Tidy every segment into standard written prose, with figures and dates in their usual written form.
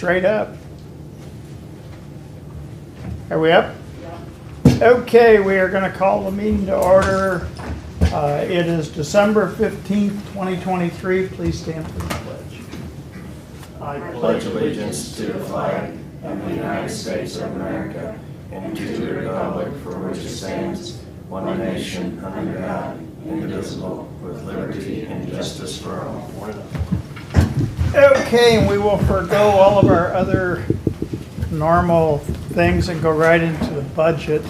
straight up. Are we up? Okay, we are going to call the meeting to order. It is December 15th, 2023. Please stand for the pledge. I pledge allegiance to the flag of the United States of America and to the republic for which it stands, one nation, under God, indivisible, with liberty and justice for all. Okay, and we will forego all of our other normal things and go right into the budget.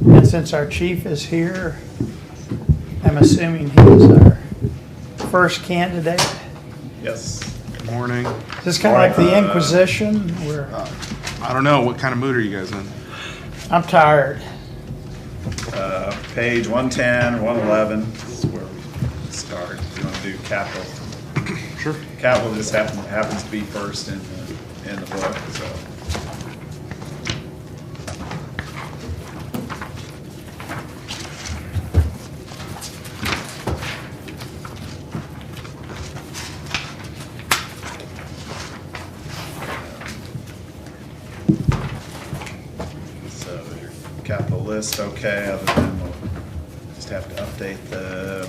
And since our chief is here, I'm assuming he is our first candidate. Yes. Good morning. Is this kind of like the Inquisition? I don't know. What kind of mood are you guys in? I'm tired. Page 110, 111 is where we start. If you want to do capital. Sure. Capital just happens to be first in the book, so. So your capital list, okay, other than we'll just have to update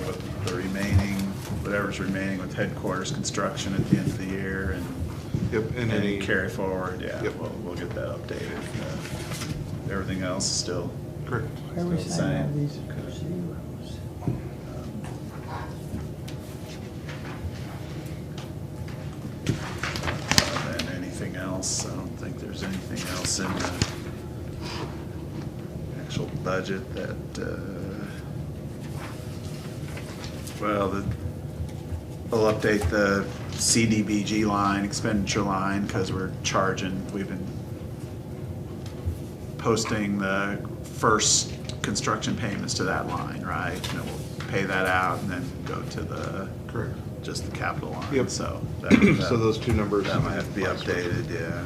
with the remaining, whatever's remaining with headquarters construction at the end of the year and Yep. And any carry forward, yeah, Yep. we'll get that updated. Everything else is still Correct. Why are we Still the saying all same. these are zeros? than anything else. I don't think there's anything else in the actual budget that, well, we'll update the CDBG line, expenditure line, because we've been posting the first construction payments to that line, right? And then we'll pay that out and then go to the, Correct. just the capital line. Yep. So So those two numbers. that might have to be updated, yeah.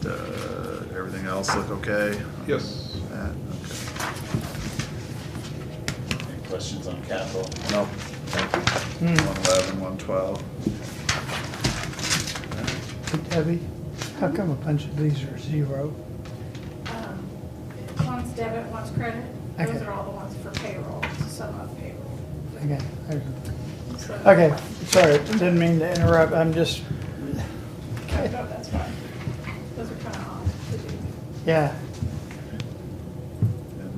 But, everything else look okay? Yes. Okay. Any questions on capital? No, thank you. 111, 112. Hey, Debbie, how come a bunch of these are zero? One's debit, one's credit. Those Okay. are all the ones for payroll, to sum up payroll. Okay, sorry, didn't mean to interrupt. I'm just, No, that's fine. Those are kind of odd to do. yeah. And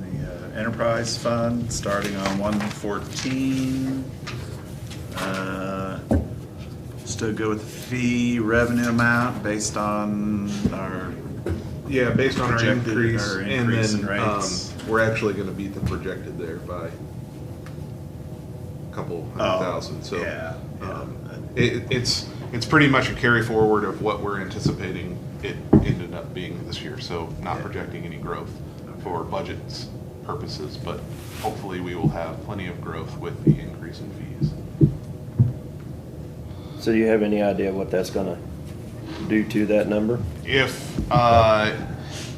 the enterprise fund, starting on 114. Still go with the fee revenue amount based on our Yeah, based on our projected- increase, our and increase in then rates. we're actually going to beat the projected there by a couple hundred thousand. So yeah, it's pretty much a carry forward of what we're anticipating it ended up being this year. So not projecting any growth for budgets purposes, but hopefully we will have plenty of growth with the increase in fees. So do you have any idea what that's gonna do to that number? If my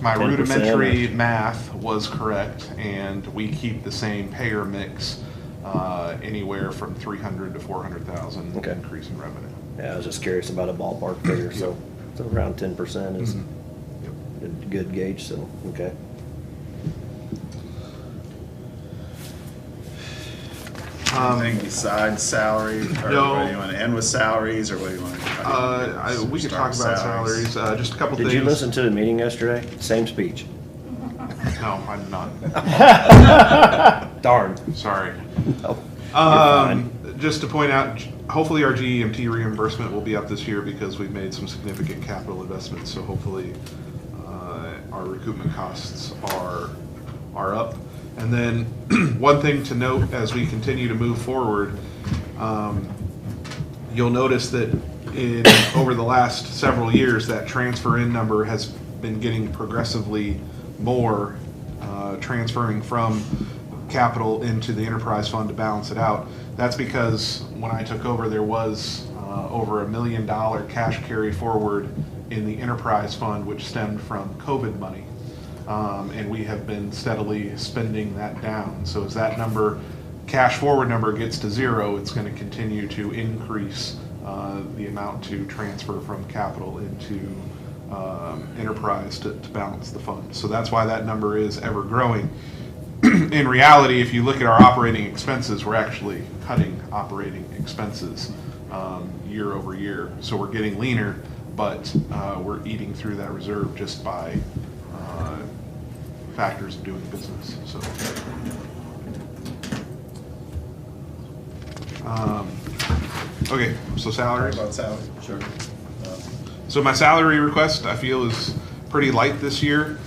10% rudimentary math was correct and we keep the same payer mix, anywhere from 300 to 400,000 Okay. increase in revenue. Yeah, I was just curious about a ballpark figure, so around 10% is Yep. a good gauge, so, okay. anything besides salary? Or No. do you want to end with salaries, or what do you want to? We could talk about salaries, just a couple Did things. you listen to the meeting yesterday? Same speech. No, I'm not. Darn. Sorry. Oh, fine. Just to point out, hopefully our GEMT reimbursement will be up this year because we've made some significant capital investments. So hopefully our recoupment costs are up. And then one thing to note as we continue to move forward, you'll notice that over the last several years, that transfer in number has been getting progressively more, transferring from capital into the enterprise fund to balance it out. That's because when I took over, there was over $1 million cash carry forward in the enterprise fund, which stemmed from COVID money. And we have been steadily spending that down. So as that number cash forward number gets to zero, it's going to continue to increase the amount to transfer from capital into enterprise to balance the fund. So that's why that number is ever growing. In reality, if you look at our operating expenses, we're actually cutting operating expenses year over year. So we're getting leaner, but we're eating through that reserve just by factors of doing business. So. Okay, so salaries. About salary? Sure. So my salary request, I feel, is pretty light this year.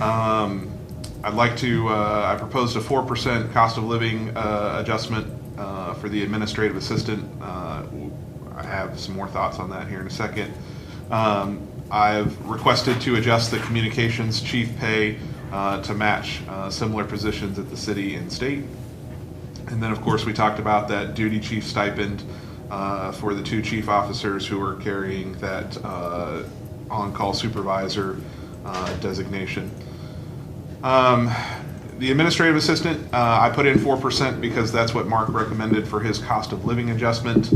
I'd like to, I proposed a 4% cost of living adjustment for the administrative assistant. I have some more thoughts on that here in a second. I've requested to adjust the communications chief pay to match similar positions at the city and state. And then, of course, we talked about that duty chief stipend for the 2 chief officers who are carrying that on-call supervisor designation. The administrative assistant, I put in 4% because that's what Mark recommended for his cost of living adjustment.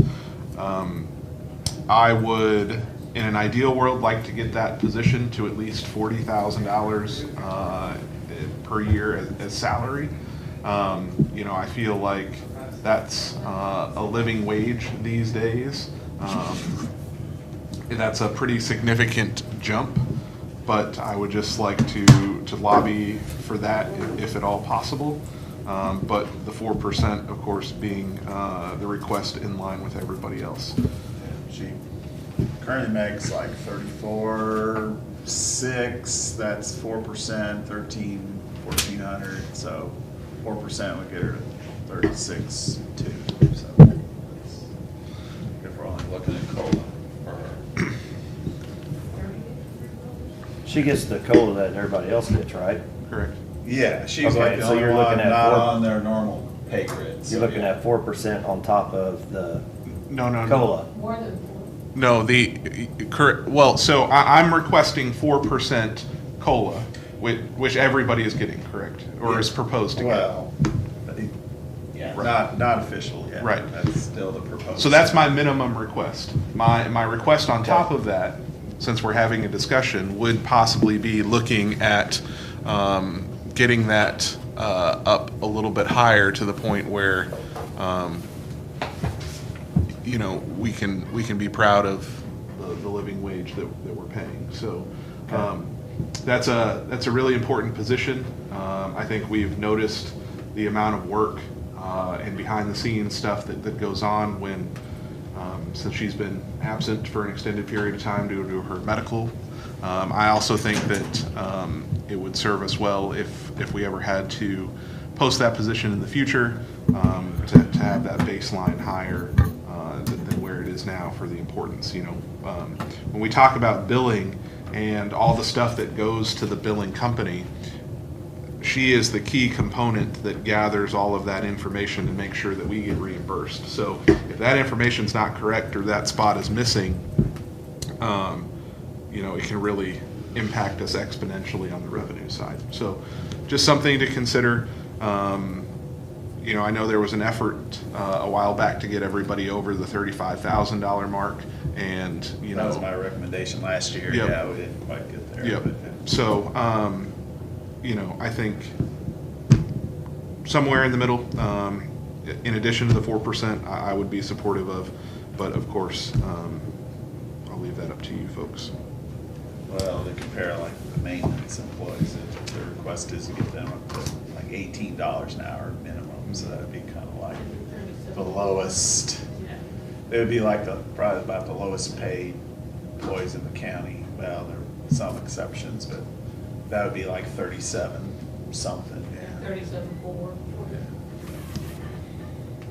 I would, in an ideal world, like to get that position to at least $40,000 per year as salary. You know, I feel like that's a living wage these days. That's a pretty significant jump, but I would just like to lobby for that if at all possible. But the 4%, of course, being the request in line with everybody else. She currently makes like 34.6, that's 4%, 1,400, so 4% would get her to 36.2, so. If we're only looking at COLA for her. She gets the COLA that everybody else gets, right? Correct. Yeah, she's Okay, like the so only you're looking one at not 4 on their normal pay grid. so You're looking yeah. at 4% on top of the No, no, no. COLA. More than 4. No, the correct. Well, so I'm requesting 4% COLA, which everybody is getting, correct, or is proposed to get. Well, yeah, not official yet. Right. That's still the proposal. So that's my minimum request. My request on top of that, since we're having a discussion, would possibly be looking at getting that up a little bit higher to the point where, you know, we can be proud of the living wage that we're paying. So that's a really important position. I think we've noticed the amount of work and behind the scenes stuff that goes on when since she's been absent for an extended period of time due to her medical. I also think that it would serve us well if we ever had to post that position in the future to have that baseline higher than where it is now for the importance. You know, when we talk about billing and all the stuff that goes to the billing company, she is the key component that gathers all of that information and makes sure that we get reimbursed. So if that information's not correct or that spot is missing, you know, it can really impact us exponentially on the revenue side. So just something to consider. You know, I know there was an effort a while back to get everybody over the $35,000 mark, and you know, That was my recommendation last year. Yep. Yeah, we didn't quite get there. Yep. but- So, you know, I think somewhere in the middle, in addition to the 4%, I would be supportive of, but of course, I'll leave that up to you folks. Well, to compare like the maintenance employees, the request is to get them up to like $18 an hour minimum, so that'd be kind of like the lowest. It would be like probably about the lowest paid employees in the county. Well, there are some exceptions, but that would be like 37 something. Yeah. 37.4.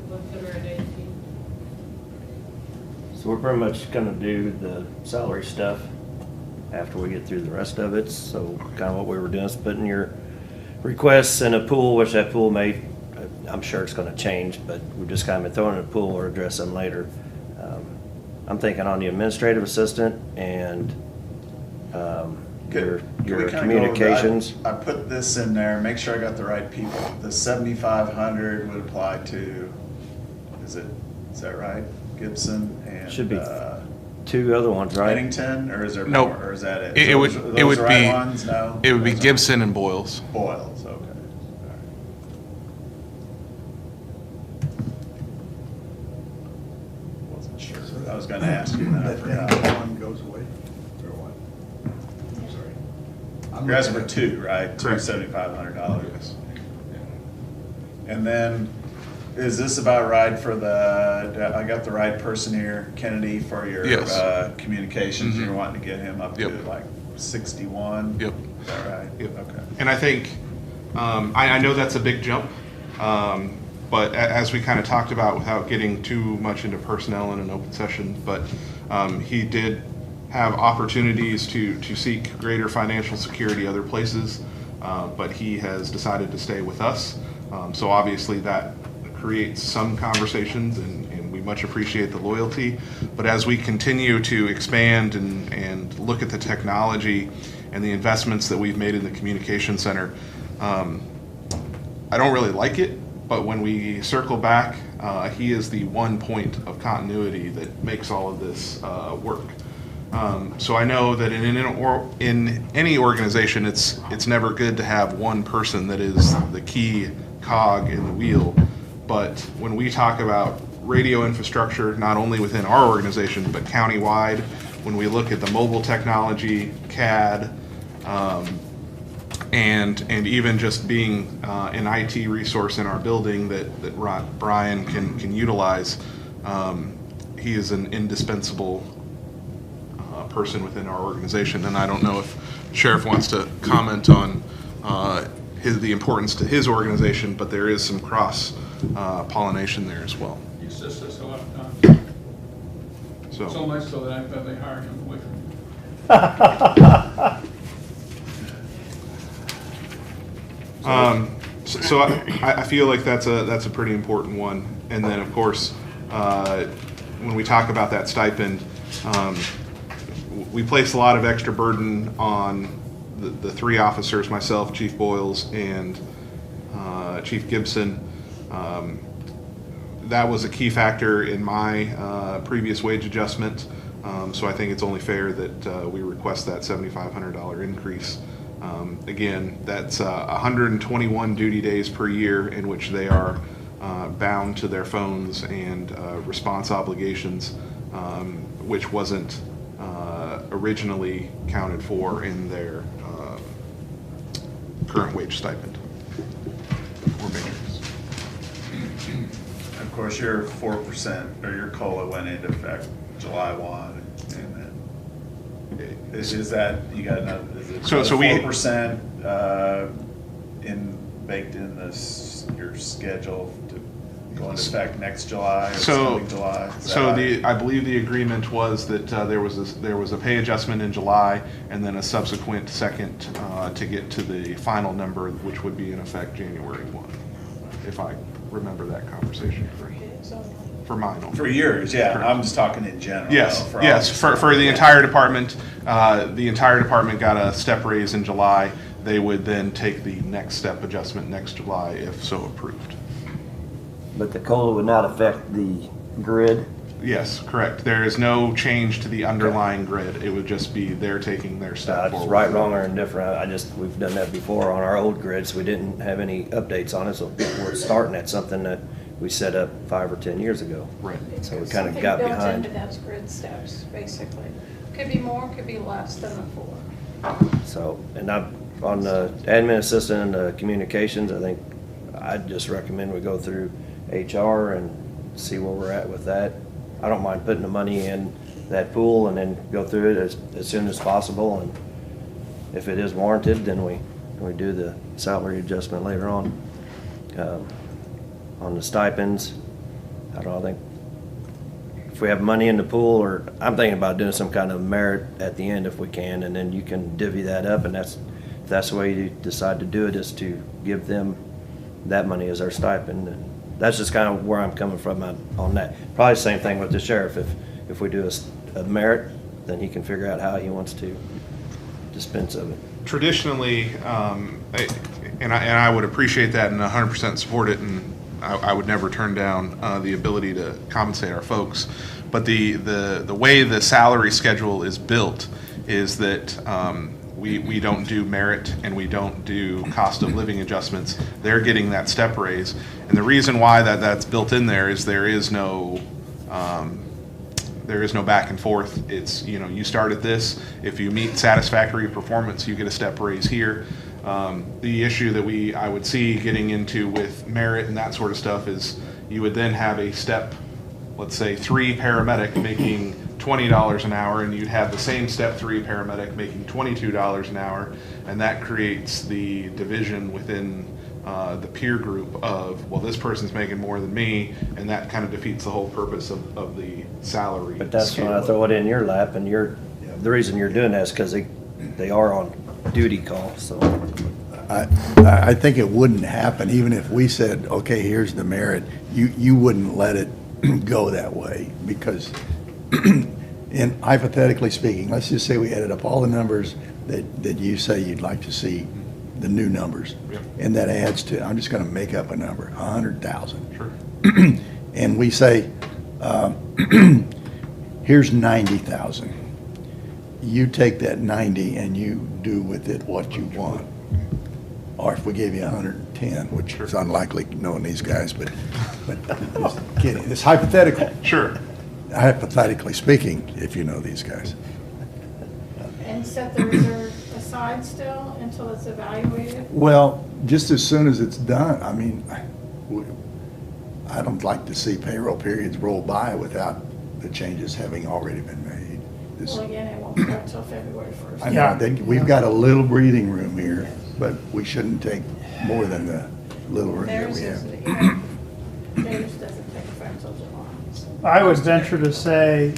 We'll put her at 18. So we're pretty much gonna do the salary stuff after we get through the rest of it. So kind of what we were doing is putting your requests in a pool, which that pool may, I'm sure it's gonna change, but we've just kind of been throwing in a pool or address them later. I'm thinking on the administrative assistant and Can we your kinda go over that? communications. I put this in there, make sure I got the right people. The 7,500 would apply to, is that right? Gibson and. Should be 2 other ones, right? Bennington, or is there Nope. more, or is that it? It would, Those- it those would the right be, ones? No? it would be Those aren't- Gibson and Boyles. Boyles, okay. Wasn't sure. I was gonna ask you that. I forgot. One goes away, or what? I'm sorry. You're asking for 2, right? Two Correct. $7,500. Yes. And then, is this about right for I got the right person here, Kennedy, for your Yes. communications? Mhm. You're wanting to get him up to Yep. like 61? Yep. Is that right? Yep. Okay. And I think, I know that's a big jump, but as we kind of talked about, without getting too much into personnel in an open session, but he did have opportunities to seek greater financial security other places, but he has decided to stay with us. So obviously that creates some conversations, and we much appreciate the loyalty. But as we continue to expand and look at the technology and the investments that we've made in the communication center, I don't really like it, but when we circle back, he is the one point of continuity that makes all of this work. So I know that in any organization, it's never good to have one person that is the key cog in the wheel. But when we talk about radio infrastructure, not only within our organization, but countywide, when we look at the mobile technology, CAD, and even just being an IT resource in our building that Brian can utilize, he is an indispensable person within our organization. And I don't know if Sheriff wants to comment on the importance to his organization, but there is some cross pollination there as well. He assists us a lot of times, so So, much so that I thought they hired him away from me. so I feel like that's a pretty important one. And then of course, when we talk about that stipend, we place a lot of extra burden on the 3 officers, myself, Chief Boyles, and Chief Gibson. That was a key factor in my previous wage adjustment. So I think it's only fair that we request that $7,500 increase. Again, that's 121 duty days per year in which they are bound to their phones and response obligations, which wasn't originally counted for in their current wage stipend or matrix. Of course, your 4% or your COLA went into effect July 1, and then is that, you got another, is it So we- 4% baked in your schedule to go into effect next July or So, coming July? Is that so right? I believe the agreement was that there was a pay adjustment in July, and then a subsequent second to get to the final number, which would be in effect January 1, if I remember that conversation correctly. For mine only. For yours, yeah, Correct. I'm just talking in general. Yes, though, yes, all for the yeah. entire department, got a step raise in July. They would then take the next step adjustment next July if so approved. But the COLA would not affect the grid. Yes, correct. There is no change to the underlying grid. It would just be they're taking their step It's forward. right, wrong, or indifferent. We've done that before on our old grids. We didn't have any updates on it, so people were starting at something that we set up 5 or 10 years ago. Right. So we kind of got behind. Something built into those grid steps, basically. Could be more, could be less than the 4. So, and on the admin assistant and the communications, I think I'd just recommend we go through HR and see where we're at with that. I don't mind putting the money in that pool and then go through it as soon as possible. And if it is warranted, then we do the salary adjustment later on. On the stipends, I don't know, I think if we have money in the pool, or I'm thinking about doing some kind of merit at the end if we can, and then you can divvy that up, and if that's the way you decide to do it, is to give them that money as their stipend. And that's just kind of where I'm coming from on that. Probably the same thing with the sheriff. If we do a merit, then he can figure out how he wants to dispense of it. Traditionally, and I would appreciate that and 100% support it, and I would never turn down the ability to compensate our folks. But the way the salary schedule is built is that we don't do merit and we don't do cost of living adjustments. They're getting that step raise, and the reason why that's built in there is there is no back and forth. It's, you start at this. If you meet satisfactory performance, you get a step raise here. The issue that I would see getting into with merit and that sort of stuff is you would then have a step, let's say 3 paramedic making $20 an hour, and you'd have the same step 3 paramedic making $22 an hour, and that creates the division within the peer group of, well, this person's making more than me, and that kind of defeats the whole purpose of the salary. But that's when I throw it in your lap, and the reason you're doing that is because they are on duty call, so. I think it wouldn't happen, even if we said, okay, here's the merit, you wouldn't let it go that way, because, and hypothetically speaking, let's just say we added up all the numbers that you say you'd like to see, the new numbers, Yep. and that adds to, I'm just gonna make up a number, 100,000. Sure. And we say, here's 90,000. You take that 90 and you do with it what you want. Or if we gave you 110, which is unlikely knowing these guys, but just kidding. It's hypothetical. Sure. Hypothetically speaking, if you know these guys. And set the reserve aside still until it's evaluated? Well, just as soon as it's done, I mean, I don't like to see payroll periods roll by without the changes having already been made. This- Well, again, it won't start till February 1st. I know, Yeah. we've got a little breathing room here, but we shouldn't take more than the little room that Theirs we is, have. theirs doesn't take effect until July. So. I would venture to say,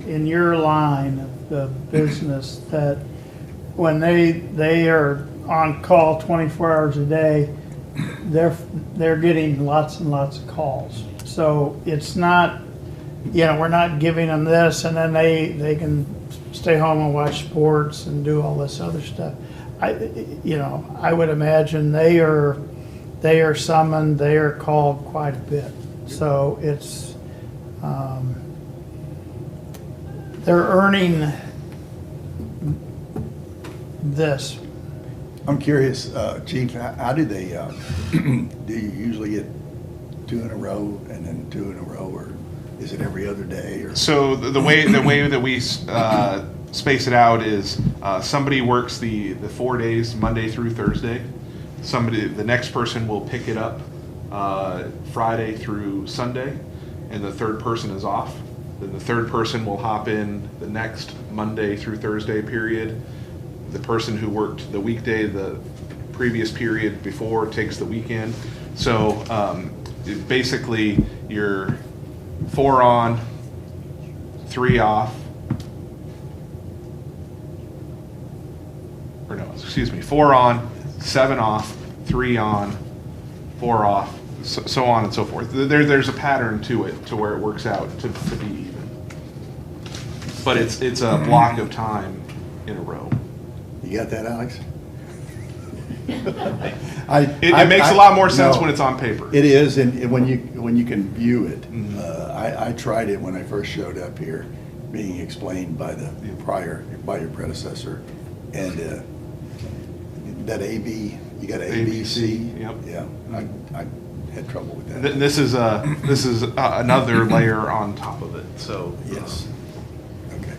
in your line of the business, that when they are on call 24 hours a day, they're getting lots and lots of calls. So it's not, we're not giving them this and then they can stay home and watch sports and do all this other stuff. I would imagine they are summoned, they are called quite a bit. So it's, they're earning this. I'm curious, Chief, how do they, do you usually get 2 in a row and then 2 in a row, or is it every other day? Or So the way that we space it out is somebody works the 4 days, Monday through Thursday. The next person will pick it up Friday through Sunday, and the third person is off. Then the third person will hop in the next Monday through Thursday period. The person who worked the weekday the previous period before takes the weekend. So basically you're 4 on, 3 off. Or no, excuse me, 4 on, 7 off, 3 on, 4 off, so on and so forth. There's a pattern to it, to where it works out to be even. But it's a block of time in a row. you got that, Alex? It makes a lot more sense when it's on paper. It is, and when you can view it. Mhm. I tried it when I first showed up here, being explained by by your predecessor, and that AB, you got A, B, C. Yep. Yeah, I had trouble with that. This is another layer on top of it. So Yes. Okay.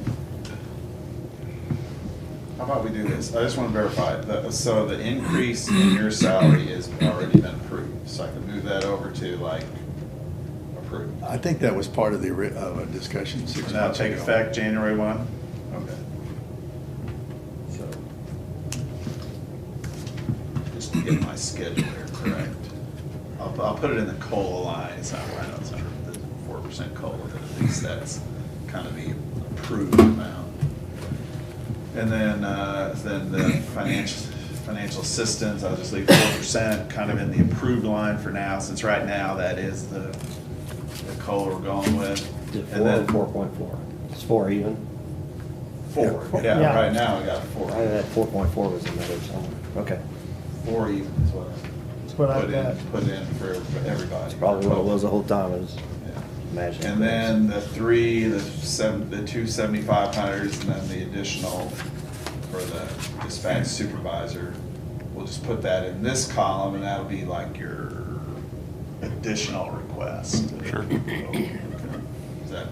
How about we do this? I just want to verify, so the increase in your salary has already been approved, so I can move that over to like approved. I think that was part of the of a discussion 6 And that'll months take ago. effect January 1? Okay. So, just to get my schedule here correct. I'll put it in the COLA line, it's not, I know it's under the 4% COLA, but at least that's kind of the approved amount. And then the financial assistance, I'll just leave 4%, kind of in the approved line for now, since right now that is the COLA we're going with. Is it And 4 then or 4.4? It's 4 even. 4, Yeah. yeah, right now we got I 4. had 4.4 was in there somewhere. Okay, 4 even is what That's what I I've got. put in for everybody. probably what it was the whole time, is Yeah. imagining. And then the 2 7,500s, and then the additional for the dispatch supervisor. We'll just put that in this column, and that'll be like your additional request. Sure. Does that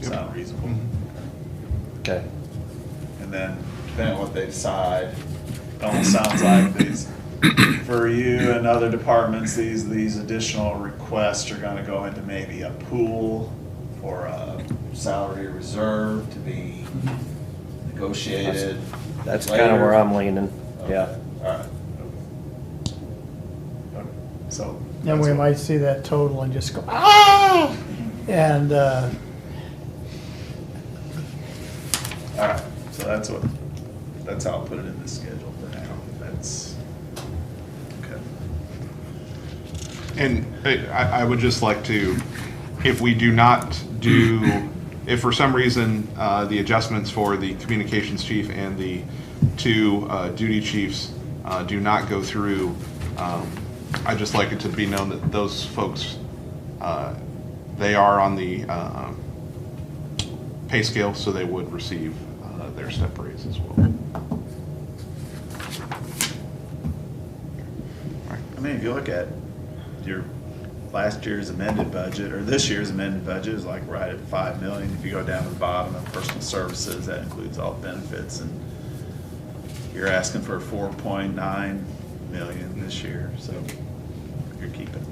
sound reasonable? Okay, And then depending on what they decide, it almost sounds like these, for you and other departments, these additional requests are gonna go into maybe a pool or a salary reserve to be negotiated. that's kind of where later. I'm leaning, yeah. All right. Okay. So. Then we that's what- might see that total and just go, ah! And, All right, so that's how I'll put it in the schedule for now. That's, okay. And I would just like to, if we do not do, if for some reason the adjustments for the communications chief and the 2 duty chiefs do not go through, I'd just like it to be known that those folks, they are on the pay scale, so they would receive their step raise as well. I mean, if you look at your last year's amended budget, or this year's amended budget is like right at 5 million. If you go down to the bottom of personal services, that includes all benefits, and you're asking for 4.9 million this year, so you're keeping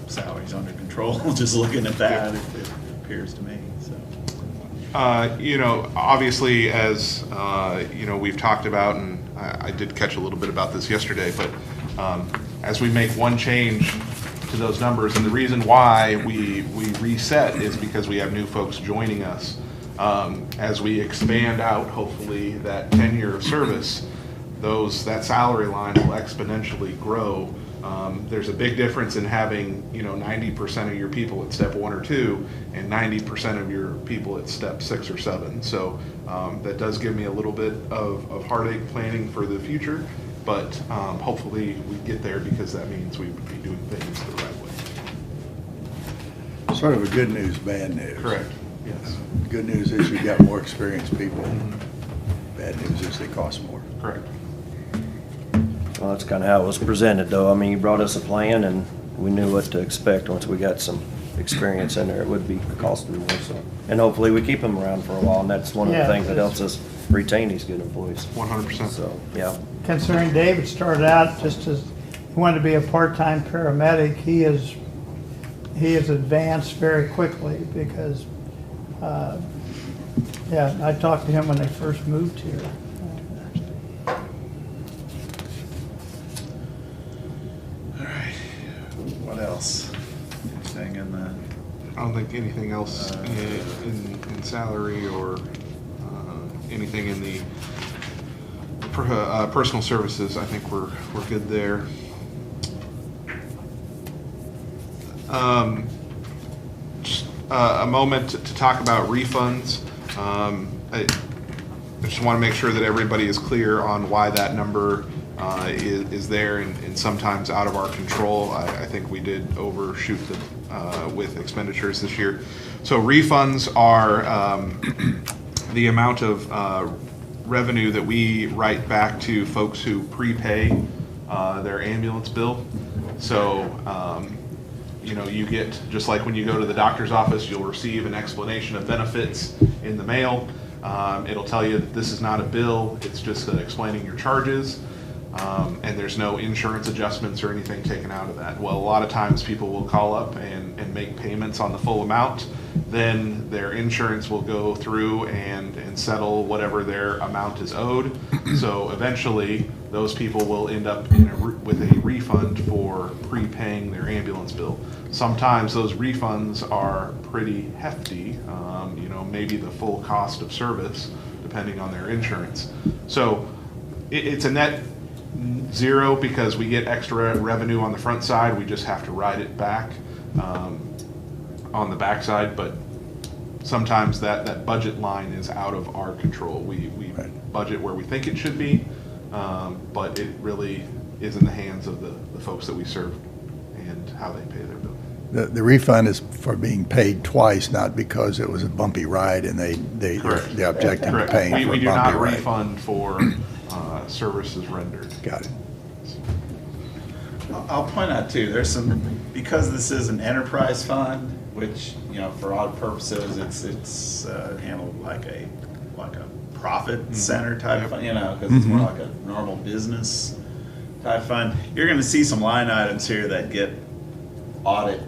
salaries under control, just looking at that, it appears to me, so. You know, obviously, as you know, we've talked about, and I did catch a little bit about this yesterday, but as we make one change to those numbers, and the reason why we reset is because we have new folks joining us. As we expand out, hopefully, that tenure of service, that salary line will exponentially grow. There's a big difference in having, you know, 90% of your people at step 1 or 2 and 90% of your people at step 6 or 7. So that does give me a little bit of heartache planning for the future, but hopefully we get there, because that means we would be doing things the right way. Sort of a good news, bad news. Correct, yes, Good news is you've got more experienced people. Bad news is they cost more. correct. Well, that's kind of how it was presented, though. I mean, you brought us a plan, and we knew what to expect. Once we got some experience in there, it would be costing more, so. And hopefully we keep them around for a while, and that's one of the Yeah, things that helps us retain these good employees. 100%. So, yeah. considering David started out just as, he wanted to be a part-time paramedic, he has advanced very quickly because, yeah, I talked to him when they first moved here. All right, what else? Anything in the, I don't think anything else in salary or anything in the personal services. I think we're good there. Just a moment to talk about refunds. I just want to make sure that everybody is clear on why that number is there and sometimes out of our control. I think we did overshoot with expenditures this year. So refunds are the amount of revenue that we write back to folks who prepay their ambulance bill. So you know, you get, just like when you go to the doctor's office, you'll receive an explanation of benefits in the mail. It'll tell you that this is not a bill, it's just explaining your charges. And there's no insurance adjustments or anything taken out of that. Well, a lot of times people will call up and make payments on the full amount. Then their insurance will go through and settle whatever their amount is owed. So eventually, those people will end up with a refund for prepaying their ambulance bill. Sometimes those refunds are pretty hefty, you know, maybe the full cost of service, depending on their insurance. So it's a net zero because we get extra revenue on the front side. We just have to ride it back on the back side. But sometimes that budget line is out of our control. We Right. budget where we think it should be, but it really is in the hands of the folks that we serve and how they pay their bill. The refund is for being paid twice, not because it was a bumpy ride and Correct. they're objecting to Correct. paying for a We bumpy do not ride. refund for services rendered. Got it. I'll point out too, there's some, because this is an enterprise fund, which, you know, for audit purposes, it's handled like a profit center type fund, you know, because it's more like a normal business type fund. You're gonna see some line items here that get audit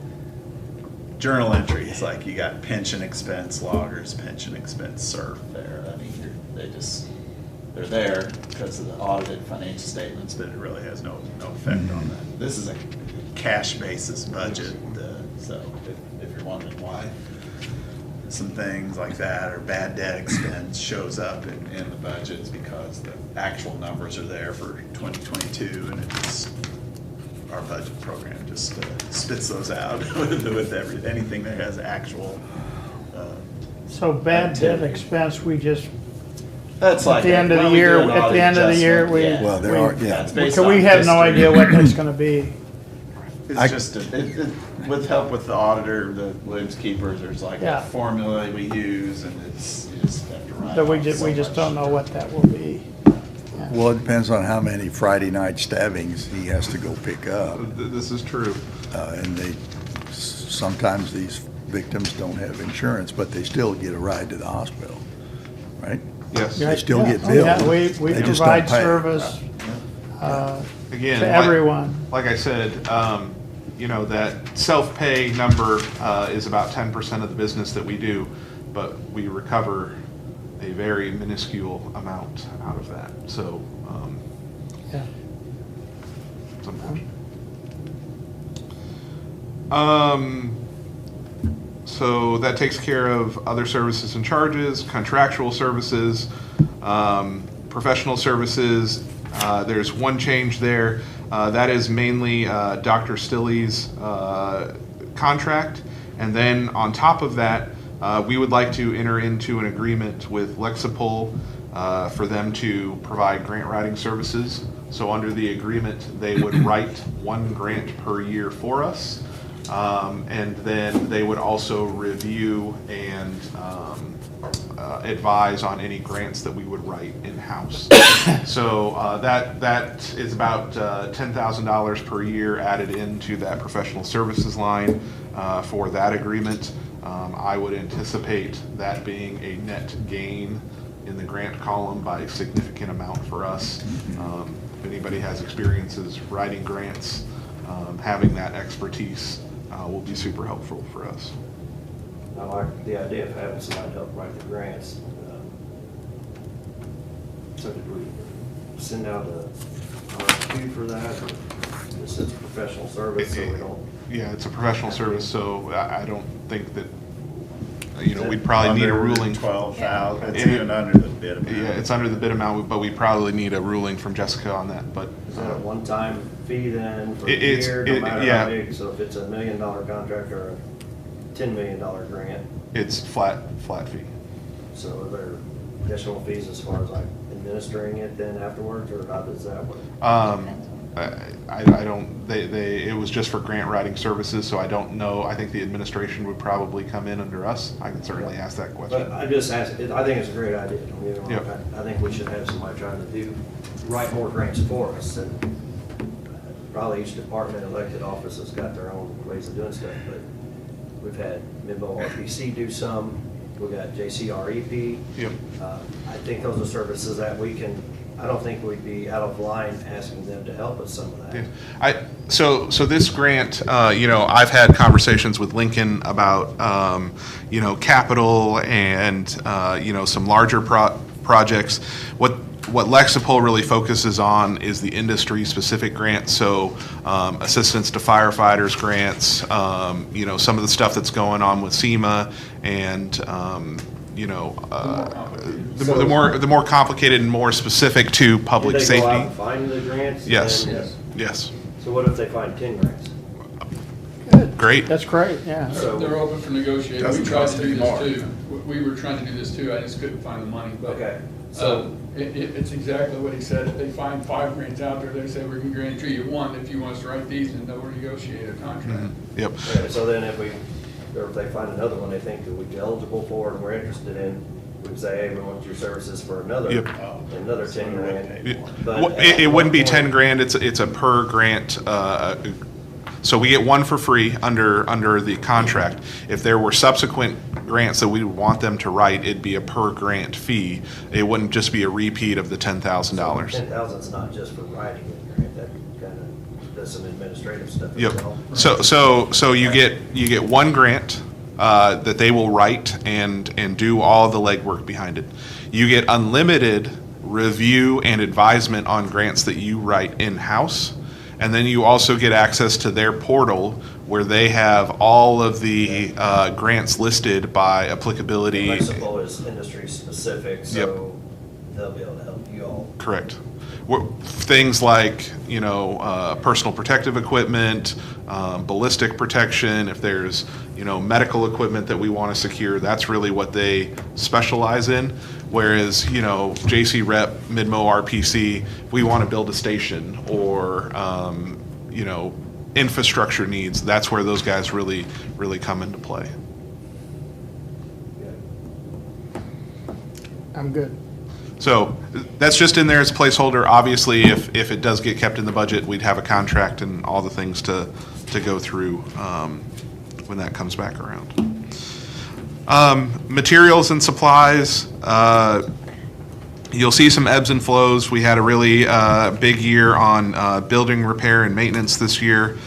journal entries, like you got pension expense loggers, pension expense surf there. I mean, they're there because of the audited financial statements, but it really has no effect on that. This is a cash basis budget, so if you're wondering why some things like that or bad debt expense shows up in the budgets, because the actual numbers are there for 2022, and it's our budget program just spits those out with anything that has actual. So bad debt activity. expense, we just, That's at like the end of when the we do year, an at the audit end of the year, adjustment, we. yeah. Well, there are, yeah. That's based We on have no history. idea what that's gonna be. It's just, with help with the auditor, the Williams Keepers, there's like Yeah. a formula we use, and you just have to run. That we off just, so we just much. don't know what that will be. Well, it depends on how many Friday night stabbings he has to go pick up. This is true. And sometimes these victims don't have insurance, but they still get a ride to the hospital, right? Yes. They still Yeah. get Oh, yeah, billed. we They just don't provide pay. service Again, to everyone. Like I said, you know, that self-pay number is about 10% of the business that we do, but we recover a very minuscule amount out of that. So, Yeah. it's unfortunate. So that takes care of other services and charges, contractual services, professional services. There's one change there. That is mainly Dr. Stilley's contract. And then on top of that, we would like to enter into an agreement with Lexipol for them to provide grant writing services. So under the agreement, they would write one grant per year for us. And then they would also review and advise on any grants that we would write in-house. So that is about $10,000 per year added into that professional services line for that agreement. I would anticipate that being a net gain in the grant column by a significant amount for us. If anybody has experiences writing grants, having that expertise will be super helpful for us. I like the idea of having somebody help write the grants. So did we send out a RFQ for that, or this is professional service, so we don't? Yeah, it's a professional service, so I don't think that, you know, we'd probably need a Under ruling. 12,000, it's Yeah. even under the bid amount. Yeah, it's under the bid amount, but we probably need a ruling from Jessica on that, but. Is that a one-time fee then for the It's- year, no matter yeah. how big? So if it's $1 million contract or a $10 million grant, It's flat fee. so are there additional fees as far as like administering it then afterwards, or how does that work? I don't, it was just for grant writing services, so I don't know. I think the administration would probably come in under us. I can certainly ask that But question. I just asked, I think it's a great idea. Don't get me wrong. Yep. I think we should have somebody trying to write more grants for us. And probably each department, elected office has got their own ways of doing stuff, but we've had Midbo RPC do some. We got JCREP. Yep. I think those are services that we can, I don't think we'd be out of line asking them to help us some of that. Yeah. So this grant, you know, I've had conversations with Lincoln about, you know, capital and, you know, some larger projects. What Lexipol really focuses on is the industry-specific grants, so assistance to firefighters grants, you know, some of the stuff that's going on with SEMA, and you know, the more complicated and more specific to public Did they go out safety. and find the grants? Yes. And- Yes. So what if they find 10 grants? Good. Great. That's great, yeah. So- They're open for negotiating. Doesn't We tried cost to do any this more. too. We were trying to do this too, I just couldn't find the money, but. Okay, so- It's exactly what he said. If they find 5 grants out there, they say, we can guarantee you 1 if you want us to write these, and they'll negotiate a contract. Yep. Okay, so then if we, or if they find another one they think that we'd be eligible for and we're interested in, we'd say, hey, we want your services for another, Yep. another 10 grand. But Well, it wouldn't be 10 grand, it's a per grant, so we get one for free under the contract. If there were subsequent grants that we would want them to write, it'd be a per grant fee. It wouldn't just be a repeat of the $10,000. 10,000 is not just for writing the grant, that kind of does some administrative stuff as Yep. well. So you get one grant that they will write and do all the legwork behind it. You get unlimited review and advisement on grants that you write in-house. And then you also get access to their portal where they have all of the grants listed by applicability. Flexible is industry specific, so they'll be able to help you all. Correct. Things like, personal protective equipment, ballistic protection, if there's, medical equipment that we want to secure, that's really what they specialize in. Whereas, JC Rep, Midmo RPC, we want to build a station or, infrastructure needs, that's where those guys really, really come into play. I'm good. So that's just in there as a placeholder. Obviously, if it does get kept in the budget, we'd have a contract and all the things to go through when that comes back around. Materials and supplies, you'll see some ebbs and flows. We had a really big year on building repair and maintenance this year.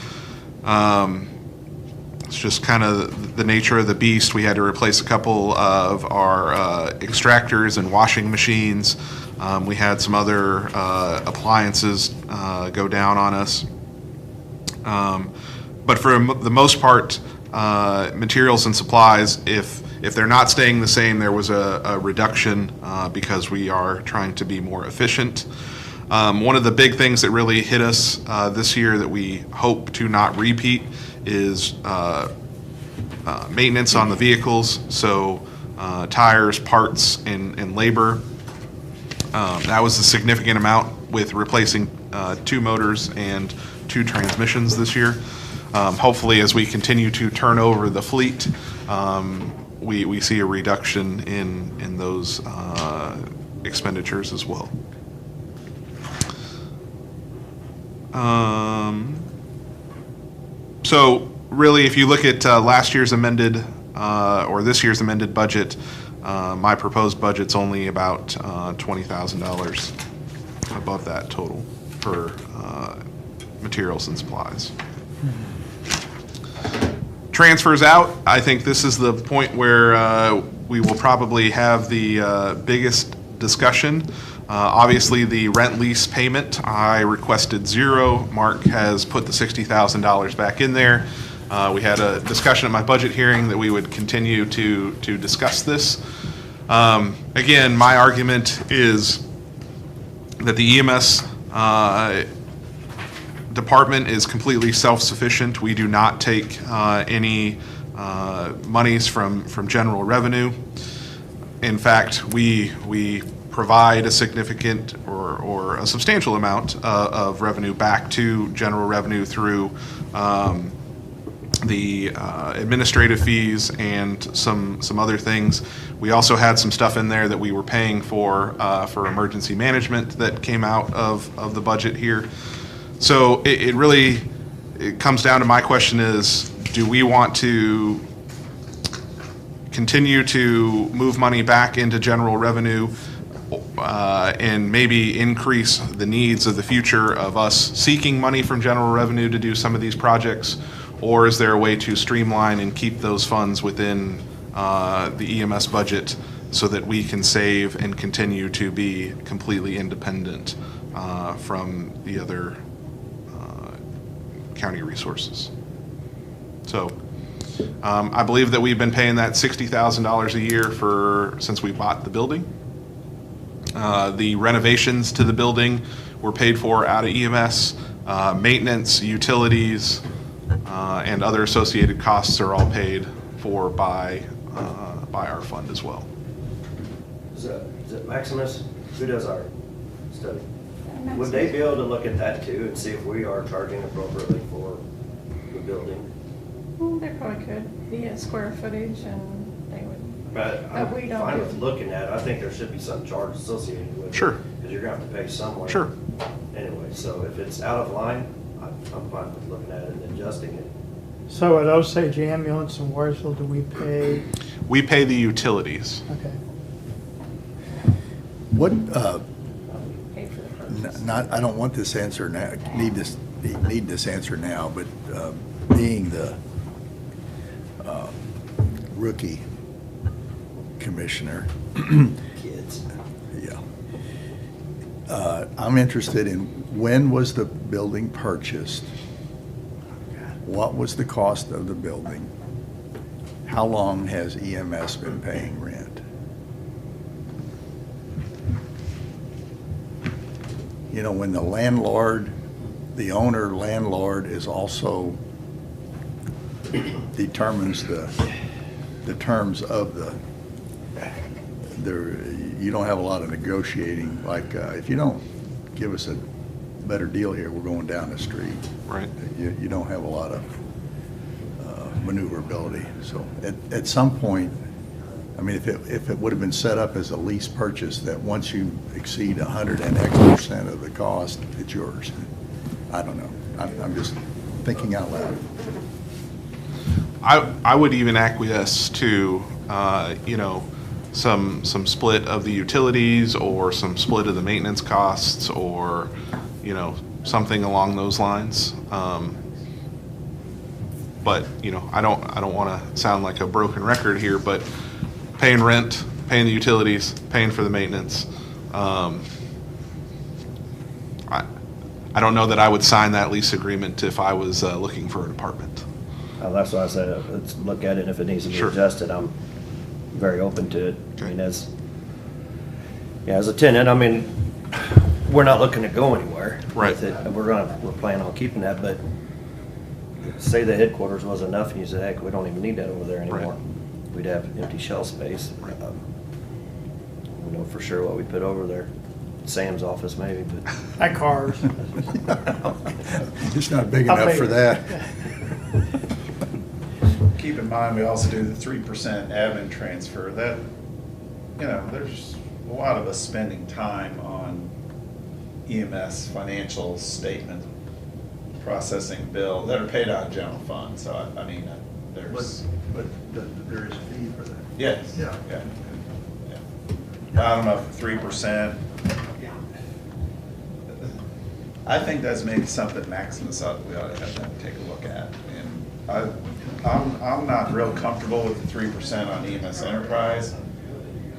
It's just kind of the nature of the beast. We had to replace a couple of our extractors and washing machines. We had some other appliances go down on us. But for the most part, materials and supplies, if they're not staying the same, there was a reduction because we are trying to be more efficient. One of the big things that really hit us this year that we hope to not repeat is maintenance on the vehicles, so tires, parts, and labor. That was a significant amount with replacing 2 motors and 2 transmissions this year. Hopefully, as we continue to turn over the fleet, we see a reduction in those expenditures as well. So really, if you look at last year's amended or this year's amended budget, my proposed budget's only about $20,000 above that total for materials and supplies. Transfers out, I think this is the point where we will probably have the biggest discussion. Obviously, the rent lease payment, I requested 0. Mark has put the $60,000 back in there. We had a discussion at my budget hearing that we would continue to discuss this. Again, my argument is that the EMS department is completely self-sufficient. We do not take any monies from general revenue. In fact, we provide a significant or a substantial amount of revenue back to general revenue through the administrative fees and some other things. We also had some stuff in there that we were paying for emergency management that came out of the budget here. So it really comes down to my question is, do we want to continue to move money back into general revenue and maybe increase the needs of the future of us seeking money from general revenue to do some of these projects? Or is there a way to streamline and keep those funds within the EMS budget so that we can save and continue to be completely independent from the other county resources? So I believe that we've been paying that $60,000 a year since we bought the building. The renovations to the building were paid for out of EMS, maintenance, utilities, and other associated costs are all paid for by our fund as well. Is it Maximus? Who does our study? Would they be able to look at that too and see if we are charging appropriately for the building? Well, they probably could via square footage and they would, But But we I'm don't fine do- with looking at it. I think there should be some charge associated with it. Sure. Because you're gonna have to pay somewhere. Sure. Anyway, so if it's out of line, I'm fine with looking at it and adjusting it. So at Osage Ambulance in Warrensville, do we pay, We pay the utilities. okay. What, pay for the purchase. not, I don't want this answer now, need this answer now, but being the rookie commissioner, Kids. yeah. I'm interested in, when was the building purchased? What was the cost of the building? How long has EMS been paying rent? You know, when the landlord, the owner landlord is also determines the terms of you don't have a lot of negotiating, like, if you don't give us a better deal here, we're going down the street. Right. You don't have a lot of maneuverability. So at some point, I mean, if it would have been set up as a lease purchase, that once you exceed 100 and X% of the cost, it's yours. I don't know. I'm just thinking out loud. I would even acquiesce to, some split of the utilities or some split of the maintenance costs or, something along those lines. But, I don't want to sound like a broken record here, but paying rent, paying the utilities, paying for the maintenance. I don't know that I would sign that lease agreement if I was looking for an apartment. That's why I said, let's look at it, and if it needs to be Sure. adjusted, I'm very open to it. I Okay. mean, as a tenant, I mean, we're not looking to go anywhere. Right. with it. We're planning on keeping that, but say the headquarters was enough, and you said, heck, we don't even need that over there anymore. Right. We'd have empty shelf space. We know for sure what we put over there. Sam's office maybe, but. Like cars. It's not big I'll enough pay for it. that. Keep in mind, we also do the 3% admin transfer. That, there's a lot of us spending time on EMS financial statement processing bill that are paid out of general fund. So I mean, there's. But there is a fee for that. Yes. Yeah. I don't know if 3%. I think that's maybe something Maximus we ought to have them take a look at. And I'm not real comfortable with the 3% on EMS Enterprise.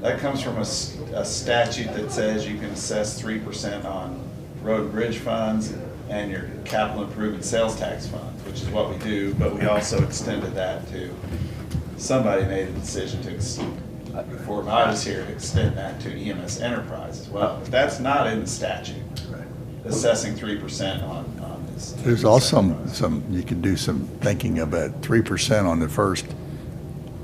That comes from a statute that says you can assess 3% on road and bridge funds and your capital improvement sales tax funds, which is what we do, but we also extended that to, somebody made a decision to, before I was here, to extend that to EMS Enterprise as well. But that's not in the statute, assessing 3% on this. There's also you could do some thinking about 3% on the first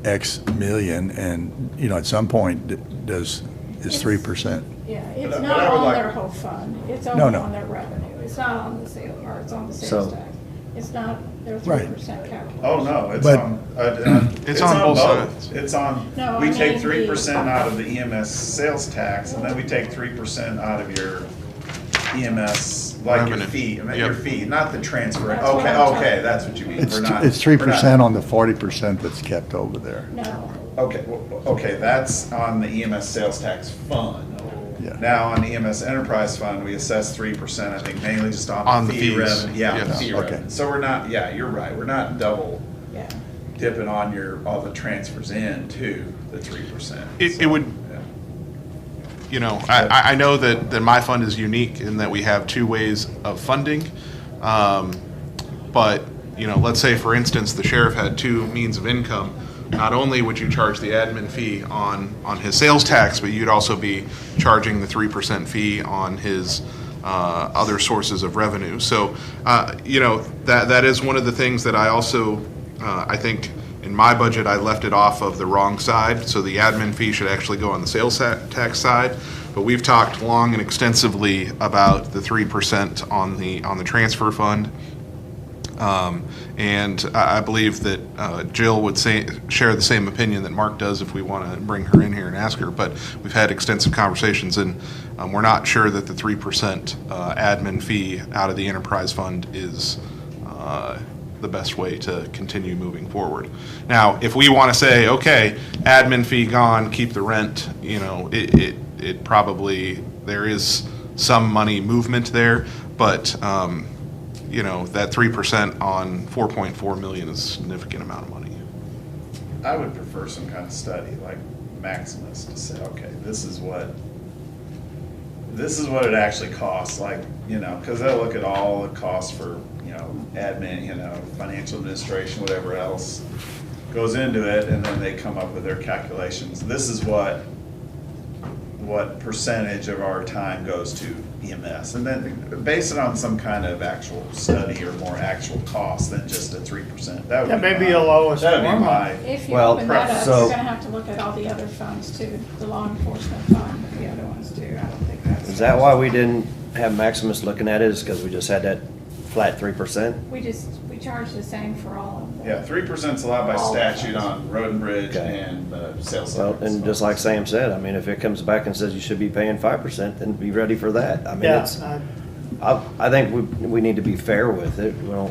X million, and, at some point, is 3%. Yeah, it's But not I would on like- their whole fund, it's No, only no. on their revenue, it's not on the sale, or it's on the So- sales tax. It's not their Right. 3% calculation. Oh, no, it's But- on. It's on both sides. It's on, No, we I take mean 3% out of the EMS sales tax, and then we take 3% out of your EMS, like your Revenue. fee, Yep. your fee, not the transfer. That's what Okay, I'm talking- okay, that's what you mean. It's We're not- it's we're 3% not- on the 40% that's kept over there. No, Okay, okay, that's on the EMS sales tax fund. Yeah. Now, on the EMS enterprise fund, we assess 3%, I think mainly just On on the the fee fees, revenue. Yeah, yes. fee Okay. revenue. So we're not, yeah, you're right, we're not double yeah. dipping on all the transfers in to the 3%. It would, Yeah. I know that my fund is unique in that we have two ways of funding. But, let's say, for instance, the sheriff had two means of income. Not only would you charge the admin fee on his sales tax, but you'd also be charging the 3% fee on his other sources of revenue. So, that is one of the things that I also, I think in my budget, I left it off of the wrong side. So the admin fee should actually go on the sales tax side. But we've talked long and extensively about the 3% on the transfer fund. And I believe that Jill would share the same opinion that Mark does if we want to bring her in here and ask her. But we've had extensive conversations, and we're not sure that the 3% admin fee out of the enterprise fund is the best way to continue moving forward. Now, if we want to say, okay, admin fee gone, keep the rent, it probably, there is some money movement there, but that 3% on 4.4 million is a significant amount of money. I would prefer some kind of study like Maximus to say, okay, this is what it actually costs, because they'll look at all the costs for, admin, financial administration, whatever else goes into it, and then they come up with their calculations. This is what percentage of our time goes to EMS, and then base it on some kind of actual study or more actual cost than just a 3%. That may be a lowest That would be form. my, If you Well, open that up, so- you're gonna have to look at all the other funds too, the law enforcement fund, the other ones too. I don't think that's. Is that why we didn't have Maximus looking at it, is because we just had that flat 3%? We charge the same for all of them. yeah, 3%'s allowed by All statute funds. on road and bridge Okay. and sales Well, tax. and just like Sam said, I mean, if it comes back and says you should be paying 5%, then be ready for that. I mean, Yeah, it's, I think we need to be fair with it. We're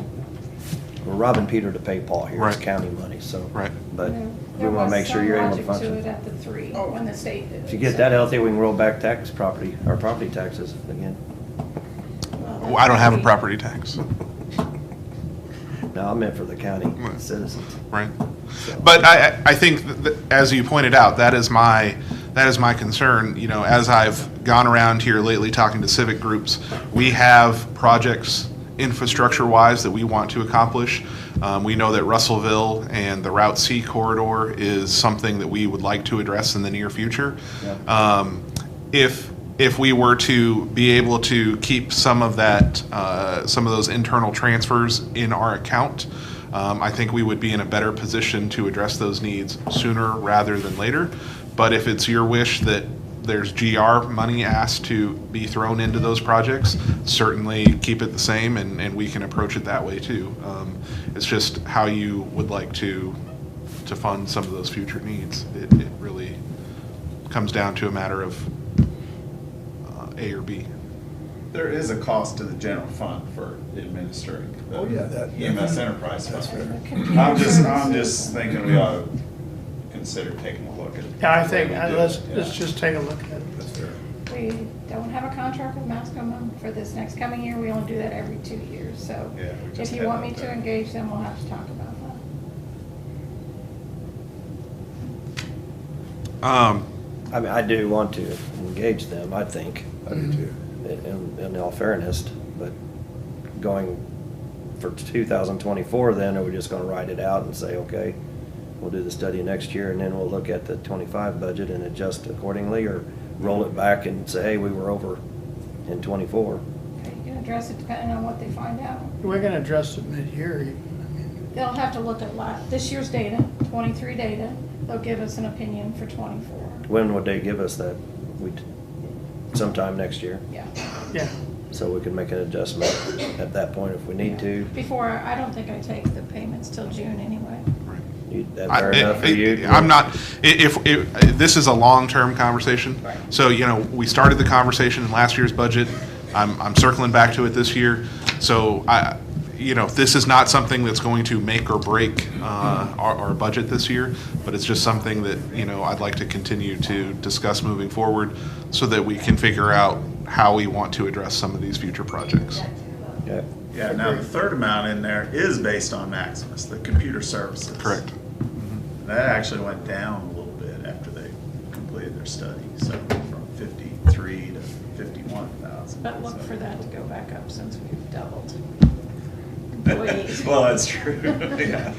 robbing Peter to pay Paul here. It's Right. county money, so. Right. But You know, we there want was to make sure some you're able to logic to function. it at the 3 when the state did it. If you get that healthy, we can roll back our property taxes again. Well, I don't have a we- property tax, No, I meant for the county Right. citizens. right? But I think, that, as you pointed out, that is my concern. As I've gone around here lately talking to civic groups, we have projects infrastructure-wise that we want to accomplish. We know that Russellville and the Route C corridor is something that we would like to address in the near future. If we were to be able to keep some of those internal transfers in our account, I think we would be in a better position to address those needs sooner rather than later. But if it's your wish that there's GR money asked to be thrown into those projects, certainly keep it the same, and we can approach it that way too. It's just how you would like to fund some of those future needs. It really comes down to a matter of A or B. There is a cost to the general fund for administering the Oh, yeah, that- EMS enterprise That's fund. The computer I'm services. just thinking we ought to consider taking a look at. Yeah, I think, the way we do let's it. just take a look at it. That's fair. We don't have a contract with Mascoma for this next coming year. We only do that every 2 years, so. Yeah, we just If you had want that me to there. engage them, we'll have to talk about that. I mean, I do want to engage them, I think, I do too. in all fairness, but going for 2024, then, are we just gonna write it out and say, okay, we'll do the study next year, and then we'll look at the 25 budget and adjust accordingly, or roll it back and say, hey, we were over in 24? Okay, you can address it depending on what they find out. We're gonna address it mid-year even. I mean, They'll have to look at this year's data, 23 data. They'll give us an opinion for 24. When would they give us that? Sometime next year, Yeah. yeah, so we can make an adjustment at that point if we need to. Before, I don't think I take the payments till June anyway. That fair enough for you? I'm not, if this is a long-term conversation. Right. So, we started the conversation in last year's budget. I'm circling back to it this year. So this is not something that's going to make or break our budget this year, but it's just something that, I'd like to continue to discuss moving forward so that we can figure out how we want to address some of these future projects. Okay. Yeah, now the third amount in there is based on Maximus, the computer services. Correct. That actually went down a little bit after they completed their study, so from 53 to 51,000. But look So- for that to go back up since we've doubled employees. Well, that's true, yeah.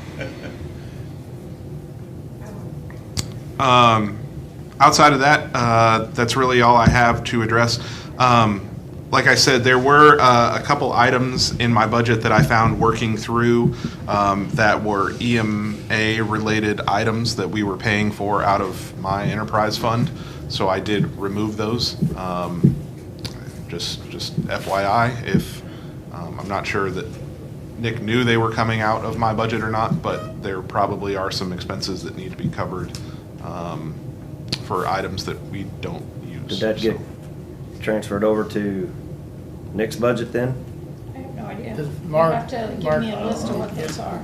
Outside of that, that's really all I have to address. like I said, there were a couple items in my budget that I found working through that were EMA-related items that we were paying for out of my enterprise fund. So I did remove those. Just FYI, if I'm not sure that Nick knew they were coming out of my budget or not, but there probably are some expenses that need to be covered for items that we don't use. Did that get So- transferred over to Nick's budget then? I have no idea. Does You Mark- have to give Mark- me a list of what those are.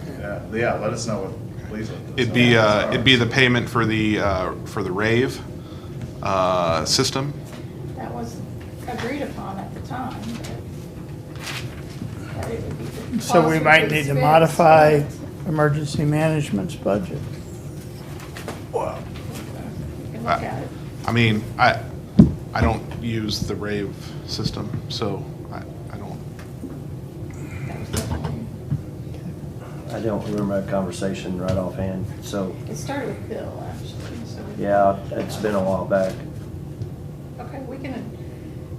Yeah, let us know what, please. Let us It'd know. be the payment for the rave system. That was agreed upon at the time, but it would be the So we cost might of the need to expense. modify emergency management's budget. You can look at it. I mean, I don't use the rave system, so I don't. That was definitely- I don't remember that conversation right offhand, so, It started with Bill, actually, so. yeah, it's been a while back. Okay, we can,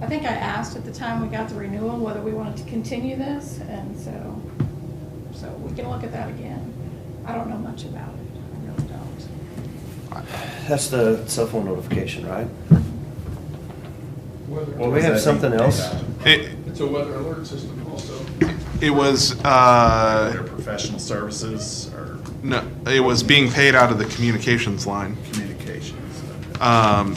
I think I asked at the time we got the renewal whether we wanted to continue this, and so we can look at that again. I don't know much about it, I really don't. That's the cell phone notification, right? Weather- What Do we was have that something being else? paid It's a weather alert system also. It was out of? Their professional services or no, it was being paid out of the communications line. communications?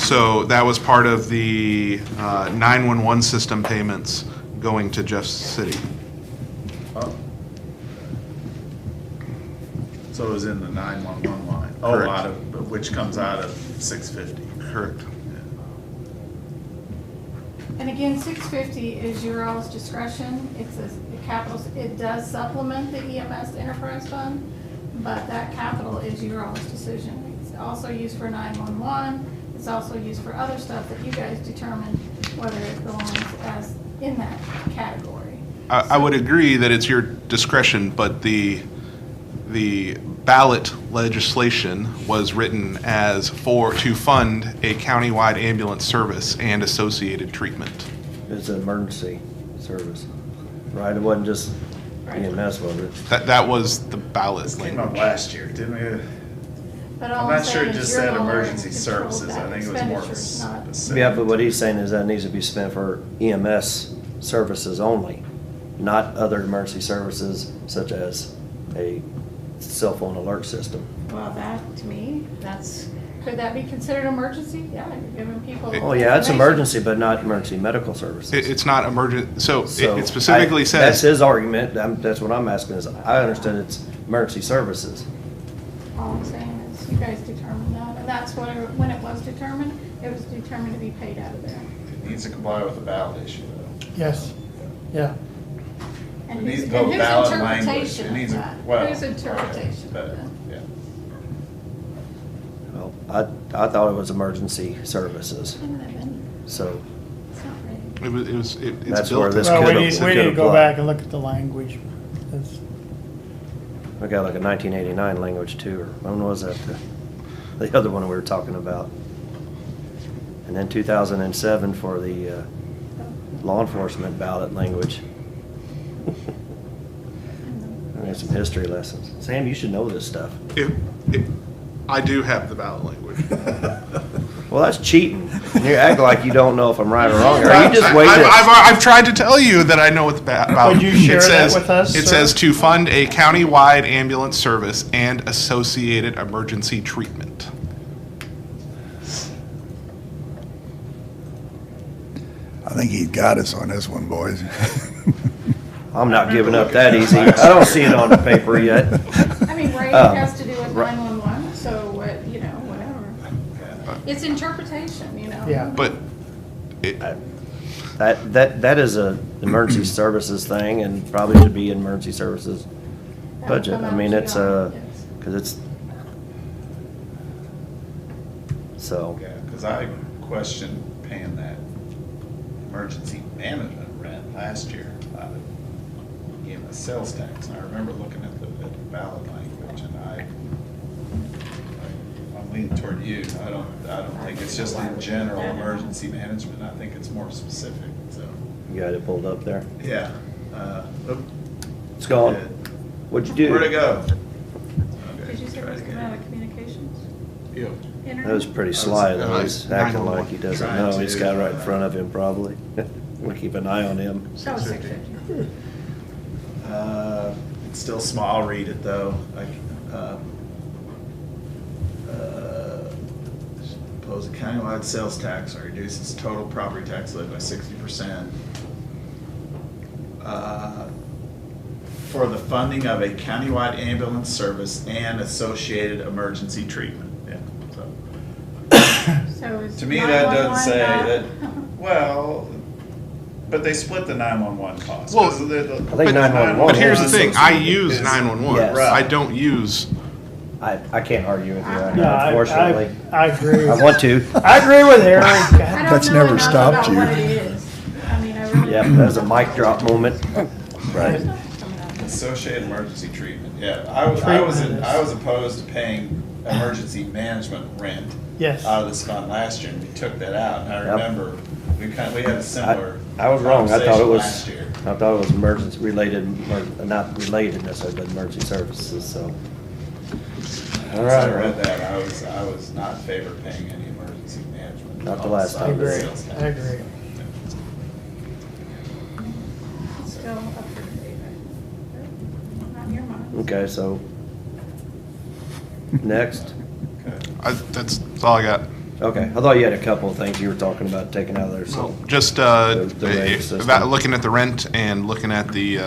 So that was part of the 911 system payments going to Jeff City. Oh. So it was in the 911 line? Oh, Correct. out of, which comes out of 650. Correct. And again, 650 is your all's discretion. It's a capital, it does supplement the EMS enterprise fund, but that capital is your all's decision. It's also used for 911. It's also used for other stuff that you guys determine whether it belongs as in that category. I would agree that it's your discretion, but the ballot legislation was written as to fund a countywide ambulance service and associated treatment. It's an emergency service, right? It wasn't just EMS, was it? That was the ballot This came up language. last year, didn't we? But all I'm not sure saying it is just you're said the one emergency who controls services. that I think it was more expenditures, not- specific. Yeah, but what he's saying is that needs to be spent for EMS services only, not other emergency services such as a cell phone alert system. Well, that, to me, could that be considered emergency? Yeah, you're giving people. Oh, yeah, it's information. emergency, but not emergency medical services. It's not emergent, so So it specifically That's says, his argument, that's what I'm asking, is I understand it's emergency services. All I'm saying is you guys determined that, and that's what, when it was determined, it was determined to be paid out of there. It needs to comply with the ballot issue, though. Yes, yeah. And It needs whose to go and ballot whose language. interpretation It of needs, that? well. Whose interpretation but, of that? yeah. Well, I thought it was emergency services, Shouldn't have been. so It's not right. it's That's built where in. this Well, could we have- need, could we need to go apply. back and look at the language. It's- we got like a 1989 language too, or when was that? The other one we were talking about. And then 2007 for the law enforcement ballot language. I had some history lessons. Sam, you should know this stuff. I do have the ballot language. Well, that's cheating. You act like you don't know if I'm right or wrong. Or you just waiting. I've tried to tell you that I know what the ballot. Would you share it that says, with us, It sir? says to fund a countywide ambulance service and associated emergency treatment. I think he got us on this one, boys. I'm not giving up that easy. I don't see it on the paper yet. I mean, Ray Oh. has to do with Right. 911, so, you know, whatever. It's interpretation, you know? Yeah. But it, That is a emergency services thing and probably should be in emergency services That would budget. come I out mean, to it's y'all, yes. cause it's, so, Yeah, because I questioned paying that emergency management rent last year out of EMS sales tax. And I remember looking at the ballot language, and I'm leaning toward you. I don't think it's just in general emergency management. I think it's more specific, so. You got it pulled up there? Yeah. Oop, It's gone. did. What'd you do? Where'd it go? Did you say it was coming out of communications? Yeah. Internet? That was pretty sly though. He's acting 911. like he doesn't Trying know. He's to, got it right in front of him probably. We'll keep an eye on him. That was 650. It's still small, I'll read it though. Propose a countywide sales tax or reduces total property tax levy by 60%. For the funding of a countywide ambulance service and associated emergency treatment. Yeah, so. So is To me, that doesn't say 911 that, well, but they split the 911 costs. Well, 'Cause the- I think 911. But here's the is- thing, I use 911. Yes. I don't use, I can't argue with you on No, that, unfortunately. I agree. I want to. I agree with Eric. I God, don't That's know never enough stopped about you. what it is. I mean, I really. Yep, that was a mic drop moment. Right. Associated emergency treatment, yeah. I was opposed to paying emergency management rent Yes. out of this fund last year, and we took that out. And I Yep. remember, we had a similar I was wrong. I thought it conversation was, last year. I thought it was emergency related, not related necessarily, but emergency services, so. All Once I right. read that, I was not in favor of paying any emergency management. Not the last I time. agree. Sales tax. I agree. It's still up for debate. Not in your mind. Okay, so. Next. Okay. that's all I got. Okay, I thought you had a couple of things you were talking about taking out of there, so. Just The rate system. about looking at the rent and looking at the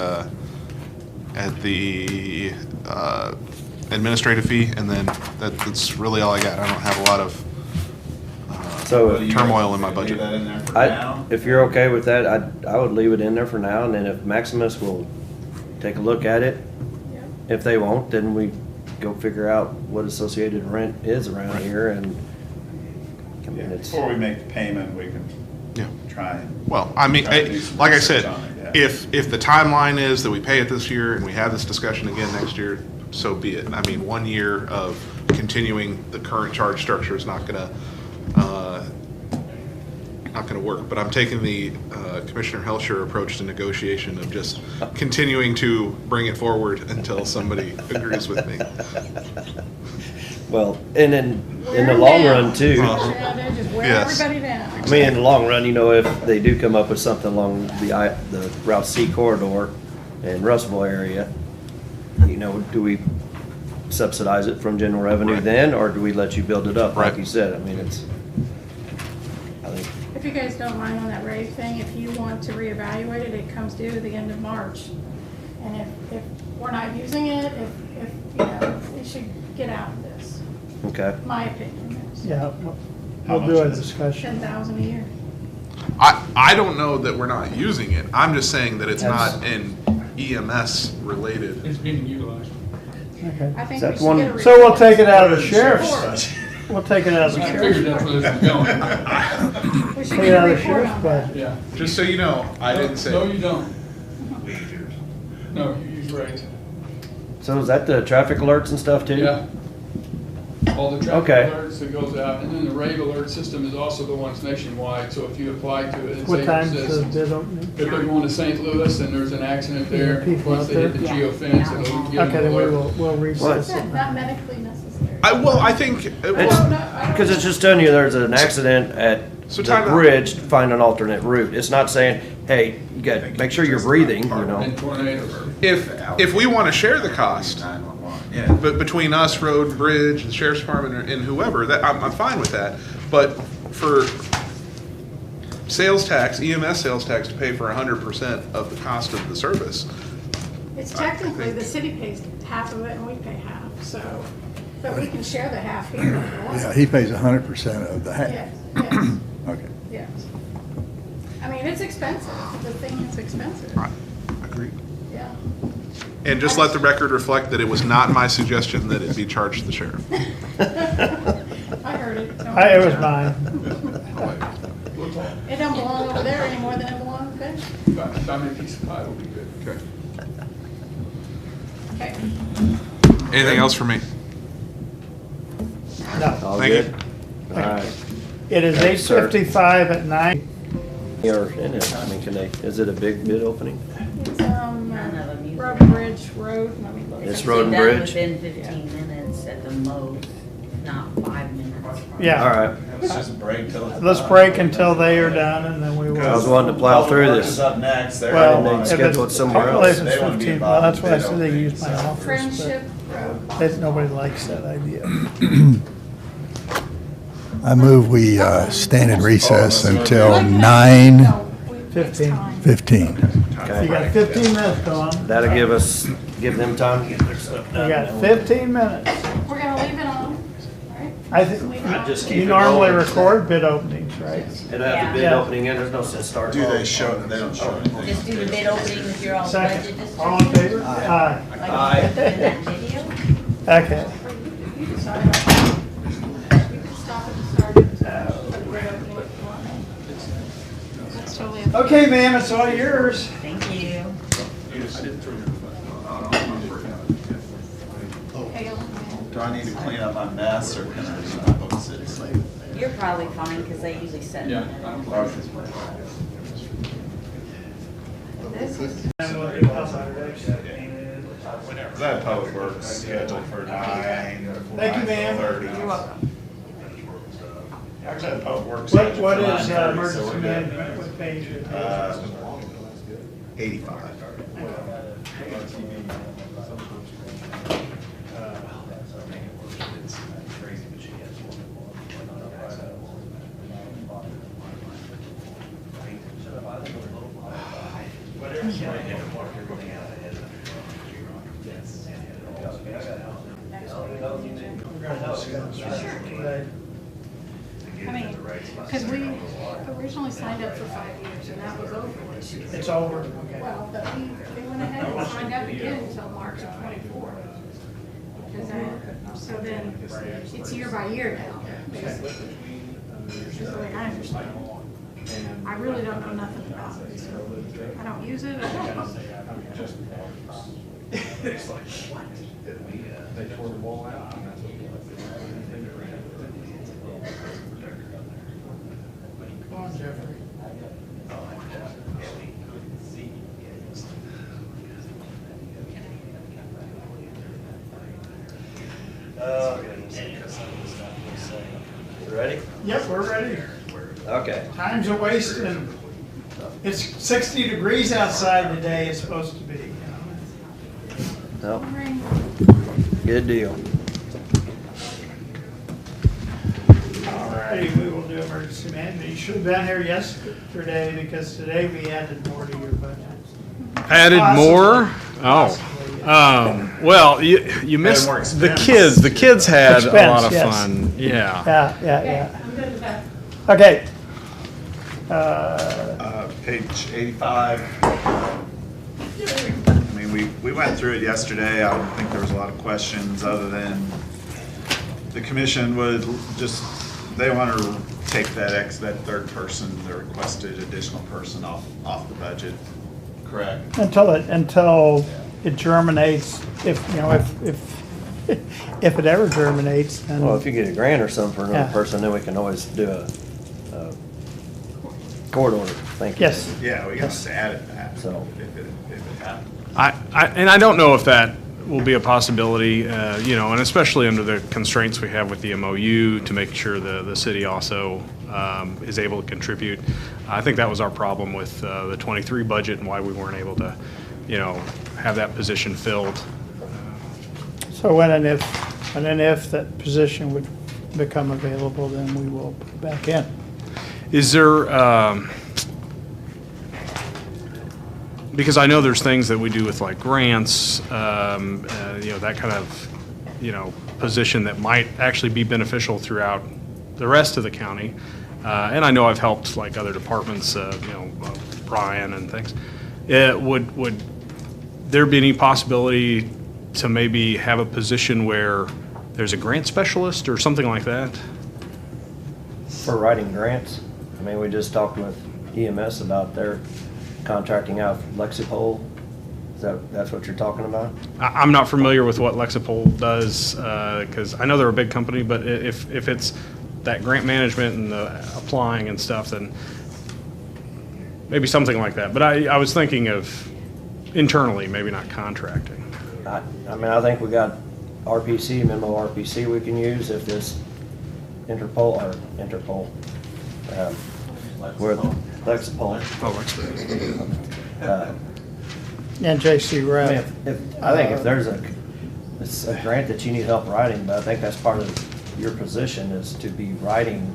administrative fee, and then that's really all I got. I don't have a lot of So. What do you turmoil in my leave budget. that in there for I, now? if you're okay with that, I would leave it in there for now, and then if Maximus will take a look at it, Yep. if they won't, then we go figure out what associated rent is around here, and, I mean, Yeah, it's, before we make the payment, we can Yeah. try and. Well, I mean, Try to do some like I research said, on it, yeah. if the timeline is that we pay it this year and we have this discussion again next year, so be it. I mean, 1 year of continuing the current charge structure is not gonna work. But I'm taking the Commissioner Helsher approach to negotiation of just continuing to bring it forward until somebody agrees with me. well, and then, in the Wear 'em long down. run too, Yeah, they just wear Yes. everybody down. I mean, in the long run, you know, if they do come up with something along the Route C corridor in Russellville area, you know, do we subsidize it from general revenue Right. then, or do we let you build it up, like Right. you said? I mean, it's, I think, If you guys don't mind on that rate thing, if you want to reevaluate it, it comes due at the end of March. And if we're not using it, if, you know, it should get out of this, okay. my opinion is. Yeah, How we'll do much a is it? discussion. 10,000 a year. I don't know that we're not using it. I'm just saying that it's That's- not an EMS related. It's being utilized. Okay. I think Is that we should one- get a report. So we'll take it out of the Sheriff's sheriff's, budget. we'll take it out of the I figured sheriff's. that's where this was going. We should Take it get out a of the report sheriff's on that. budget. Yeah. Just so you know, I didn't say. No, you don't. No, you use right. So is that the traffic alerts and stuff too? Yeah. All the traffic Okay. alerts that goes out, and then the rave alert system is also the one that's nationwide, so if you apply to it, it's What able time's to the citizens. bid opening? If they're going to St. Louis and there's an accident there, People once out they hit the there? geofence, it'll give Okay, them then an we alert. will, we'll recess Not it. not medically necessary. I think. It's, No, no, I don't- because it's just telling you there's an accident at So the time out. bridge, find an alternate route. It's not saying, hey, you got, make sure you're breathing, you know? And tornadoes. If we want to share the cost, 911, yeah. but between us, road, bridge, the sheriff's department, and whoever, that I'm fine with that. But for sales tax, EMS sales tax, to pay for 100% of the cost of the service, It's technically, the city pays half of it and we pay half, so, but we can share the half here if you want. Yeah, he pays 100% of the half. Yes, yes, Okay. yes. I mean, it's expensive, the thing is expensive, right? Agreed. yeah. And just let the record reflect that it was not my suggestion that it be charged to the sheriff. I heard it. Don't It was worry. mine. We'll talk. It don't belong over there any more than it belongs there. Find me a piece of pie will be good. Okay. Okay. Anything else for me? No. All Thank good? you. All right. It is Thanks, sir. 8:55 at night. Or in it, I mean, is it a big bid opening? It's, None of them use Road it. Bridge Road, let me look. It's It's road and done bridge? within 15 minutes at the most, not 5 minutes. Yeah. All right. Let's just break till it's Let's done. break until they are done and then we will. I was wanting to plow through Public Works this. is up next. They're Well, gonna they'd wanna- if schedule it it's, somewhere hopefully else. if it's They wanna be 15, well, that's why I involved in said they bid use my opening, so- office, Friendship Road. but nobody likes that idea. I move we stand in recess until Like that. 9:15. No, it's time. You got 15 minutes, Dawn. That'll give them time to get their stuff You done. got 15 minutes. We're gonna leave it on, right? I think, I'd just keep you it normally rolling. record bid openings, right? It'll have the bid Yeah. opening in, there's no sense starting. Do they show, they don't show anything? Just do the bid opening if you're all budget Second, distribution. all in favor? Aye. Like Aye. you did in that video. Okay. You can start it. You can stop it and start it. The bid opening if you want. That's totally up to you. Okay, ma'am, it's all yours. Thank you. Hail. Do I need to clean up my mess, or can I just not book city? You're probably fine because they usually set Yeah. them. This is. That public works scheduled for 9. Thank you, ma'am. 9:30. You're welcome. Actually, the public works. What scheduled what for is 9:30, so emergency we're good. management, what page? 85. I mean, because we originally signed up for 5 years and that was over this year. It's over, okay. Well, but they went ahead and signed up again until March of '24. So then, it's year by year now, basically. Is the way I understand it. I really don't know nothing about it, so I don't use it. I don't. It's like, what? They tore the wall out. and that's what we Come on, Jeffrey. You ready? Yep, we're ready. Okay. Time's a wasting. It's 60 degrees outside today, it's supposed to be, you know. No, good deal. All righty, we will do emergency management. You should have been here yesterday because today we added more to your budget. Added more? Oh. Well, you missed more the expense. kids. The kids had a lot Expense, of yes. fun. Yeah. Yeah. Okay, I'm good with that. Okay. Page 85. I mean, we went through it yesterday. I don't think there was a lot of questions, other than the commission would just, they want to take that third person, the requested additional person off the budget. Correct. Until it germinates, if, you know, if it ever germinates, then. Well, if you get a grant or something for another Yeah. person, then we can always do a court order. Thank you. Yes. Yeah, we can just add it back So- if it happens. I don't know if that will be a possibility, and especially under the constraints we have with the MOU to make sure the city also is able to contribute. I think that was our problem with the '23 budget and why we weren't able to, have that position filled. So when and if that position would become available, then we will put it back in. Is there, because I know there's things that we do with like grants, that kind of, position that might actually be beneficial throughout the rest of the county. And I know I've helped like other departments, Brian and things. Would there be any possibility to maybe have a position where there's a grant specialist or something like that? For writing grants, I mean, we just talked with EMS about their contracting out Lexipol. That's what you're talking about? I'm not familiar with what Lexipol does, because I know they're a big company, but if it's that grant management and the applying and stuff, then maybe something like that. But I was thinking of internally, maybe not contracting. I mean, I think we got RPC, minimal RPC we can use if this Interpol, we're Lexipol. Uh, And J.C. I mean, Rep. I think if there's it's a grant that you need help writing, but I think that's part of your position is to be writing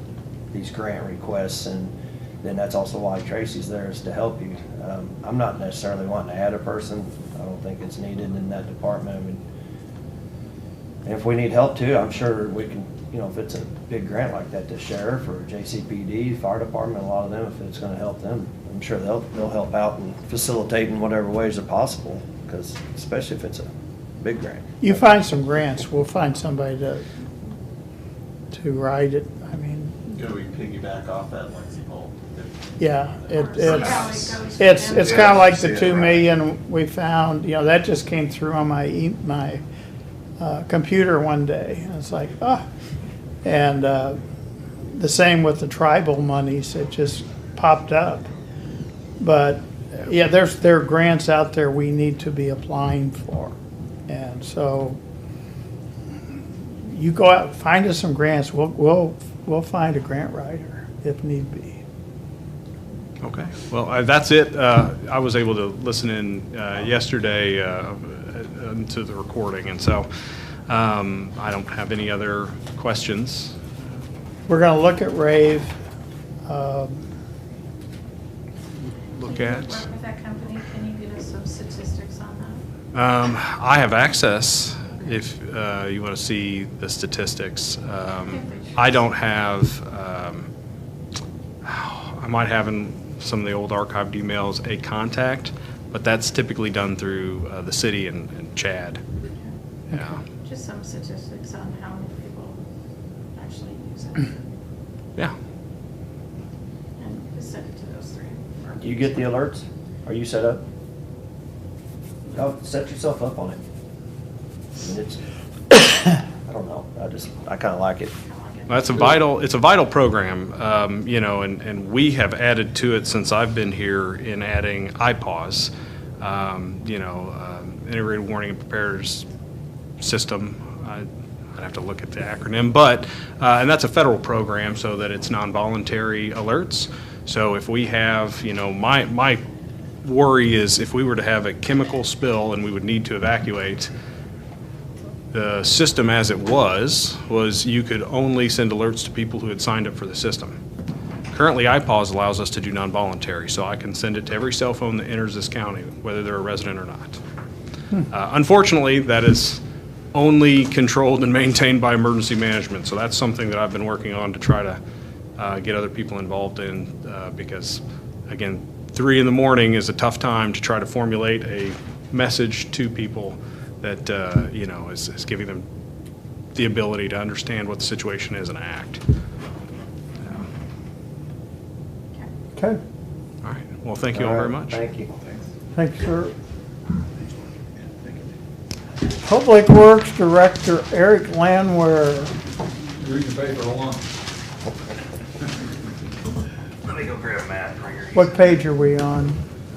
these grant requests, and then that's also why Tracy's there, is to help you. I'm not necessarily wanting to add a person. I don't think it's needed in that department. I mean, and if we need help too, I'm sure we can, you know, if it's a big grant like that, the sheriff or JCPD, fire department, a lot of them, if it's gonna help them, I'm sure they'll help out and facilitate in whatever ways are possible, because especially if it's a big grant. You find some grants, we'll find somebody to write it. I mean, Do we piggyback off that Lexipol? yeah, goes. it's kind of like the Yeah, 2 right. million we found, you know, that just came through on my computer one day. And it's like, ah. And the same with the tribal monies, it just popped up. But yeah, there are grants out there we need to be applying for. And so you go out, find us some grants, we'll find a grant writer if need be. Okay, well, that's it. I was able to listen in yesterday to the recording, and so I don't have any other questions. We're gonna look at rave. Look Can you at. work with that company? Can you get us some statistics on that? I have access if you want to see the statistics. I don't have, I might have in some of the old archived emails a contact, but that's typically done through the city and Chad. Yeah. Just some statistics on how many people actually use it. Yeah. And just send it to those three. Do you get the alerts? Are you set up? Oh, set yourself up on it. I mean, I don't know, I kinda like it. Well, it's a vital program, you know, and we have added to it since I've been here in adding IPAWS, you know, Integrated Warning and Preparedness System. I'd have to look at the acronym, but, and that's a federal program so that it's non-voluntary alerts. So if we have, you know, my worry is if we were to have a chemical spill and we would need to evacuate, the system as it was you could only send alerts to people who had signed up for the system. Currently, IPAWS allows us to do non-voluntary, so I can send it to every cell phone that enters this county, whether they're a resident or not. Unfortunately, that is only controlled and maintained by emergency management, so that's something that I've been working on to try to get other people involved in, because, again, 3 in the morning is a tough time to try to formulate a message to people that, you know, is giving them the ability to understand what the situation is and act. Okay, All right, well, thank you all very much. Thank you. thanks, sir. Public Works Director Eric Landwehr. Read the paper along. Let me go grab Matt. What page are we on?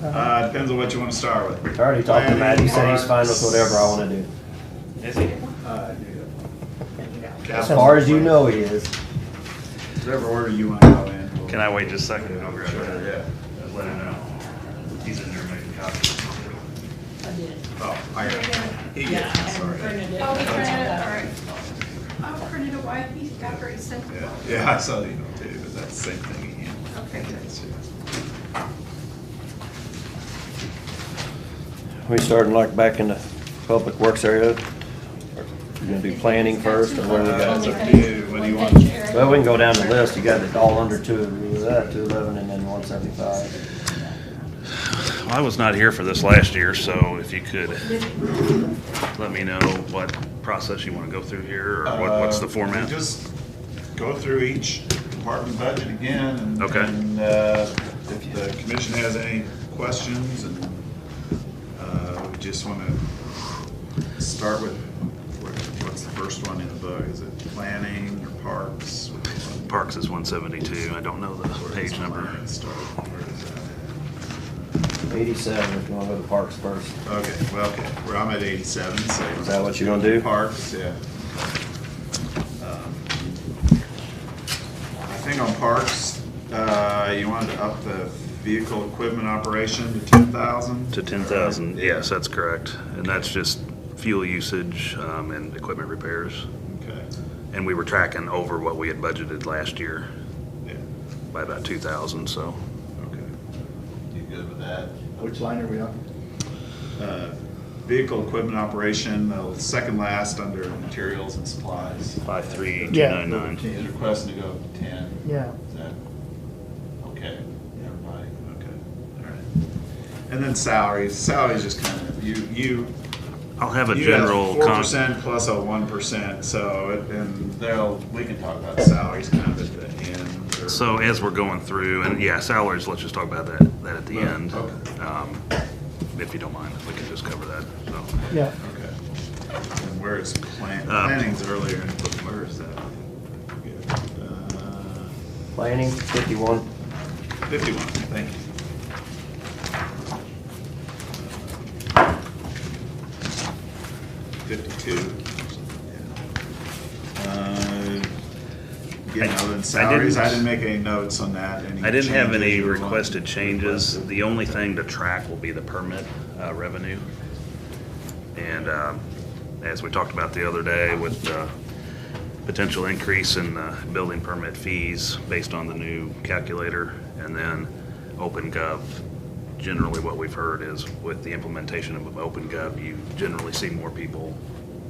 Depends on what you want to start with. I already talked to Matt, he said he's fine with whatever I wanna do. As far as you know he is. Whatever order you want to go in. Can I wait just a second? I'll grab Sure, that. yeah. Let him know. He's in there making copies. Oh, I got it. He gets it, sorry. Oh, he printed it, all right. Oh, printed it white, he's got it already sent. Yeah, I saw the email too, but that's the same thing again. Okay, good. We starting like back in the public works area? You gonna do planning first, or what do we It's got? up to you. What do you want? Well, we can go down the list, you got it all under 211 and then 175. I was not here for this last year, so if you could let me know what process you want to go through here, or what's the format? Just go through each department budget again, and Okay. and, if the commission has any questions, and we just want to start with, what's the first one in the book? Is it planning or parks? Parks is 172. I don't know the page number. Start. Where is that? 87, if you wanna go to parks first. Okay, well, okay, well, I'm at 87, so. Is that what you gonna do? Parks, yeah. I think on parks, you wanted to up the vehicle equipment operation to 10,000? To 10,000, yes, that's correct. And that's just fuel usage and equipment repairs. Okay, And we were tracking over what we had budgeted last year yeah, by about 2,000, so. okay. You good with that? Which line are we on? Vehicle equipment operation, second last under materials and supplies. 53,299. He's requesting to go to 10. Yeah. Is that okay, everybody? Okay, all right. And then salaries just kind of, you I'll have a you have general. 4% plus a 1%, so, we can talk about salaries kind of at the end. or- So as we're going through, and yeah, salaries, let's just talk about that at the end. Okay. If you don't mind, we can just cover that, so. Yeah. Okay. And where is planning's earlier, but where is that? Planning, 51. 51, thank you. Again, other than salaries, I didn't make any notes on that. I didn't have changes any you want requested changes. requested? The only thing to track will be the permit revenue. And as we talked about the other day with the potential increase in building permit fees based on the new calculator, and then OpenGov, generally what we've heard is with the implementation of OpenGov, you generally see more people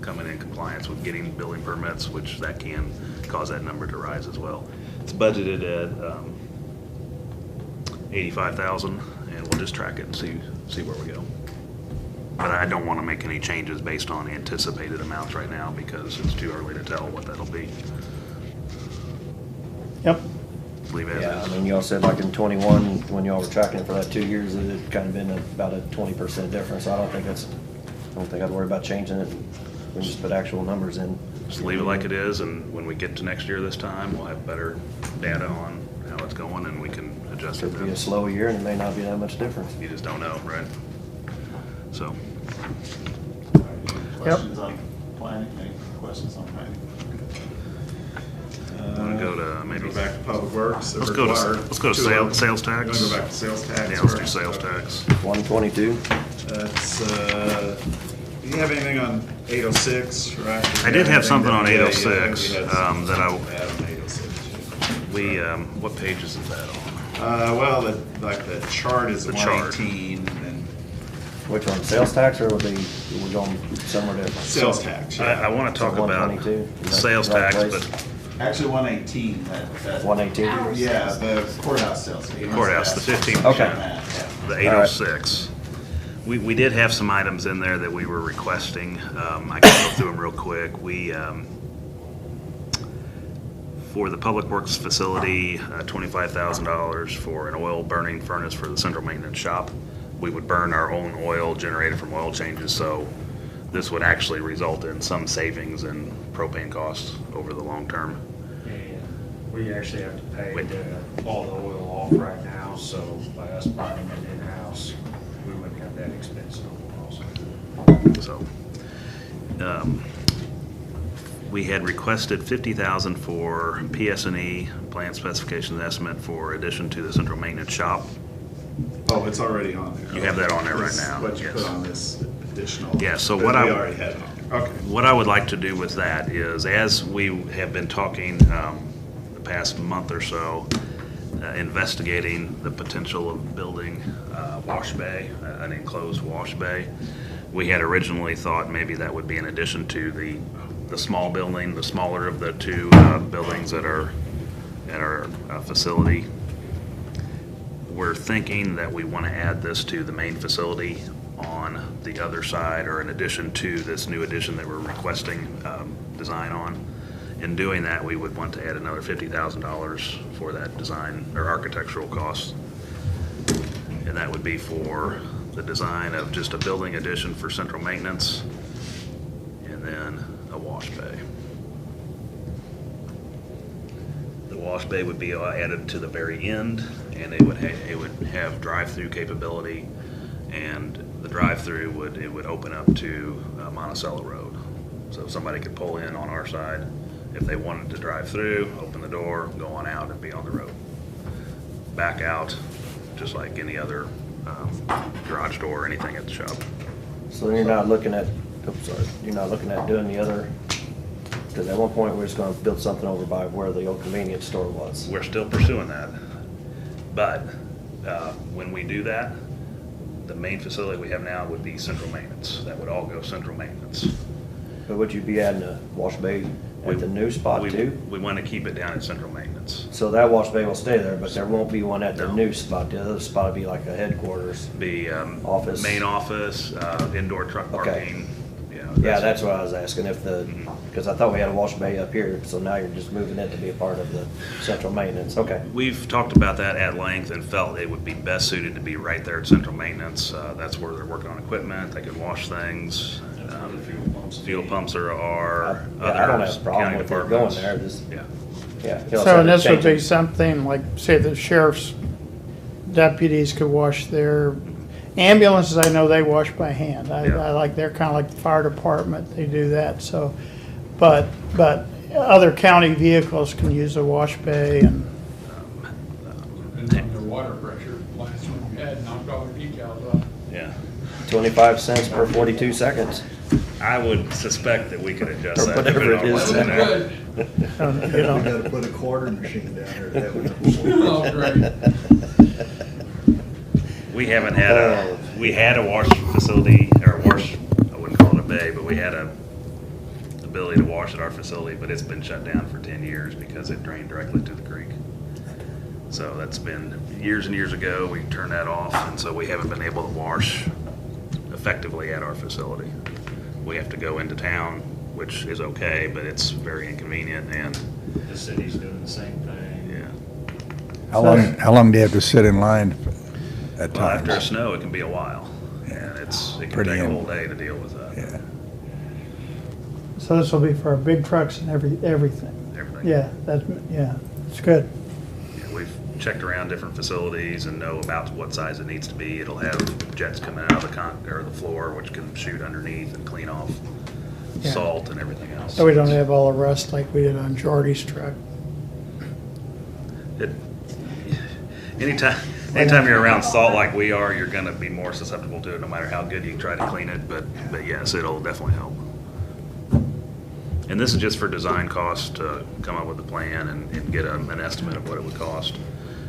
coming in compliance with getting building permits, which that can cause that number to rise as well. It's budgeted at 85,000, and we'll just track it and see where we go. But I don't want to make any changes based on anticipated amounts right now because it's too early to tell what that'll be. Yep. Leave as Yeah, I is. mean, y'all said like in 21, when y'all were tracking it for that 2 years, it had kind of been about a 20% difference. I don't think I'd worry about changing it. We just put actual numbers in. Just leave it like it is, and when we get to next year this time, we'll have better data on how it's going, and we can adjust it Could be then. a slow year and it may not be that much difference. You just don't know, right? So, Questions on planning, any questions on planning? wanna go to maybe- Go back to public works. let's go to sales tax. You wanna go back to sales tax? Yeah, let's do first? sales tax. 122. That's, do you have anything on 806, right? I did have something on Yeah, 806, we had something that I- to add on 806. We, what pages is that on? Well, the chart is The chart. 118, and Which one, sales tax, or we're going somewhere different? sales tax, I yeah. want to talk So about 122, is that sales the right tax, place? but Actually, 118, that. 118? Yeah, the courthouse sales. courthouse, the 15%. Okay. the 806. We did have some items in there that we were requesting. I can go through them real quick. We, for the Public Works facility, $25,000 for an oil burning furnace for the central maintenance shop. We would burn our own oil generated from oil changes, so this would actually result in some savings in propane costs over the long term. And we actually have to pay Wait. all the oil off right now, so by us buying it in-house, we wouldn't have that expense no more also. So, we had requested 50,000 for PS&E, plant specifications estimate for addition to the central maintenance shop. Oh, it's already on there. You have that on there right That's now, what you yes. put on this additional. Yeah, so that what we I- already had on there, okay. What I would like to do with that is, as we have been talking the past month or so, investigating the potential of building wash bay, an enclosed wash bay. We had originally thought maybe that would be in addition to the small building, the smaller of the two buildings that are at our facility. We're thinking that we want to add this to the main facility on the other side, or in addition to this new addition that we're requesting design on. In doing that, we would want to add another $50,000 for that design or architectural cost. And that would be for the design of just a building addition for central maintenance, and then a wash bay. The wash bay would be added to the very end, and it would have drive-through capability, and the drive-through would open up to Monticello Road. So somebody could pull in on our side if they wanted to drive through, open the door, go on out and be on the road. Back out, just like any other garage door or anything at the shop. So you're not looking at, you're not looking at doing the other, because at one point we were just gonna build something over by where the old convenience store was. We're still pursuing that. But when we do that, the main facility we have now would be central maintenance. That would all go central maintenance. But would you be adding a wash bay at the new spot too? We want to keep it down at central maintenance. So that wash bay will stay there, but there won't be one at the No. new spot. The other spot will be like a headquarters. Be Office. main office, indoor truck Okay. parking. Yeah, that's what I was asking, if because I thought we had a wash bay up here, so now you're just moving it to be a part of the central maintenance. Okay. We've talked about that at length and felt it would be best suited to be right there at central maintenance. That's where they're working on equipment, they can wash things. Fuel pumps are I don't have a problem county with it going departments. there, just, Yeah. yeah. you'll So, have and to this would change be it. something like, say, the sheriff's deputies could wash their ambulances. I know they wash by hand. I Yeah. like, they're kind of like the fire department, they do that, so. But other county vehicles can use a wash bay and, Depends on their water pressure. Last one we had knocked all the decals off. Yeah. 25 cents per 42 seconds. I would suspect that we could adjust Or that. whatever depending it on is. what's in there. Good. you know. We gotta put a quarter machine down there to have it. Oh, great. We haven't had we had a wash facility, or I wouldn't call it a bay, but we had a ability to wash at our facility, but it's been shut down for 10 years because it drained directly to the creek. So that's been years and years ago, we turned that off, and so we haven't been able to wash effectively at our facility. We have to go into town, which is okay, but it's very inconvenient, and The city's doing the same thing. yeah. How long do you have to sit in line at Well, after a times? snow, it can be a while, and it can Pretty take a in- whole day to deal with that. Yeah. So this will be for our big trucks and everything. Everything. Yeah, it's good. Yeah, we've checked around different facilities and know about what size it needs to be. It'll have jets coming out of the floor, which can shoot underneath and clean off Yeah. salt and everything else. So we don't have all the rust like we did on Jordy's truck. It, anytime you're around salt like we are, you're gonna be more susceptible to it, no matter how good you try to clean it, but yes, it'll definitely help. And this is just for design costs, to come up with a plan and get an estimate of what it would cost.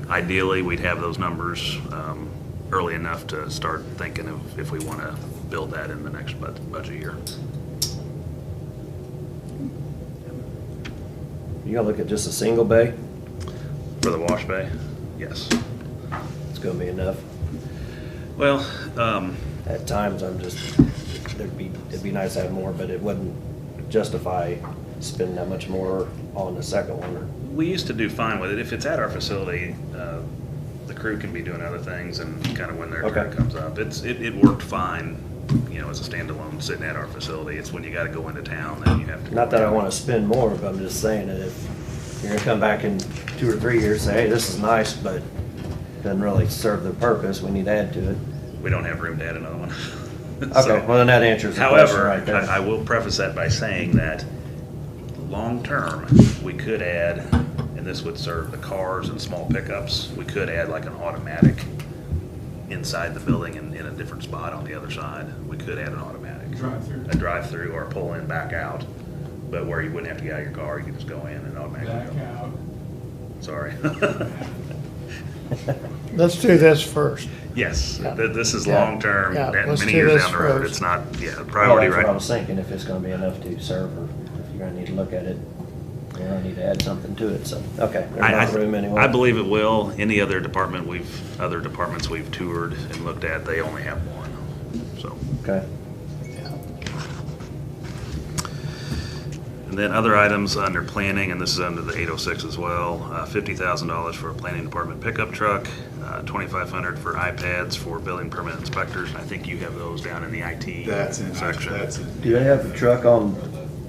Ideally, we'd have those numbers early enough to start thinking of if we wanna build that in the next budget year. You gonna look at just a single bay? For the wash bay, yes. It's gonna be enough. Well, At times, it'd be nice to have more, but it wouldn't justify spending that much more on the second one. we used to do fine with it. If it's at our facility, the crew can be doing other things and kind of when their turn Okay. comes up. It worked fine, as a standalone sitting at our facility. It's when you gotta go into town that you have to. Not that I wanna spend more, but I'm just saying that if you're gonna come back in 2 or 3 years, say, hey, this is nice, but doesn't really serve the purpose, we need to add to it. We don't have room to add another one. Okay, So- well, then that answers the question However, right there. I will preface that by saying that long-term, we could add, and this would serve the cars and small pickups, we could add like an automatic inside the building in a different spot on the other side. We could add an automatic. Drive-through. A drive-through or a pull-in back out, but where you wouldn't have to get out of your car, you could just go in and automatically Back go. out. Sorry. Let's do this first. Yes, Yeah. this is Yeah. long-term, Yeah, that let's many do years this down the road. first. It's not, Well, priority that's what I right. was thinking, if it's gonna be enough to serve, or if you're gonna need to look at it, you're gonna need to add something to it, so, okay, there's not room anyway. I believe it will. Any other departments we've toured and looked at, they only have one, so. Okay, And then other items under planning, and this is under the 806 as well, $50,000 for a planning department pickup truck, $2,500 for iPads for building permit inspectors. I think you have those down in the IT That's in, section. that's in do they have a truck on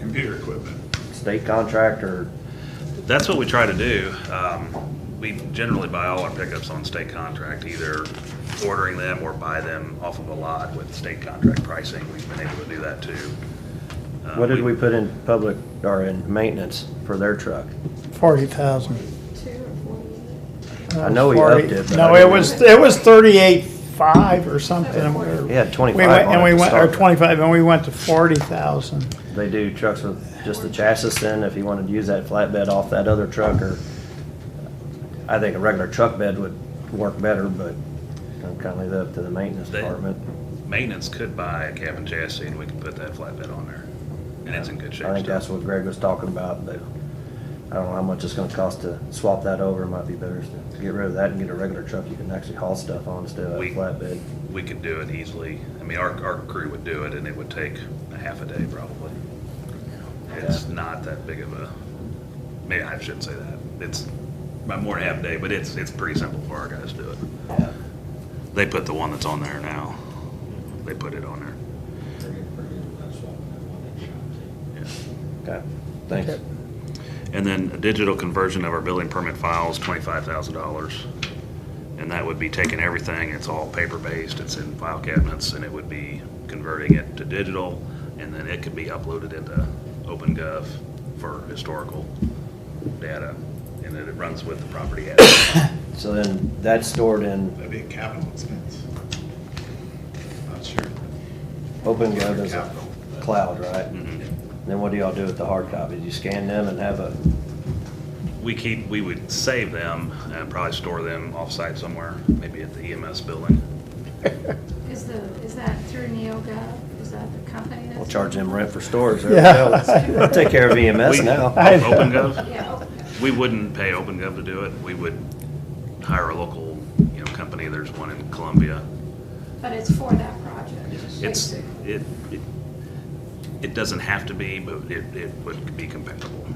computer equipment. state contract, or That's what we try to do. We generally buy all our pickups on state contract, either ordering them or buy them off of a lot with state contract pricing. We've been able to do that too. What did we put in public, or in maintenance for their truck? 40,000. 2 or 48. I know we upped it, but No, I it didn't- was 38.5 or something. and we were- He had 25 we went- on And it we to went, or start. 25, and we went to 40,000. They do trucks with just the chassis then, if you wanted to use that flatbed off that other truck, or, I think a regular truck bed would work better, but I'm kind of leave that up to the maintenance They- department. Maintenance could buy a cab and chassis and we could put that flatbed on there. And it's in good shape I think still. that's what Greg was talking about, but I don't know how much it's gonna cost to swap that over. It might be better to get rid of that and get a regular truck you can actually haul stuff on instead of a We- flatbed. We could do it easily. I mean, our crew would do it and it would take a half a day probably. It's not that big of a, maybe I shouldn't say that. It's about more than half a day, but it's pretty simple for our guys to do it. Yeah. They put the one that's on there now. They put it on there. Okay, thanks. Okay. And then a digital conversion of our building permit files, $25,000. And that would be taking everything, it's all paper-based, it's in file cabinets, and it would be converting it to digital, and then it could be uploaded into OpenGov for historical data, and then it runs with the property address. So then that's stored in That'd be a capital expense. Not sure. OpenGov as a Capital. cloud, right? Mhm. Then what do y'all do with the hard copies? You scan them and have a, We would save them and probably store them off-site somewhere, maybe at the EMS building. Is that through NeoGov? Is that the company that's? we'll charge them rent for storage. Yeah. They'll take care of EMS now. OpenGov? Yeah, OpenGov. We wouldn't pay OpenGov to do it. We would hire a local, company. There's one in Columbia. But it's for that project, It's, basically. it doesn't have to be, but it would be compatible.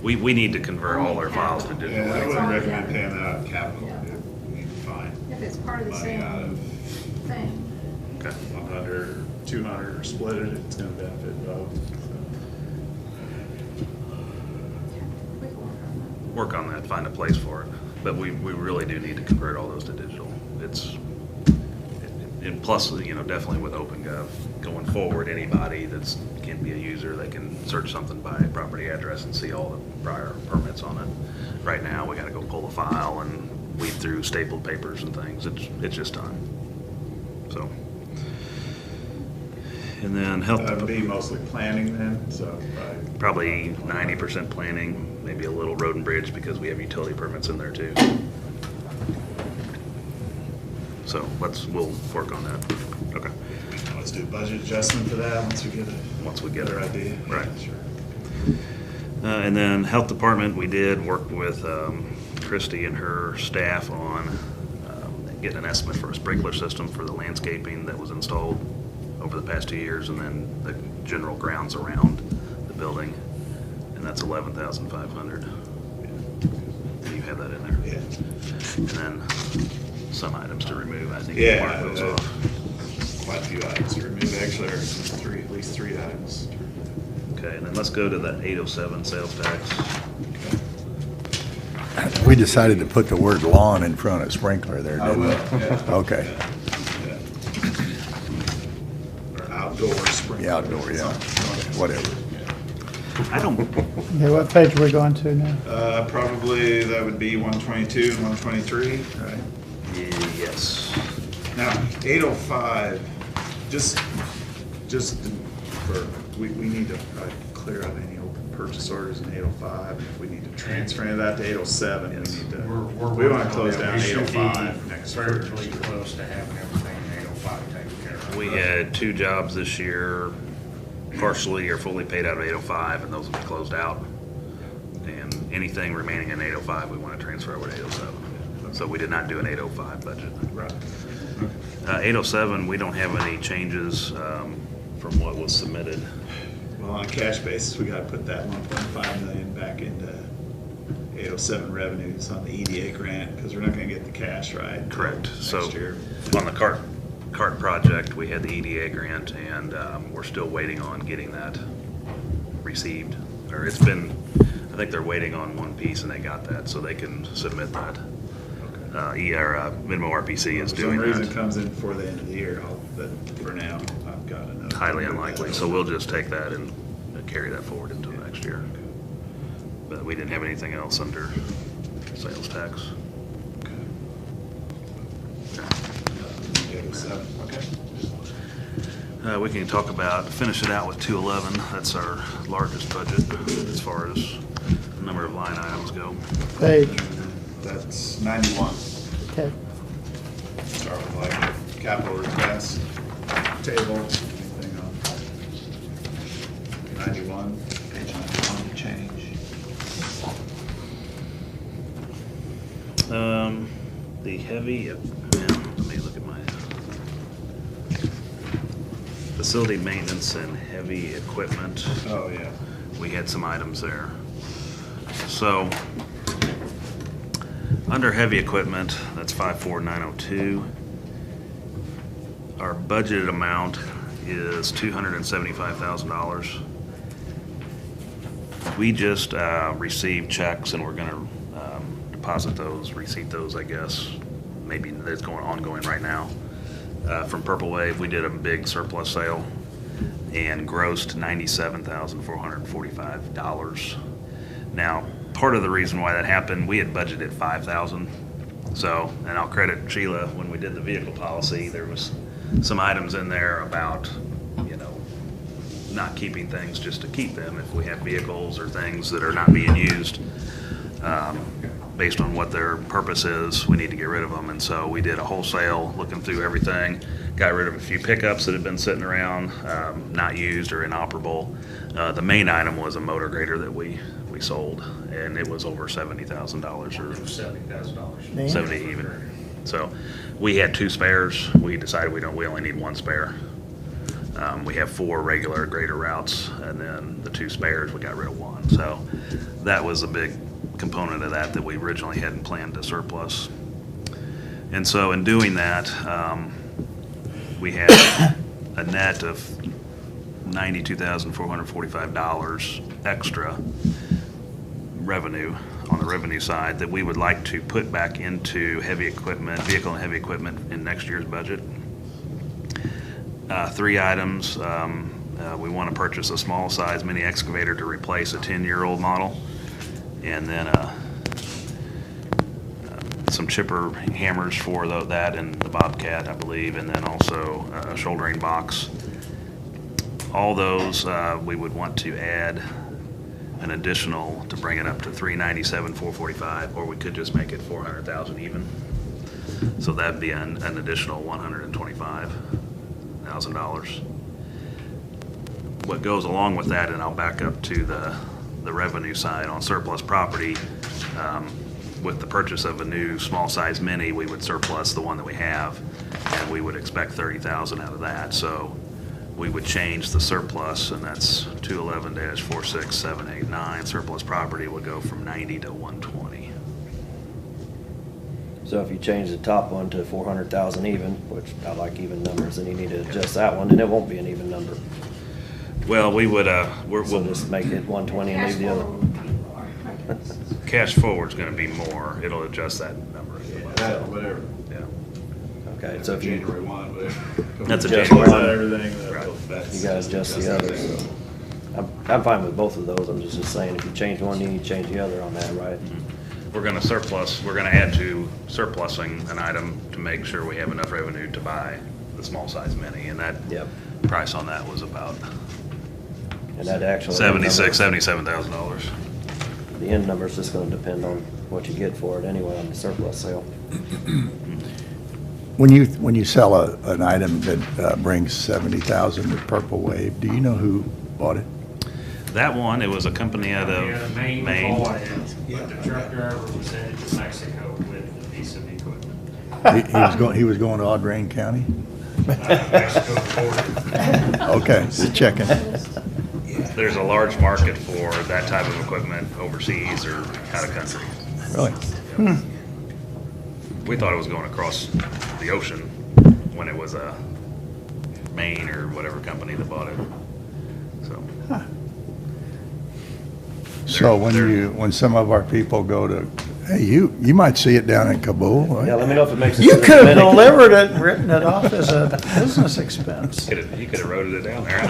We need to convert all our files to digital. Yeah, I wouldn't recommend paying that out of capital. Yeah. We need to find If it's part of the money out same of thing. Okay. 100, 200, or split it, it's gonna benefit both. We can work on Work on that, find a place for it. But we really do need to convert all those to digital. And plus, definitely with OpenGov, going forward, anybody that's, can be a user, they can search something by property address and see all the prior permits on it. Right now, we gotta go pull a file and weed through stapled papers and things. It's just time. So. And then health. That would be mostly planning then, so Probably 90% planning, maybe a little road and bridge because we have utility permits in there too. So we'll work on that. Okay. let's do a budget adjustment for that once we get Once we get better it. idea. Right. Sure. And then health department, we did work with Christie and her staff on getting an estimate for a sprinkler system for the landscaping that was installed over the past 2 years, and then the general grounds around the building, and that's $11,500. You have that in there. Yeah. And then some items to remove, I think. Yeah, Mark those off. quite a few items to remove, actually, or at least three items. Okay, and then let's go to the 807 sales tax. We decided to put the word lawn in front of sprinkler there, I didn't we? will, yeah. Okay, Yeah. Or outdoor sprinkler. yeah, outdoor, yeah, whatever. I don't, Okay, what page are we going to now? Probably that would be 122 and 123, right? yes. Now, 805, just for, we need to probably clear out any open purchase orders in 805. If we need to transfer any of that to 807, we Yes. need to, We're we want working to close on that. down We should be 805 next virtually Thursday. close to having everything in 805 taken care of. We had 2 jobs this year, partially or fully paid out of 805, and those will be closed out. And anything remaining in 805, we want to transfer over to 807. So we did not do an 805 budget. Right. 807, we don't have any changes from what was submitted. Well, on a cash basis, we got to put that 1.5 million back into 807 revenues on the EDA grant, because we're not going to get the cash right. until Correct. So Next year. on the cart project, we had the EDA grant, and we're still waiting on getting that received. Or it's been I think they're waiting on one piece and they got that, so they can submit that. Minimo RPC is For doing some reason it that. comes in before the end of the year, but for now, I've got enough. Highly unlikely, so we'll just take that and carry that forward into next year. But we didn't have anything else under sales tax. Okay, 7, okay. We can talk about, finish it out with 211. That's our largest budget as far as the number of line items go. Page, That's 91. okay. Start with like capital request, table, anything on 91, page 91 change. The heavy, let me look at my facility maintenance and heavy equipment. Oh, yeah. We had some items there. So, under heavy equipment, that's 54902. Our budgeted amount is $275,000. We just received checks and we're gonna deposit those, receipt those, I guess. Maybe that's ongoing right now. From Purple Wave, we did a big surplus sale and grossed $97,445. Now, part of the reason why that happened, we had budgeted $5,000. So, and I'll credit Sheila, when we did the vehicle policy, there was some items in there about, you know, not keeping things just to keep them. If we have vehicles or things that are not being used, based on what their purpose is, we need to get rid of them. And so we did a wholesale, looking through everything, got rid of a few pickups that had been sitting around, not used or inoperable. The main item was a motor grader that we sold, and it was over $70,000 or $70,000. 70 even. So we had 2 spares. We decided we only need 1 spare. We have 4 regular grader routes, and then the 2 spares, we got rid of 1. So that was a big component of that we originally hadn't planned to surplus. And so in doing that, we had a net of $92,445 extra revenue on the revenue side that we would like to put back into heavy equipment, vehicle and heavy equipment in next year's budget. 3 items. We want to purchase a small size mini excavator to replace a 10-year-old model, and then some chipper hammers for that and the Bobcat, I believe, and then also a shouldering box. All those we would want to add an additional to bring it up to $397,445, or we could just make it $400,000 even. So that'd be an additional $125,000. What goes along with that, and I'll back up to the revenue side on surplus property, with the purchase of a new small size mini, we would surplus the one that we have, and we would expect $30,000 out of that. So we would change the surplus, and that's 211-46789. Surplus property would go from 90 to 120. So if you change the top one to 400,000 even, which I like even numbers, then you need to adjust that one, and it won't be an even number. Well, we would, We'll we'll just make it 120 and leave the other. cash forward's gonna be more. It'll adjust that number. Whatever. Yeah. Okay, so if you, January 1, whatever. That's a Just January. one. Everything, Right. you gotta adjust the others. I'm fine with both of those. I'm just saying, if you change one, you need to change the other on that, right? We're gonna surplus, we're gonna add to surplusing an item to make sure we have enough revenue to buy the small size mini, and that Yep. price on that was about And that actually. $77,000. The end number's just gonna depend on what you get for it anyway on the surplus sale. When you sell an item that brings 70,000 to Purple Wave, do you know who bought it? That one, it was a company out of Yeah, Maine Maine. bought it, but the truck driver was headed to Mexico with a piece of equipment. He was going to Audrain County? Mexico border. Okay, just checking. There's a large market for that type of equipment overseas or out of country. Really? We thought it was going across the ocean when it was a Maine or whatever company that bought it. So, So when some of our people go to, hey, you might see it down in Kabul, right? Yeah, let me know if it makes it. You to the could have Dominican. delivered it and written it off as a business expense. You could have wrote it down there.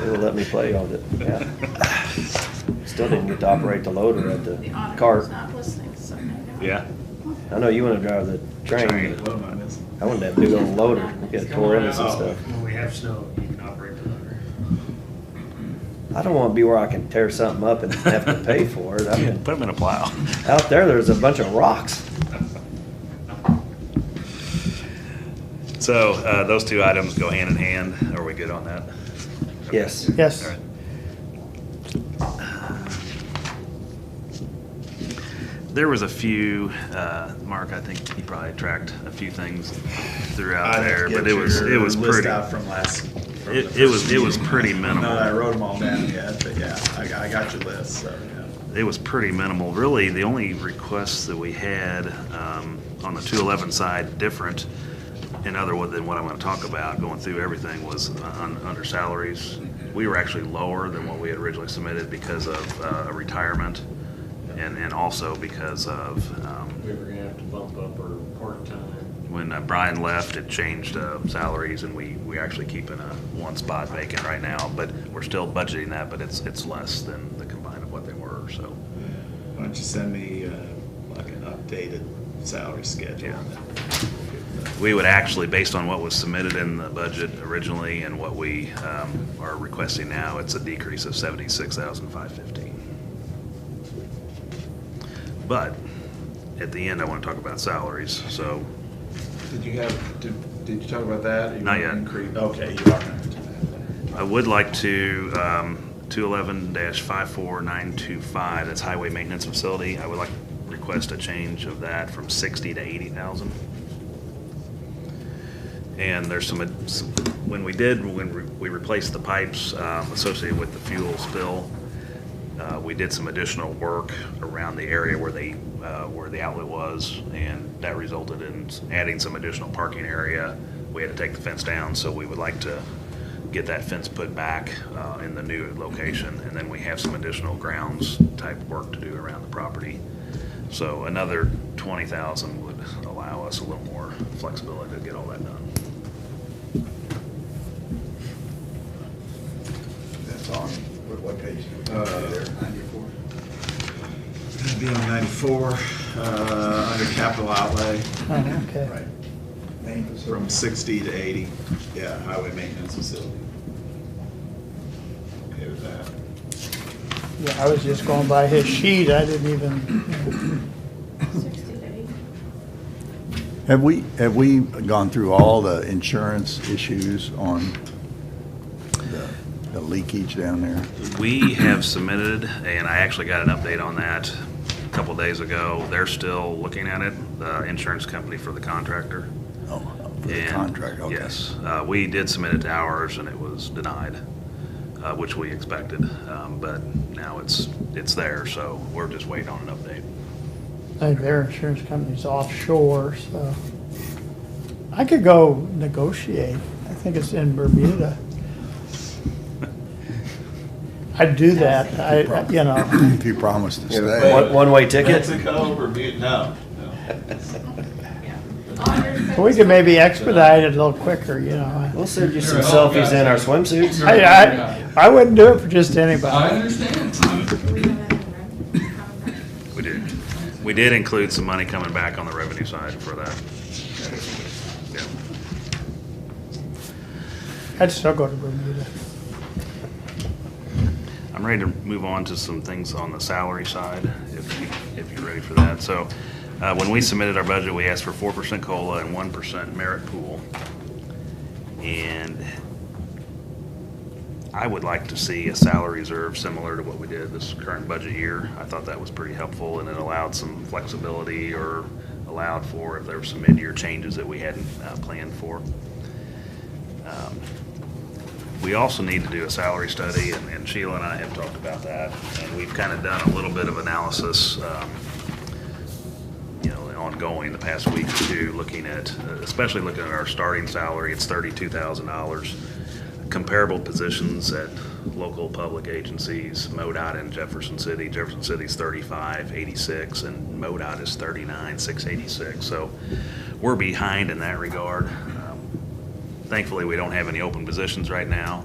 They will let me play on it, yeah. Still didn't get to operate the loader at The the auditor's cart. not listening, so maybe. Yeah. I know you wanna drive the train, What am I missing? I wanted that big old loader, get tore into some stuff. When we have snow, you can operate the loader. I don't wanna be where I can tear something up and have to pay for it. I mean, Put them in a plow. out there's a bunch of rocks. So, those two items go hand in hand. Are we good on that? Yes. Yes. All right. There was a few, Mark, I think you probably tracked a few things throughout I'd have there, to but get it was your pretty. list out from last. from the It was first pretty meeting. minimal. Not that I wrote them all down yet, but yeah, I got your list, so, yeah. It was pretty minimal. Really, the only requests that we had on the 211 side, different in other than what I'm going to talk about, going through everything, was under salaries. We were actually lower than what we had originally submitted because of a retirement, and also because of We were gonna have to bump up our part-time. when Brian left, it changed salaries, and we actually keeping one spot vacant right now, but we're still budgeting that, but it's less than the combined of what they were, so. Why don't you send me, like an updated salary schedule? Yeah. and then we'll get that. We would actually, based on what was submitted in the budget originally and what we are requesting now, it's a decrease of $76,515. But at the end, I want to talk about salaries, so Did you talk about that? Or you Not want to yet. increase- Okay, you are going to do that. I would like to, 211-54925, that's highway maintenance facility, I would like to request a change of that from 60 to 80,000. And there's some, when we replaced the pipes associated with the fuel spill, we did some additional work around the area where the outlet was, and that resulted in adding some additional parking area. We had to take the fence down, so we would like to get that fence put back in the new location, and then we have some additional grounds type work to do around the property. So another 20,000 would allow us a little more flexibility to get all that done. That's on, what page? It'd be on 94, under capital outlay, Oh, okay. Right. from 60 to 80. Yeah, highway maintenance facility. Okay with that? Yeah, I was just going by his sheet, I didn't even, 60 to 80. Have we gone through all the insurance issues on the leakage down there? We have submitted, and I actually got an update on that a couple days ago. They're still looking at it, the insurance company for the contractor. Oh, for the And, contract, okay. Yes, we did submit it to ours, and it was denied, which we expected. But now it's there, so we're just waiting on an update. I think their insurance company's offshore, so. I could go negotiate, I think it's in Bermuda. I'd do that, you know. If you promise to stay. One-way ticket? Mexico, Bermuda, no. We could maybe expedite it a little quicker, you know. We'll send you some selfies in our swimsuits. I wouldn't do it for just anybody. I understand. We did include some money coming back on the revenue side for that. Yeah. I'd still go to Bermuda. I'm ready to move on to some things on the salary side, if you're ready for that. So, when we submitted our budget, we asked for 4% COLA and 1% merit pool. And I would like to see a salary reserve similar to what we did this current budget year. I thought that was pretty helpful, and it allowed some flexibility, or allowed for if there were some mid-year changes that we hadn't planned for. We also need to do a salary study, and Sheila and I have talked about that, and we've kind of done a little bit of analysis, ongoing the past week or two, looking at, especially looking at our starting salary, it's $32,000. Comparable positions at local public agencies, MoDOT in Jefferson City. Jefferson City's 3586 and MoDOT is 39686. So we're behind in that regard. Thankfully, we don't have any open positions right now.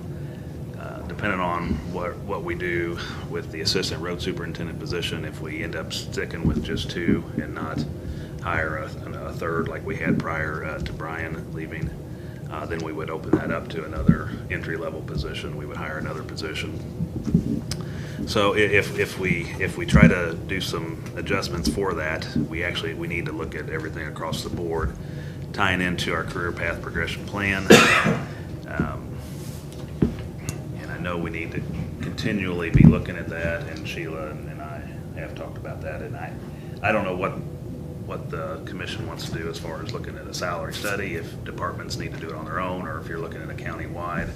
Depending on what we do with the assistant road superintendent position, if we end up sticking with just 2 and not hire a third like we had prior to Brian leaving, then we would open that up to another entry-level position. We would hire another position. So if we try to do some adjustments for that, we need to look at everything across the board, tying into our career path progression plan. And I know we need to continually be looking at that, and Sheila and I have talked about that, and I don't know what the commission wants to do as far as looking at a salary study, if departments need to do it on their own, or if you're looking at a county-wide.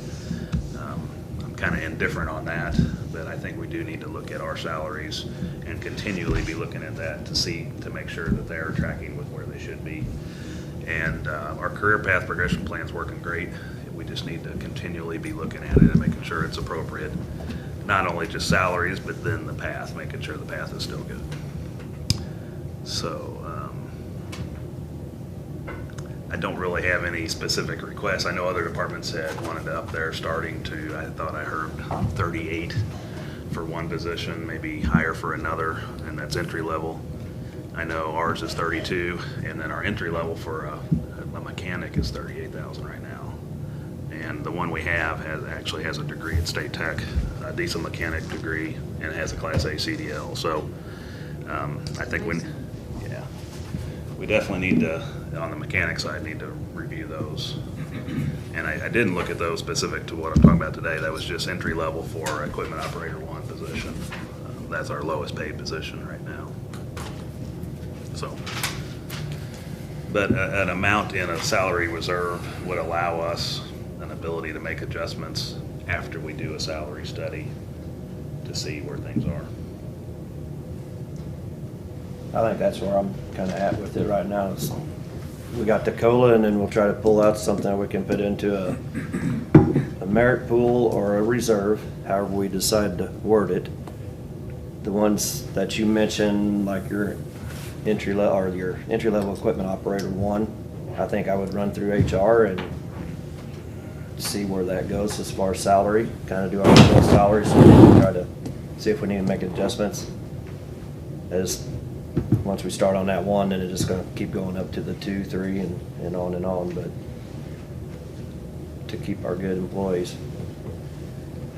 I'm kind of indifferent on that, but I think we do need to look at our salaries and continually be looking at that to make sure that they're tracking with where they should be. And our career path progression plan is working great. We just need to continually be looking at it and making sure it's appropriate. Not only just salaries, but then the path, making sure the path is still good. So I don't really have any specific requests. I know other departments had wanted to up their starting to, I thought I heard 38 for one position, maybe higher for another, and that's entry level. I know ours is 32, and then our entry level for a mechanic is 38,000 right now. And the one we have actually has a degree at State Tech, a diesel mechanic degree, and has a Class A CDL. So I think we definitely need to, on the mechanic side, need to review those. And I didn't look at those specific to what I'm talking about today. That was just entry level for equipment operator 1 position. That's our lowest paid position right now. So, but an amount in a salary reserve would allow us an ability to make adjustments after we do a salary study to see where things are. I think that's where I'm kind of at with it right now. We got the COLA, and then we'll try to pull out something we can put into a merit pool or a reserve, however we decide to word it. The ones that you mentioned, like your entry level equipment operator 1, I think I would run through HR and see where that goes as far as salary. Kind of do our own salaries, so we can try to see if we need to make adjustments. Once we start on that 1, then it's just going to keep going up to the 2, 3, and on, but to keep our good employees.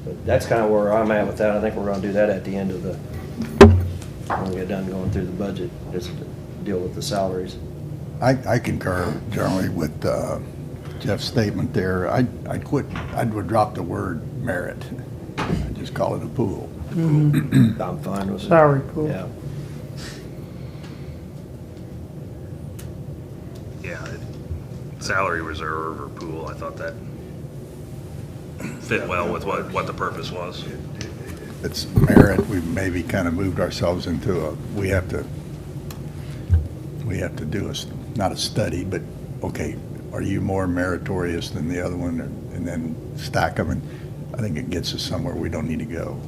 But that's kind of where I'm at with that. I think we're going to do that at the end of when we get done going through the budget, just to deal with the salaries. I concur generally with Jeff's statement there. I would drop the word merit. I'd just call it a pool. I'm fine with it. Salary pool. Yeah. Yeah, salary reserve or pool, I thought that fit well with what the purpose was. It's merit. We've maybe kind of moved ourselves into we have to do not a study, but okay, are you more meritorious than the other one, and then stack them, and I think it gets us somewhere we don't need to go.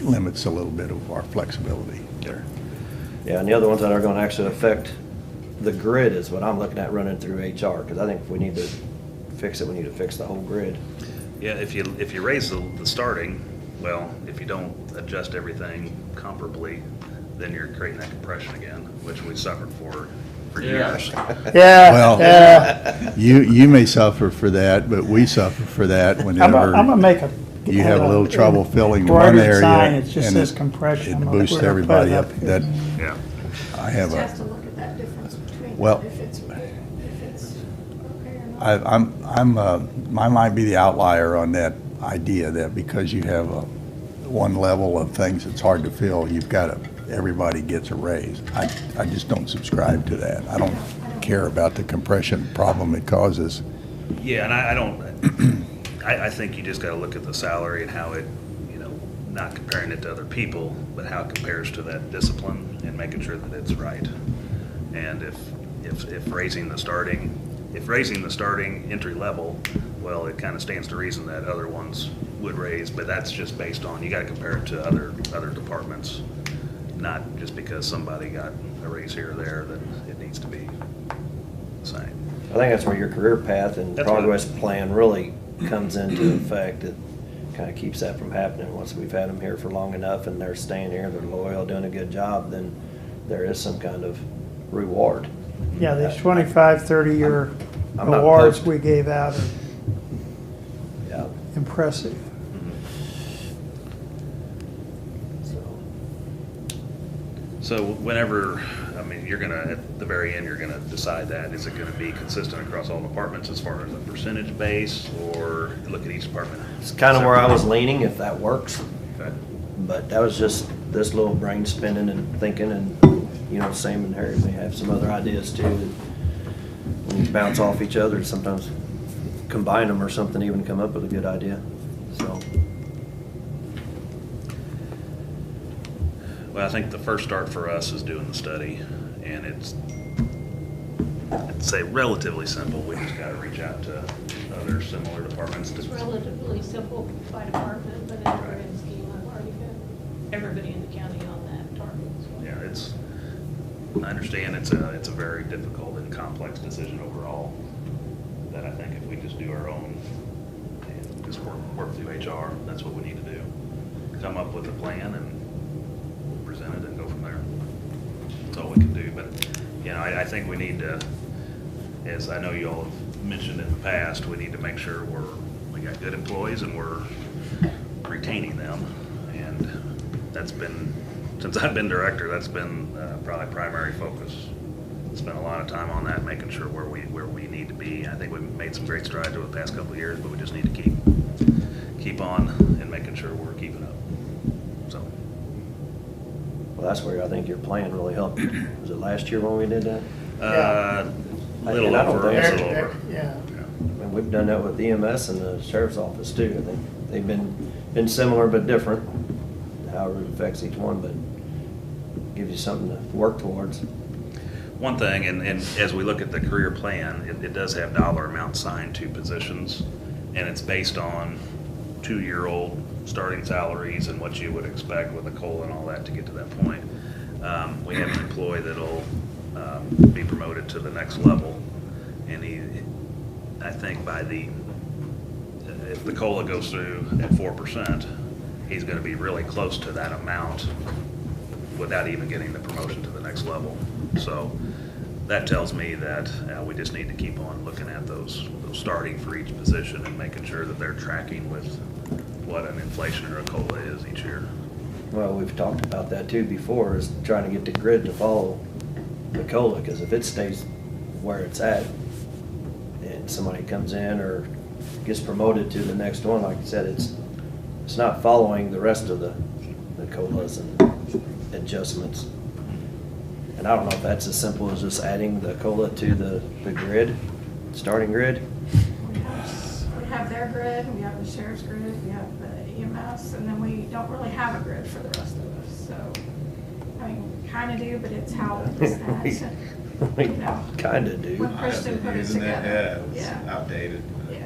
Limits a little bit of our flexibility there. Yeah, and the other ones that are going to actually affect the grid is what I'm looking at running through HR, because I think if we need to fix it, we need to fix the whole grid. Yeah, if you raise the starting, well, if you don't adjust everything comparably, then you're creating that compression again, which we suffered for years. Yeah, Well, yeah. You may suffer for that, but we suffer for that I'm whenever gonna make a. you have a little trouble filling one embroidered area. sign, it just and says compression. It We're boosts gonna put everybody it up. here. That, Yeah. I have Just has a, to look at that difference between Well, if it's okay or not. I might be the outlier on that idea that because you have one level of things that's hard to fill, everybody gets a raise. I just don't subscribe to that. I don't care about the compression problem it causes. Yeah, and I don't, I think you just gotta look at the salary and how it, not comparing it to other people, but how it compares to that discipline and making sure that it's right. And if raising the starting entry level, well, it kind of stands to reason that other ones would raise, but that's just based on, you gotta compare it to other departments. Not just because somebody got a raise here or there that it needs to be the same. I think that's where your career path and That's what- progress plan really comes into effect. It kind of keeps that from happening. Once we've had them here for long enough and they're staying here, they're loyal, doing a good job, then there is some kind of reward. Yeah, these 25, 30-year I'm not awards opposed. we gave out are Yeah, impressive. so. So whenever, I mean, you're gonna, at the very end, you're gonna decide that. Is it gonna be consistent across all departments as far as a percentage base, or look at each department? It's kind of where I was leaning, if that works. Okay. But that was just this little brain spinning and thinking, and, you know, Sam and Harry may have some other ideas too. When you bounce off each other, sometimes combine them or something, even come up with a good idea, so. Well, I think the first start for us is doing the study, and I'd say relatively simple. We just gotta reach out to other similar departments. It's relatively simple by department, but in the grand scheme, I've already got everybody in the county on that target. So. Yeah, I understand it's a very difficult and complex decision overall, that I think if we just do our own and just work through HR, that's what we need to do. Come up with a plan and present it and go from there. That's all we can do, but, you know, I think we need to, as I know you all have mentioned in the past, we need to make sure we got good employees and we're retaining them. And that's been, since I've been director, that's been probably primary focus. Spent a lot of time on that, making sure where we need to be. I think we've made some great strides over the past couple of years, but we just need to keep on and making sure we're keeping up. So, Well, that's where I think your plan really helped. Was it last year when we did that? a little And I don't over, think- a little over. Yeah. And we've done that with EMS and the sheriff's office too. I think they've been similar but different, however it affects each one, but gives you something to work towards. One thing, and as we look at the career plan, it does have dollar amounts signed to positions, and it's based on 2-year-old starting salaries and what you would expect with a COLA and all that to get to that point. We have an employee that'll be promoted to the next level, and I think if the COLA goes through at 4%, he's gonna be really close to that amount without even getting the promotion to the next level. So that tells me that we just need to keep on looking at those starting for each position and making sure that they're tracking with what an inflation or a COLA is each year. Well, we've talked about that too before, is trying to get the grid to follow the COLA, because if it stays where it's at and somebody comes in or gets promoted to the next one, like I said, it's not following the rest of the COLAs and adjustments. And I don't know if that's as simple as just adding the COLA to the grid, starting grid. We have their grid, we have the sheriff's grid, we have the EMS, and then we don't really have a grid for the rest of us, so. I mean, we kinda do, but it's how it's that, We you know. kinda do. When Christian put it Isn't it? together. Yeah, it's outdated. Yeah,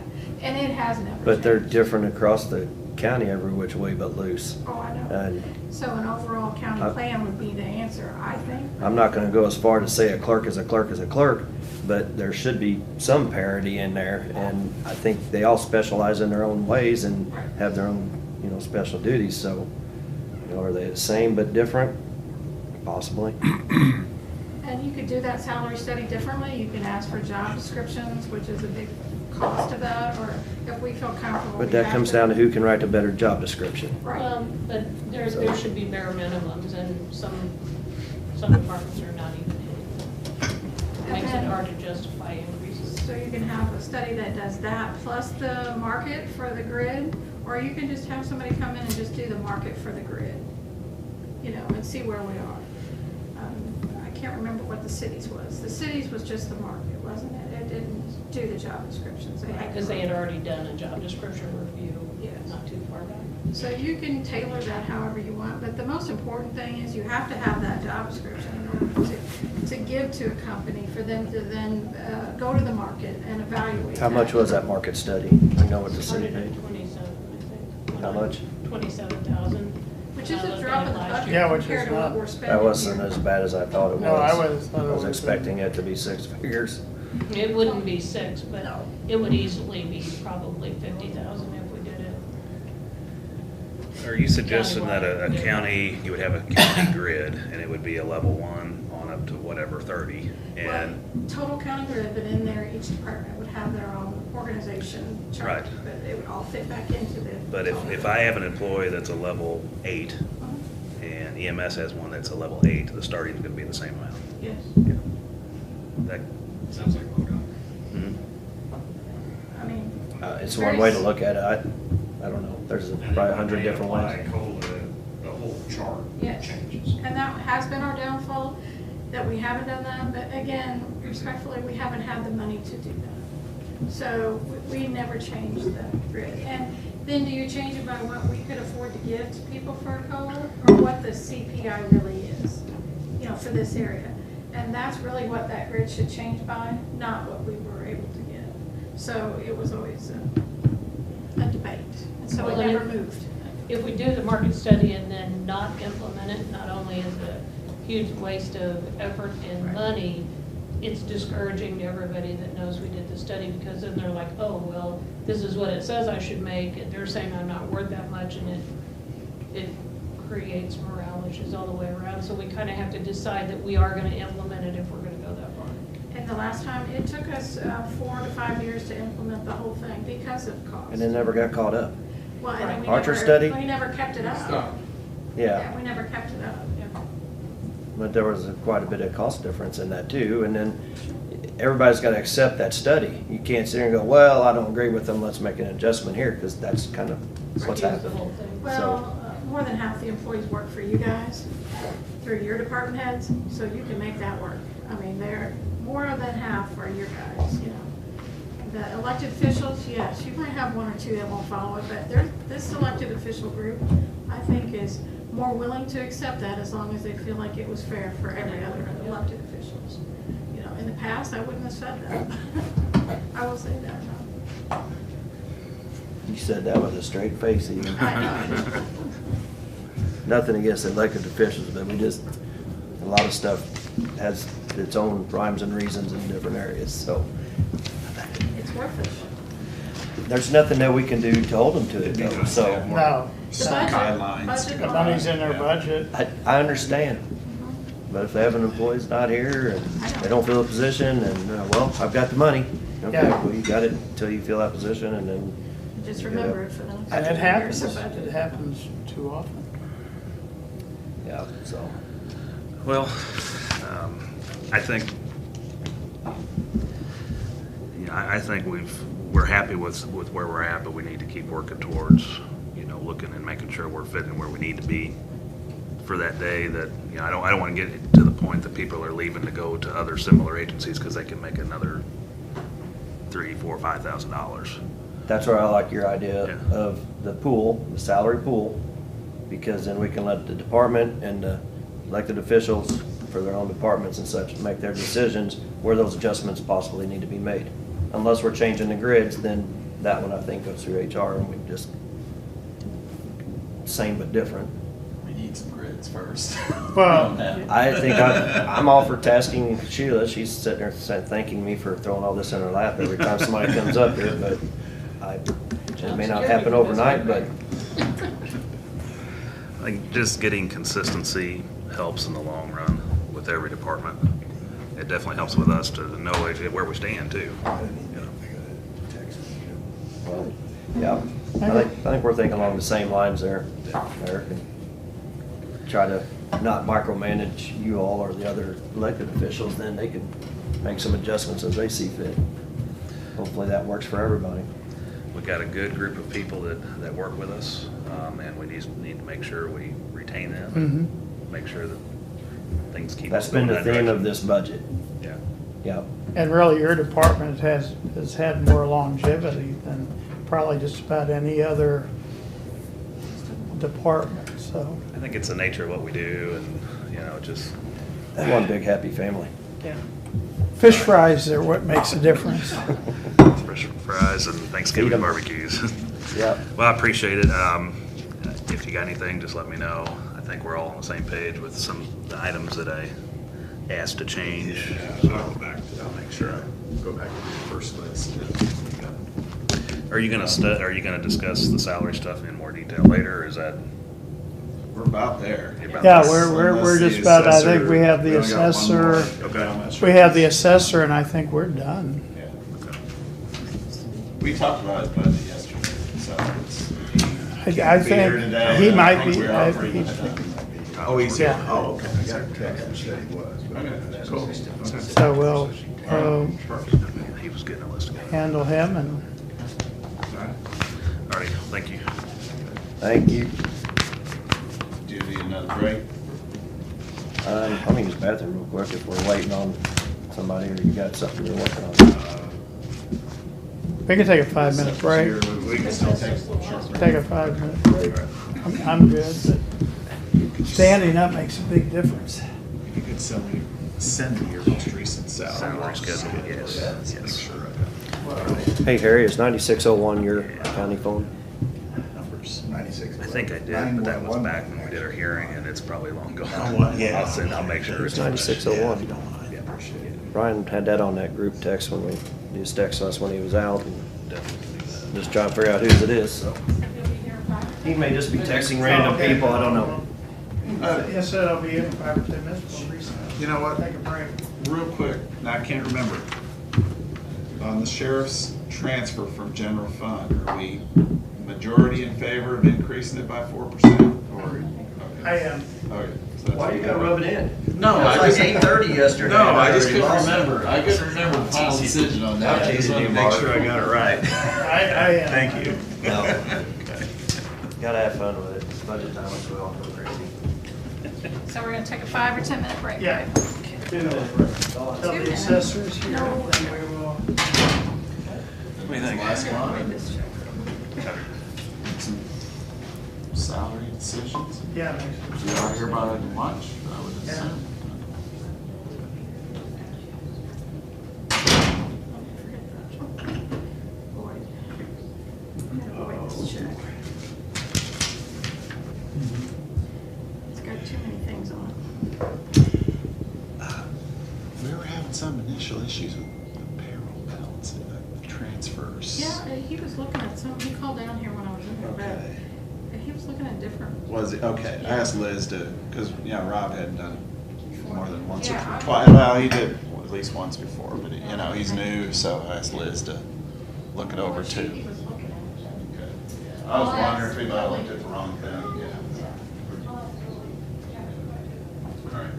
and it has never But they're changed. different across the county every which way but loose. Oh, I know. And So an overall county plan would be the answer, I think. I'm not gonna go as far to say a clerk is a clerk is a clerk, but there should be some parity in there, and I think they all specialize in their own ways and have their own, you know, special duties, so, you know, are they the same but different? Possibly. And you could do that salary study differently. You can ask for job descriptions, which is a big cost of that, or if we feel comfortable. But we that have comes down to who can write a better job description. Right. But there should be bare minimums, and some departments are not even hitting. Makes it hard to justify increases. So you can have a study that does that, plus the market for the grid, or you can just have somebody come in and just do the market for the grid, you know, and see where we are. I can't remember what the cities was. The cities was just the market, wasn't it? It didn't do the job descriptions. Because they had already done a job description review Yes. not too far back. So you can tailor that however you want, but the most important thing is you have to have that job description in order to give to a company for them to then go to the market and evaluate. How much was that market study? I know what the city Started paid. at 27, I think. How much? 27,000. Which is a drop in the budget Yeah, which compared is to what not- we're spending. That wasn't here. as bad as I thought it was. No, I would've thought it I was was. expecting it to be 6 figures. It wouldn't be 6, but No. it would easily be probably 50,000 if we did it. Are you suggesting that a Countywide. county, you would have a county grid, and it would be a level 1 on up to whatever 30? Well, And, total county grid, but in there, each department would have their own organization chart. Right. But it would all fit back into the. but if I have an employee that's a level 8, and EMS has one that's a level 8, the starting's gonna be the same amount. Yes. That, Sounds like MoDOT. mhm. I mean. It's one way to look at it. I don't know. There's probably 100 different ways. Apply COLA, the whole chart Yes. changes. And that has been our downfall, that we haven't done that, but again, respectfully, we haven't had the money to do that. So we never changed the grid. And then do you change it by what we could afford to give to people for a COLA, or what the CPI really is, you know, for this area? And that's really what that grid should change by, not what we were able to get. So it was always a debate, and so it Well, never and moved. If we do the market study and then not implement it, not only is it a huge waste of effort and Right. money, it's discouraging to everybody that knows we did the study, because then they're like, oh, well, this is what it says I should make, and they're saying I'm not worth that much, and it creates morale issues all the way around. So we kind of have to decide that we are going to implement it if we're going to go that far. And the last time, it took us 4 to 5 years to implement the whole thing because of cost. And then never got caught up. Well, and we Archer never- study? We never kept it up. Stop. Yeah. We never kept it up, yeah. But there was quite a bit of cost difference in that too. And then everybody's got to accept that study. You can't sit there and go, well, I don't agree with them, let's make an adjustment here, because that's kind of what's Use the happening. whole thing. Well, more than half the employees work for you guys, through your department heads, so you can make that work. I mean, they're more than half are your guys, you know. The elected officials, yes, you might have 1 or 2 that won't follow it, but this elected official group, I think, is more willing to accept that as long as they feel like it was fair for every other elected officials. You know, in the past, I wouldn't have said that. I will say that. You said that with a straight face, Ian. I know. Nothing against elected officials, but a lot of stuff has its own rhymes and reasons in different areas, so. It's worth it. There's nothing that we can do to hold them to it though, so. No, The budget- Guidelines. budget the money's in their budget. I understand, but if they have an employee's not here and they don't fill a position and, well, I've got the money. Okay, Yeah. well, you got it until you fill that position and then. Just remember it for the next. And it 2 years happens, of budget. it happens too often. Yeah, so. Well, I think, I think we're happy with where we're at, but we need to keep working towards, looking and making sure we're fitting where we need to be for that day. That, I don't want to get to the point that people are leaving to go to other similar agencies because they can make another $3,000, $4,000, $5,000. That's where I like your idea Yeah. of the pool, the salary pool, because then we can let the department and the elected officials for their own departments and such make their decisions where those adjustments possibly need to be made. Unless we're changing the grids, then that one I think goes through HR and we just, same but different. We need some grids first. Well, I think I'm all for tasking Sheila. She's sitting there thanking me for throwing all this in her lap every time somebody comes up here, but it may not happen overnight, but I think just getting consistency helps in the long run with every department. It definitely helps with us to know where we stand too. well, yeah. I think we're thinking along the same lines there, Eric. And try to not micromanage you all or the other elected officials, then they can make some adjustments as they see fit. Hopefully that works for everybody. We've got a good group of people that work with us, and we need to make sure we retain them and make sure that things keep. That's been the going that theme of direction. this budget. Yeah. Yeah. and really, your department has had more longevity than probably just about any other department, so. I think it's the nature of what we do, and just One big happy family. Yeah. Fish fries are what makes a difference. fresh fries and Thanksgiving Feed 'em. barbecues. Yep. Well, I appreciate it. If you got anything, just let me know. I think we're all on the same page with some of the items that I asked to change. I'll go back to, I'll make sure I go back to the first list. Are you gonna discuss the salary stuff in more detail later, or is that? We're about there. You're about Yeah, there? we're just about, I think we have the assessor, Okay. we have the assessor, and I think we're done. Yeah. We talked about his budget yesterday, so it's. I Be here think today, he but might I think be, we're I- all pretty he- much done. Oh, he's here. Yeah. Oh, okay. I got a text that said he was. but- Okay, cool. so we'll He was getting a list together. handle him, and Alrighty, thank you. Thank you. Do you need another break? I'm gonna use the bathroom real quick if we're waiting on somebody or you got something you're working on. we can take a 5-minute break. We can still take a short break. Take a 5-minute break. I'm good, but standing up makes a big difference. You could send me your most recent salary. Salary schedule, yes, Make yes. sure I got Hey, Harry, is 9601 your county phone? numbers. 96. I think I did, but that was back when we did our hearing, and it's probably long gone. I'll make sure It's it's. 9601. Yeah, appreciate it. Brian had that on that group text when he just texted us when he was out, and Definitely do that. just trying to figure out whose it is, so. He may just be texting random people, I don't know. Yes, sir, I'll be in 5 or 10 minutes. We'll reset. You know what? Take a break. Real quick, now I can't remember. On the sheriff's transfer from general fund, are we majority in favor of increasing it by 4%? Or, I am. okay. So that's- it in? No, I just, 8:30 yesterday. no, I just couldn't remember. I couldn't remember the final decision on that. I just wanted to make sure I got it right. I am. Thank you. No. Okay. Gotta have fun with it. It's budget time, so we all go crazy. So we're gonna take a 5 or 10 minute break, Yeah. right? 2-minute break. Tell the assessors here, then we will. What do you think? Last one? Some salary decisions? Yeah. We are here by lunch, I would Yeah. assume. It's got too many things on We were having some initial issues with the payroll balance and the transfers. it. Yeah, he was looking at some, he called down here when I was in there, Okay. but he was looking at different. Was it, okay, I asked Liz to, because, yeah, Rob hadn't done it more than once or Yeah. twice. Well, he did at least once before, but, you know, he's new, so I asked Liz to look it over He too. was looking at it. Okay. I was wondering if we might have looked at the wrong thing, yeah. All right.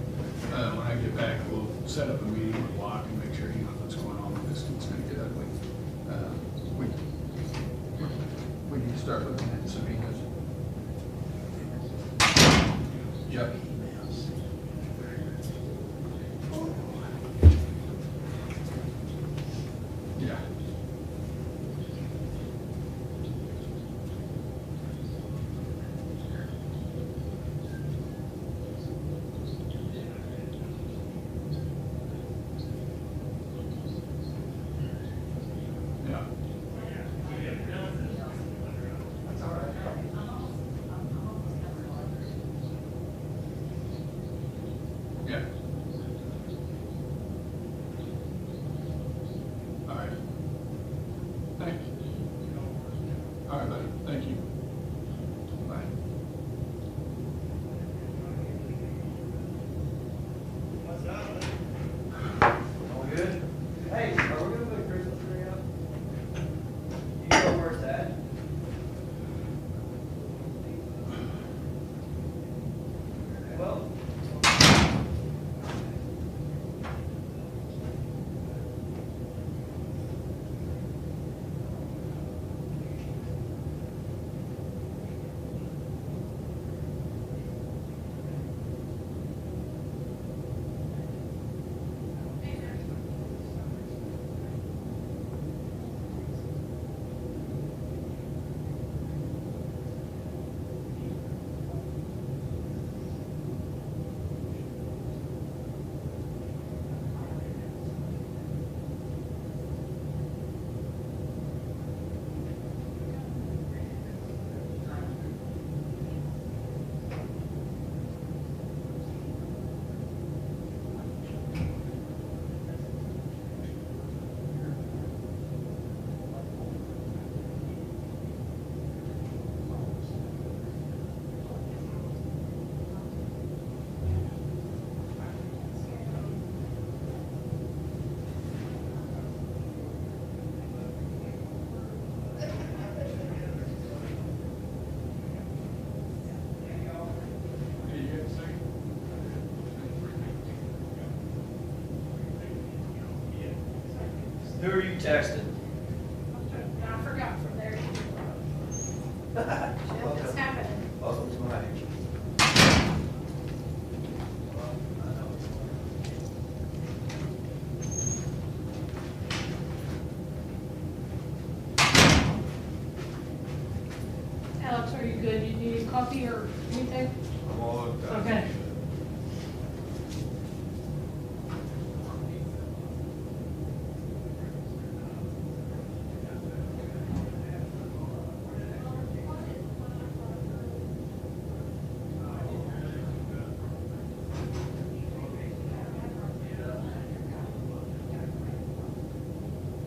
When I get back, we'll set up a meeting with Locke and make sure he knows what's going on with this. It's gonna get ugly. We need to start looking at some emails. Yep. Yeah. Yeah. Yeah. All right. Thanks. All right, buddy. Thank you. Bye. All good? Hey, are we gonna put a Christmas tree up? You know where it's at? Well. Who are you texting? I forgot from there. It's happening. Welcome to my age. Alex, are you good? You need coffee or anything? I'm all hooked up. Okay.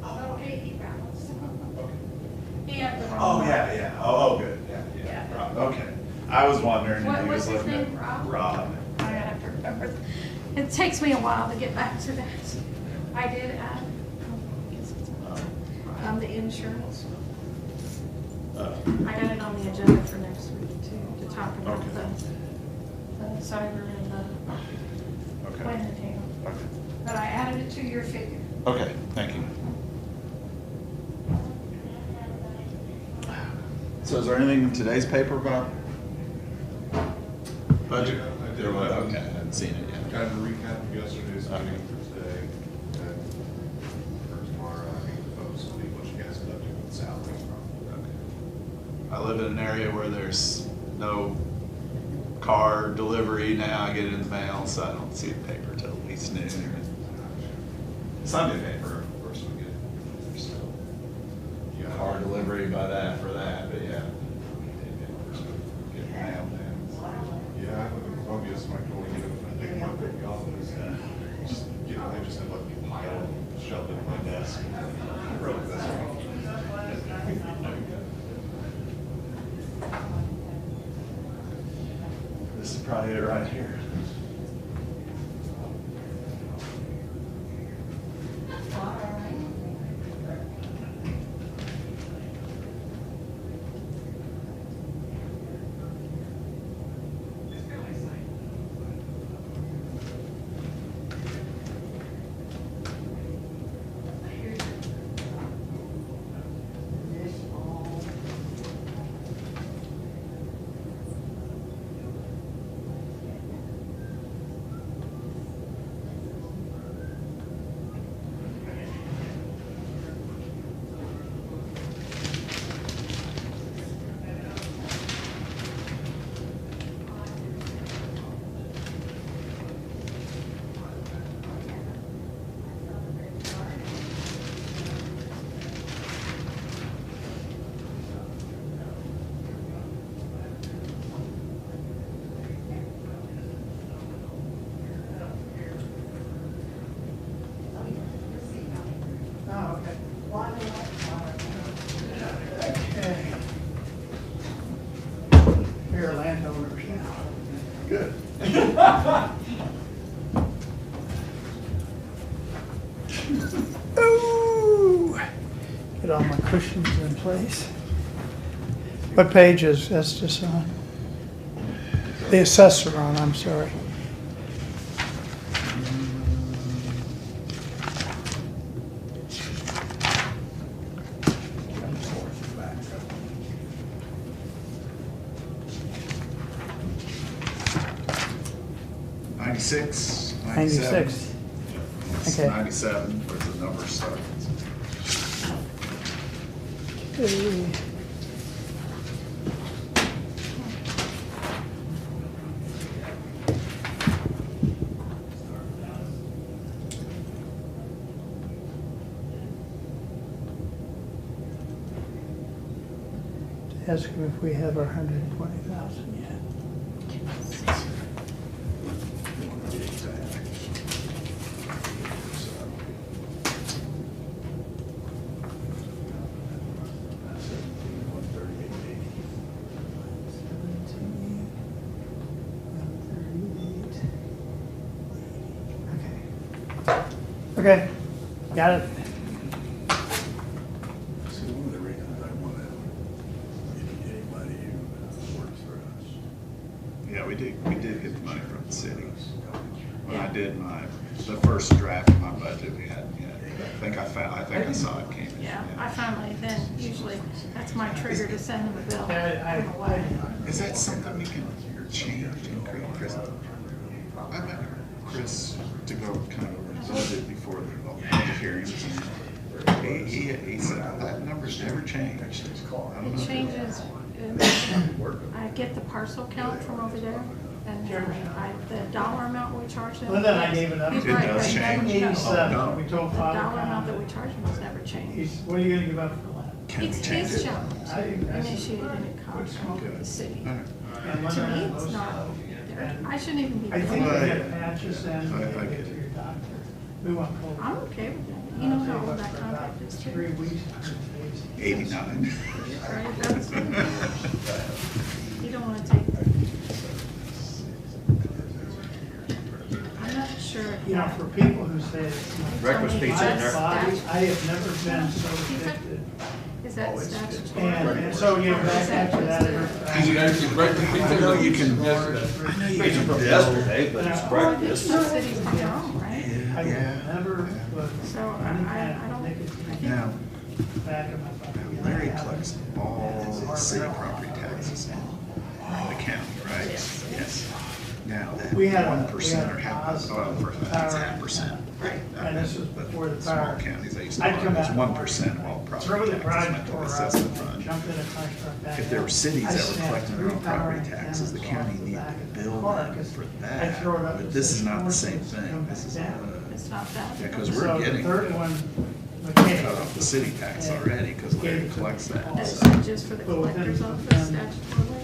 Oh, hey, he bounced. He had the Oh, wrong. yeah. Oh, good, yeah. Yeah. Rob, okay. I was wondering if What he was was his looking name, at Rob? Rob. I have to remember. It takes me a while to get back to that. I did add, the insurance. I got it on the agenda for next week too, to talk about Okay. the cyber and the Okay. plan detail. Okay. But I added it to your figure. Okay, thank you. So is there anything in today's paper about budget? I did. There was, okay, I hadn't seen it yet. Kind of a recap of yesterday's meeting for today, and for tomorrow, I think the focus will be what you guys end up doing with salaries. I live in an area where there's no car delivery now. I get it in the mail, so I don't see the paper till at least noon. Sunday paper, of course, we get. So, you got car delivery by that for that, but yeah. Get mail. Yeah, I live in Columbia, so my goal to get them, I pick them up at the office, just, you know, they just end up being piled, shoved in my desk. Really, that's all. This is probably it right here. Oh, okay. Okay. We're landowners now. Good. Ooh. Get all my cushions in place. What page is Estes on? The assessor on, I'm sorry. Ninety-six. 96. It's Okay. 97, where's the number start? Okay. Ask him if we have our 120,000 yet. Okay, got it. See, one of the reasons I want to, anybody who works for us. Yeah, we did get the money from the city. When I did the first draft of my budget, we hadn't yet. I think I saw it came in. Yeah, I finally, then usually, that's my trigger to send them a bill. I- From away. Is that something we can change and create, Chris? I met Chris to go kind of over his budget before the hearings. He said, that number's never changed. I don't know. It changes, I get the parcel count from over there, and the dollar amount we charge them. Well, then I gave it up. He's It right, does it never change. changed. $87, no. we told The Father dollar amount that County. we charge him has never changed. What are you gonna give up for that? Can we It's change his it? job to initiate any contract with the city. All right. And To when me, those- it's not, I shouldn't even be I think doing we Right. it. get patches in, I we get get it. to your doctor. We want cold. I'm okay with that. You know how old that contract is too? 3 weeks. 89. Right, that's, you don't wanna take. I'm not sure. if You know, that- for people who say it's Breakfast pizza in my there. body, I have never been so addicted. Is that statutory? And so, you know, back after that. Is it actually breakfast pizza? I know you can- Yesterday. I know you Pizza can from do yesterday, but it's Yeah. Well, I think breakfast. some cities do their own, right? I Yeah. never was. So I don't, I think. Now, Back in my body. Larry collects all the city property taxes in the county, right? Yes. Now, that We had a- 1% we or had half, Oz well, first, it's power. 1%. Right. And this was before the Small power. counties, they used to, I'd come it's out. 1% of all Throw property the taxes garage went to the door out, assessment fund. jump in a car, start back If there were out. cities I that were snapped collecting their own 3 power property taxes, the antennas county off the needed back to of the bill car, them 'cause for I'd throw it that. up But the this is not the stairs, same come thing. back This is, down. It's not that. Yeah, 'cause So we're the getting third one, cut McKay. off the city tax already, because Larry collects that. Is so. that just for the But within- collector's office statutorily?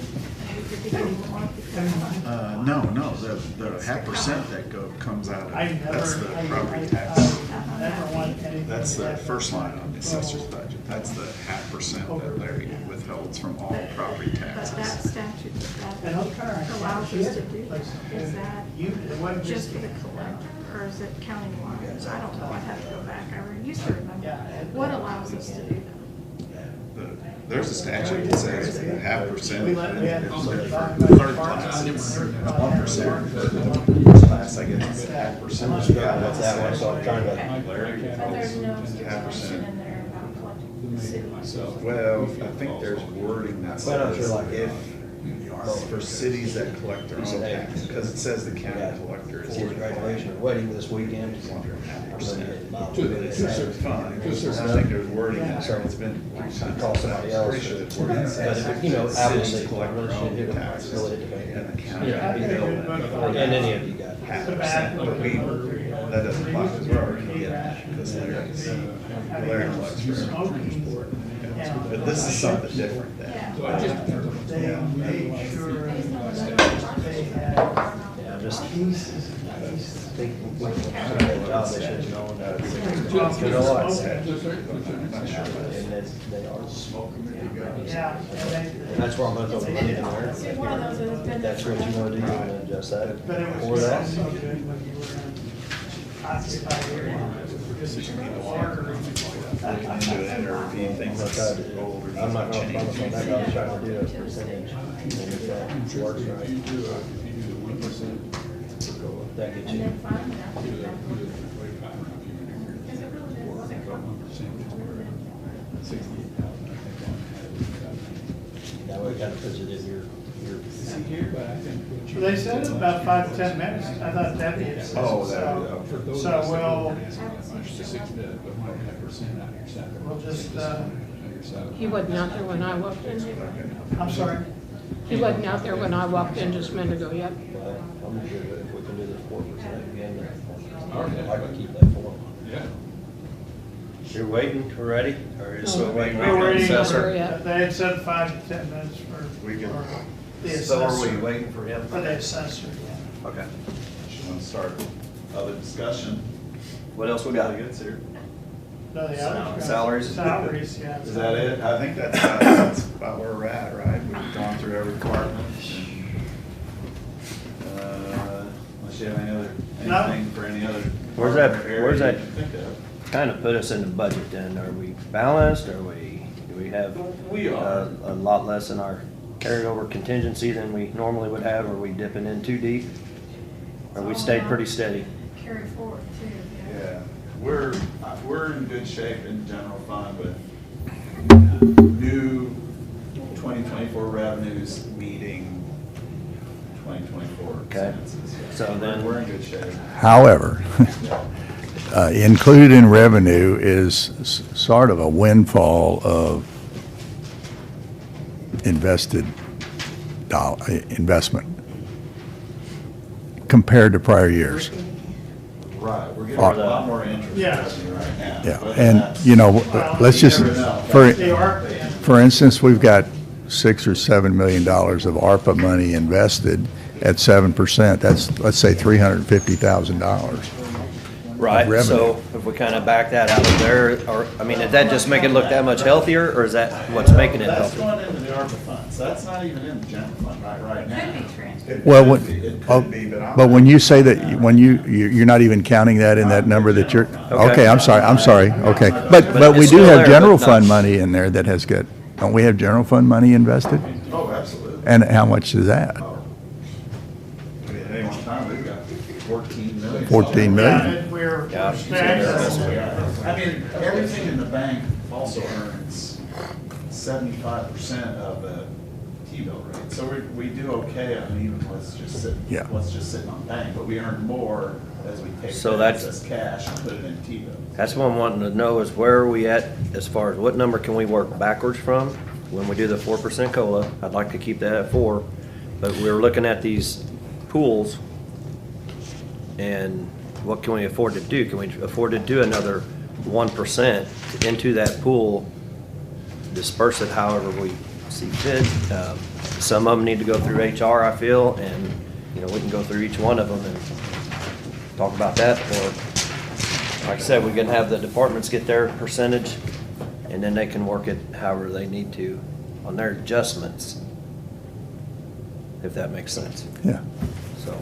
And we could be getting more because. No, the half percent that comes out of, I never, that's the property I tax. never want anything. That's the to first line on the assessor's go budget. That's the half percent that Larry withholds from all property But that taxes. statute And that those cars. allows us to do that, is that It wasn't just for the collector, or is it countywide? I don't know, I'd have to go back, I used to remember. What allows us to do that? There's a statute that says half percent. We let, we had. Third class, it's 1%. First class, I guess, it's half percent. What's that one, so I'm trying to. But there's no Half stipulation percent. in there about collecting from the city. Well, I think there's wording that But I'm says sure like- if, for cities that collect their own taxes, because it says the county collector is. Kids' graduation or wedding this weekend. It's a fund. I think there's wording that it's been. Call somebody else. Pretty sure it's wording that says But, you know, cities obviously, collect their really should hit own them. taxes, Really depending. and the county. Yeah. bill And any of you got. half percent, but that doesn't apply because we're already getting that, because Larry collects for everyone. But this is something different than. So I just, They made sure they had Yeah, just pieces and pieces. think we can do that job, they should have known that. just, You know what I said? just, And that they are smoking. Yeah, And that's where I'm gonna throw the money in there. It's one of those that's been. If that's what you wanna do, you wanna adjust that. but it Or was that. also good when you were in occupied area. Looking into it or if he I'm thinks gonna it's try to, old or needs I'm not to gonna promise on change. that, I'm trying to do a percentage. And if that works right, that gets And you. then find out. Because it really That way it kind of puts it in your. They said about 5 to 10 minutes. I thought Debbie had said. Oh, so. that, So we'll just, He wasn't out there when I walked in. I'm sorry. He wasn't out there when I walked in just a minute ago yet. Well, I'm good if we can do this 4% again, Okay. I can keep that for. yeah. You're waiting, we're ready, or is No. it waiting? We're waiting, Assessor. Yeah. they had said 5 to 10 minutes for We can- for the So are we assessor. waiting for him? For the assessor, yeah. Okay. should want to start other discussion. What else we got to get through? No, the others. Salaries? Salaries, yeah. Is that it? I think that's about where we're at, right? We've gone through every department. Unless you have anything for any other. Where's that- department or where's area that- you can think of. Kind of put us in the budget then, are we balanced, do we have? We are. A lot less in our carryover contingency than we normally would have, are we dipping in too deep? Or we stayed pretty steady? carry forward too, yeah. Yeah, we're in good shape in general fund with new 2024 revenues meeting 2024 Okay. expenses. So then- We're in good shape. However, included in revenue is sort of a windfall of investment compared to prior years. Right, we're getting Or- a lot more interest Yes. revenue right now. Yeah, Whether and, that's- you know, let's You just, never know. for, The ARPA, for instance, we've got $6 or $7 million of ARPA money invested at 7%. That's, let's say, $350,000. Right, revenue. so if we kind of back that out of there, or, I mean, did that just make it look that much healthier, or is that what's making it That's healthier? going into the ARPA fund, so that's not even in the general fund right now. Could be transferred. It Well, could be, it could be, I'm but not- when you say that, when you're not even counting that in that number that you're, okay, I'm sorry, okay. But we it's do still have there, general but not- fund money in there that has got, don't we have general fund money invested? Oh, absolutely. And how much is that? Oh. I mean, at any one time, we've got 14 million. 14 million. yeah, and we're Yeah. stagnant. I mean, everything in the bank also earns 75% of the T-bill rate. So we do okay on even what's just Yeah. sitting on bank, but we earn more as we take So the that's- excess cash and put it in T-bills. That's what I'm wanting to know, is where are we at as far as what number can we work backwards from when we do the 4% COLA? I'd like to keep that at 4, but we're looking at these pools, and what can we afford to do? Can we afford to do another 1% into that pool, disperse it however we see fit? Some of them need to go through HR, I feel, and, you know, we can go through each one of them and talk about that, or, like I said, we can have the departments get their percentage, and then they can work it however they need to on their adjustments, if that makes sense. Yeah. So,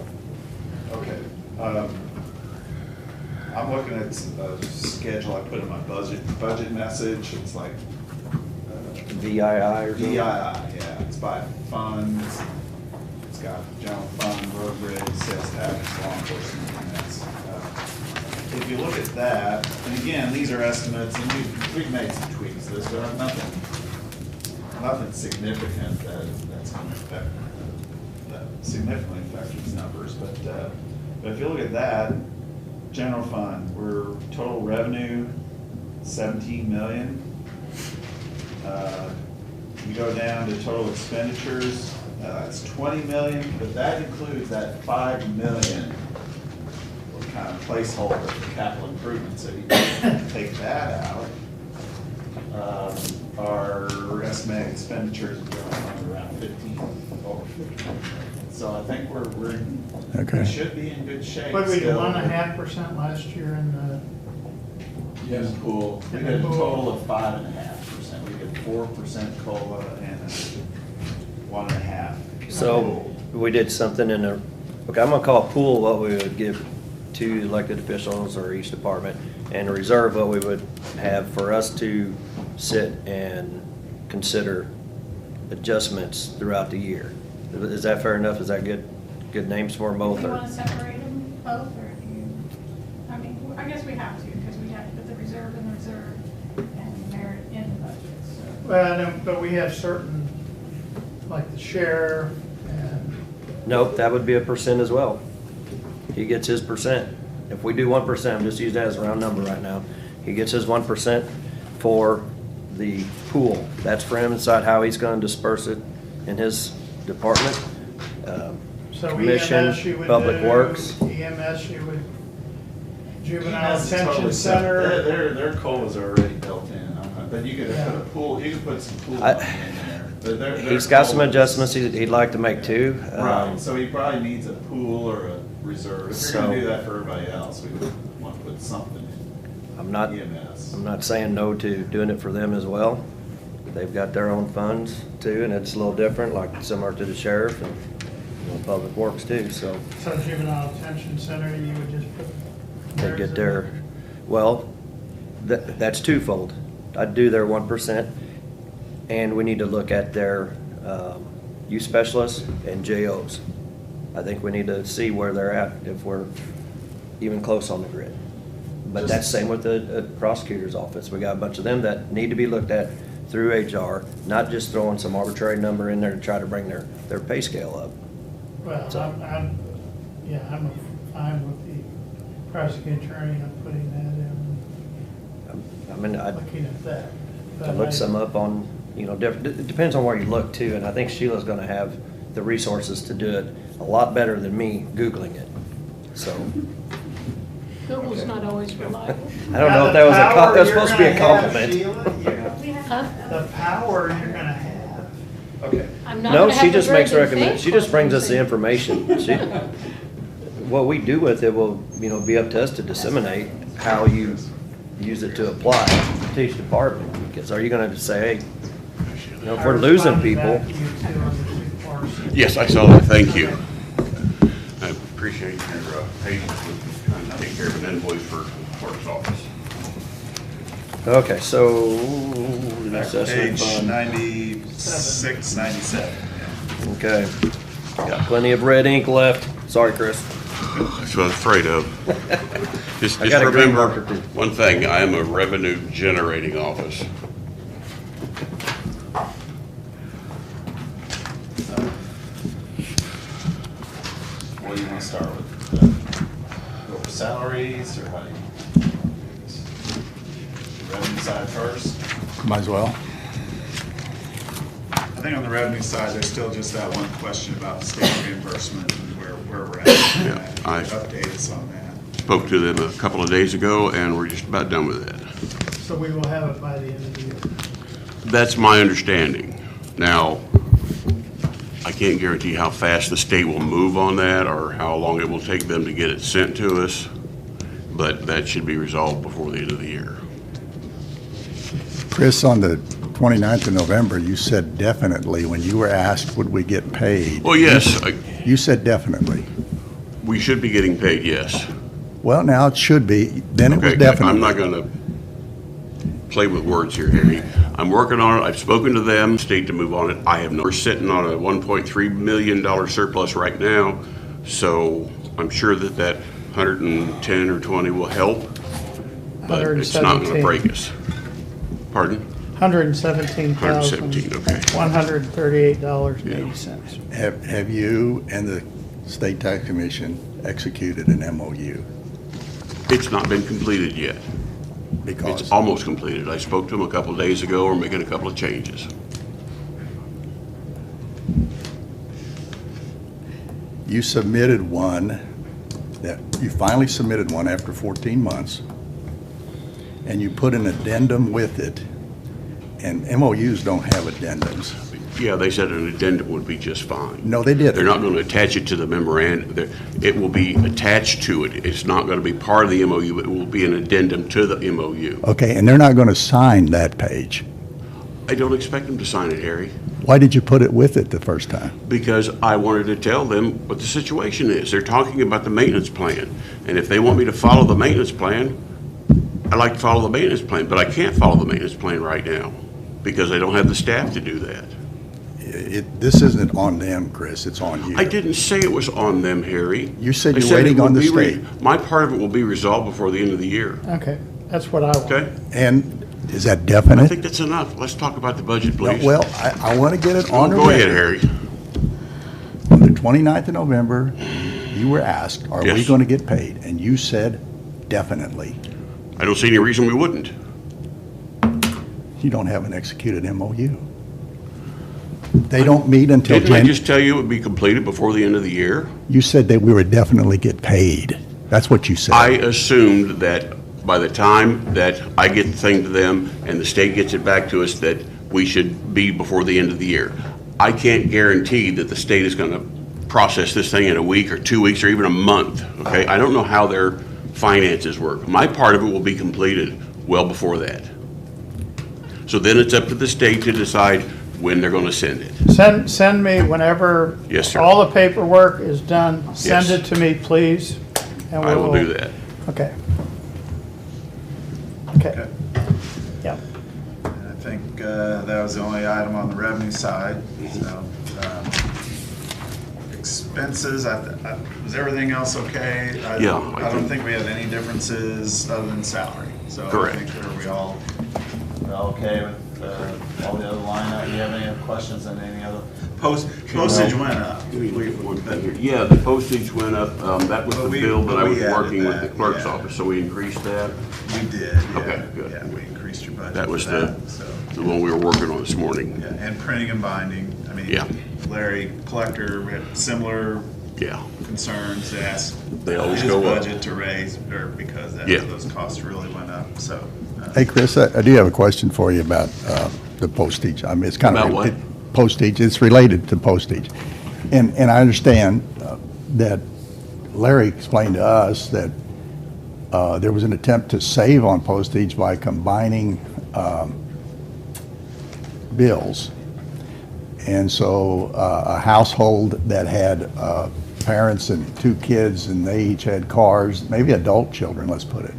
Okay. I'm looking at a schedule I put in my budget message. It's like VII or something? VII, yeah, it's by funds. It's got general fund, road bridge, sales tax, law enforcement, and that's, if you look at that, and again, these are estimates, and we've made some tweaks to this, but nothing significant that's gonna affect, that significantly affect these numbers, but if you look at that, general fund, we're total revenue, 17 million. You go down to total expenditures, it's 20 million, but that includes that 5 million kind of placeholder for capital improvements. So you can take that out. Our estimated expenditures are going around 15, over 15. So I think Okay. we should be in good shape. What did we do, still. 1.5% last year in the, In the pool, we In did a the pool. total of 5.5%. We did 4% COLA and 1.5. so we did something in a, okay, I'm gonna call pool what we would give to elected officials or each department, and a reserve what we would have for us to sit and consider adjustments throughout the year. Is that fair enough? Is that good names for them Do both? you or- want to separate them both, or do you, I mean, I guess we have to, because we have to put the reserve in the reserve and merit in the budget, so. well, no, but we have certain, like the sheriff and, Nope, that would be a percent as well. He gets his percent. If we do 1%, I'm just using that as a round number right now. He gets his 1% for the pool. That's for him inside how he's gonna disperse it in his department. so Commission, EMS you would do. Public Works. EMS you would, juvenile EMS is detention totally separate. center. Their COLA's already built in. But you could put a pool, you could put some pool I- money in there. But their He's got some COLA is- adjustments he'd like to make too. Right, so he probably needs a pool or a reserve. If you're gonna So- do that for everybody else, we would want to put something in I'm not EMS. saying no to doing it for them as well. They've got their own funds too, and it's a little different, like similar to the sheriff and, you know, Public Works too, so. So juvenile detention center, you would just put. They theirs get in their, there. well, that's twofold. I'd do their 1%, and we need to look at their youth specialists and JOs. I think we need to see where they're at, if we're even close on the grid. But that's same with the prosecutor's office. We got a bunch of them that need to be looked at through HR, not just throwing some arbitrary number in there to try to bring their pay scale up. Well, So- I'm fine with the prosecuting attorney on putting that in, I mean, looking at that. I But looked some up on, different, it depends on where you look too, and I think Sheila's gonna have the resources to do it a lot better than me Googling it. So, Google's not always reliable. I don't know if that was that was supposed to be a compliment. Huh? The power you're gonna have. Okay. I'm not No, gonna she have a just very makes good recommendations. She Facebook just brings us the presence. information. What we do with it will, be up to us to disseminate how you use it to apply to each department. Because are you gonna say, hey, if we're losing people, Yes, I saw that, thank you. I appreciate your patience with trying to take care of an invoice for the clerk's office. okay, so. Back to assessment page fund. 96, 97. yeah. Okay, got plenty of red ink left. Sorry, Chris. That's what I was afraid of. Just I got a green remember marker too. one thing, I am a revenue generating office. What do you want to start with? Go for salaries, or how do you? Revenue side first? Might as well. I think on the revenue side, there's still just that one question about the state reimbursement and where we're at. Yeah, I- Update us on that. Spoke to them a couple of days ago, and we're just about done with it. So we will have it by the end of the year. That's my understanding. Now, I can't guarantee how fast the state will move on that or how long it will take them to get it sent to us, but that should be resolved before the end of the year. Chris, on the 29th of November, you said definitely, when you were asked, would we get paid? Well, yes, You said definitely. we should be getting paid, yes. Well, now it should be, then it was Okay, definitely. I'm not going to play with words here, Harry. I'm working on it. I've spoken to them, state to move on it. I have no, we're sitting on a $1.3 million surplus right now, so I'm sure that that 110 or 20 will help, but it's not going to break us. Pardon? $117,000. 117, okay. $138.80. Have you and the State Tax Commission executed an MOU? It's not been completed yet. Because It's almost completed. I spoke to them a couple of days ago. We're making a couple of changes. you submitted one, you finally submitted one after 14 months, and you put an addendum with it, and MOUs don't have addendums. Yeah, they said an addendum would be just fine. No, they didn't. They're not going to attach it to the memorandum. It will be attached to it. It's not going to be part of the MOU. It will be an addendum to the MOU. Okay, and they're not going to sign that page. I don't expect them to sign it, Harry, Why did you put it with it the first time? because I wanted to tell them what the situation is. They're talking about the maintenance plan, and if they want me to follow the maintenance plan, I'd like to follow the maintenance plan, but I can't follow the maintenance plan right now because I don't have the staff to do that. This isn't on them, Chris, it's on you. I didn't say it was on them, Harry. You said I you're said it waiting on will the be state. My part of it will be resolved before the end of the year, Okay, that's what I want. okay? And is that I definite? think that's enough. Let's talk about the budget, No, please. well, I want to get it on the Go ahead, record. Harry. On the 29th of November, you were asked, are we Yes. going to get paid? And you said definitely. I don't see any reason we wouldn't. You don't have an executed MOU. They don't meet until Didn't I Jan, just tell you it would be completed before the end of the year? you said that we would definitely get paid. That's what you said. I assumed that by the time that I get the thing to them and the state gets it back to us, that we should be before the end of the year. I can't guarantee that the state is going to process this thing in a week or 2 weeks or even a month, okay? I don't know how their finances work. My part of it will be completed well before that. So then it's up to the state to decide when they're going to send it. Send me whenever. Yes, sir. All the paperwork is done, send Yes. it to me, please. And I will we'll- do that. Okay. Okay, Okay. yeah. And I think that was the only item on the revenue side. So, expenses, was everything else okay? Yeah, I don't think we had any differences other than salary. So Correct. I think we all okay with all the other line items? Do you have any other questions on any other? Postage went up. Yeah, the postage went up. That was the But bill that I was we added working with the that, clerk's yeah. office, so we increased that. We did, yeah. Okay, good. Yeah, we increased your budget That was for the, that, so. the one we were working on this morning. Yeah, and printing and binding. I mean, Yeah. Larry, collector, we had similar Yeah. concerns, asked They always his go up. budget to raise, or because Yeah. those costs really went up, so. Hey, Chris, I do have a question for you about the postage. I mean, it's kind of. About what? Postage, it's related to postage. And I understand that Larry explained to us that there was an attempt to save on postage by combining bills. And so a household that had parents and 2 kids, and they each had cars, maybe adult children, let's put it,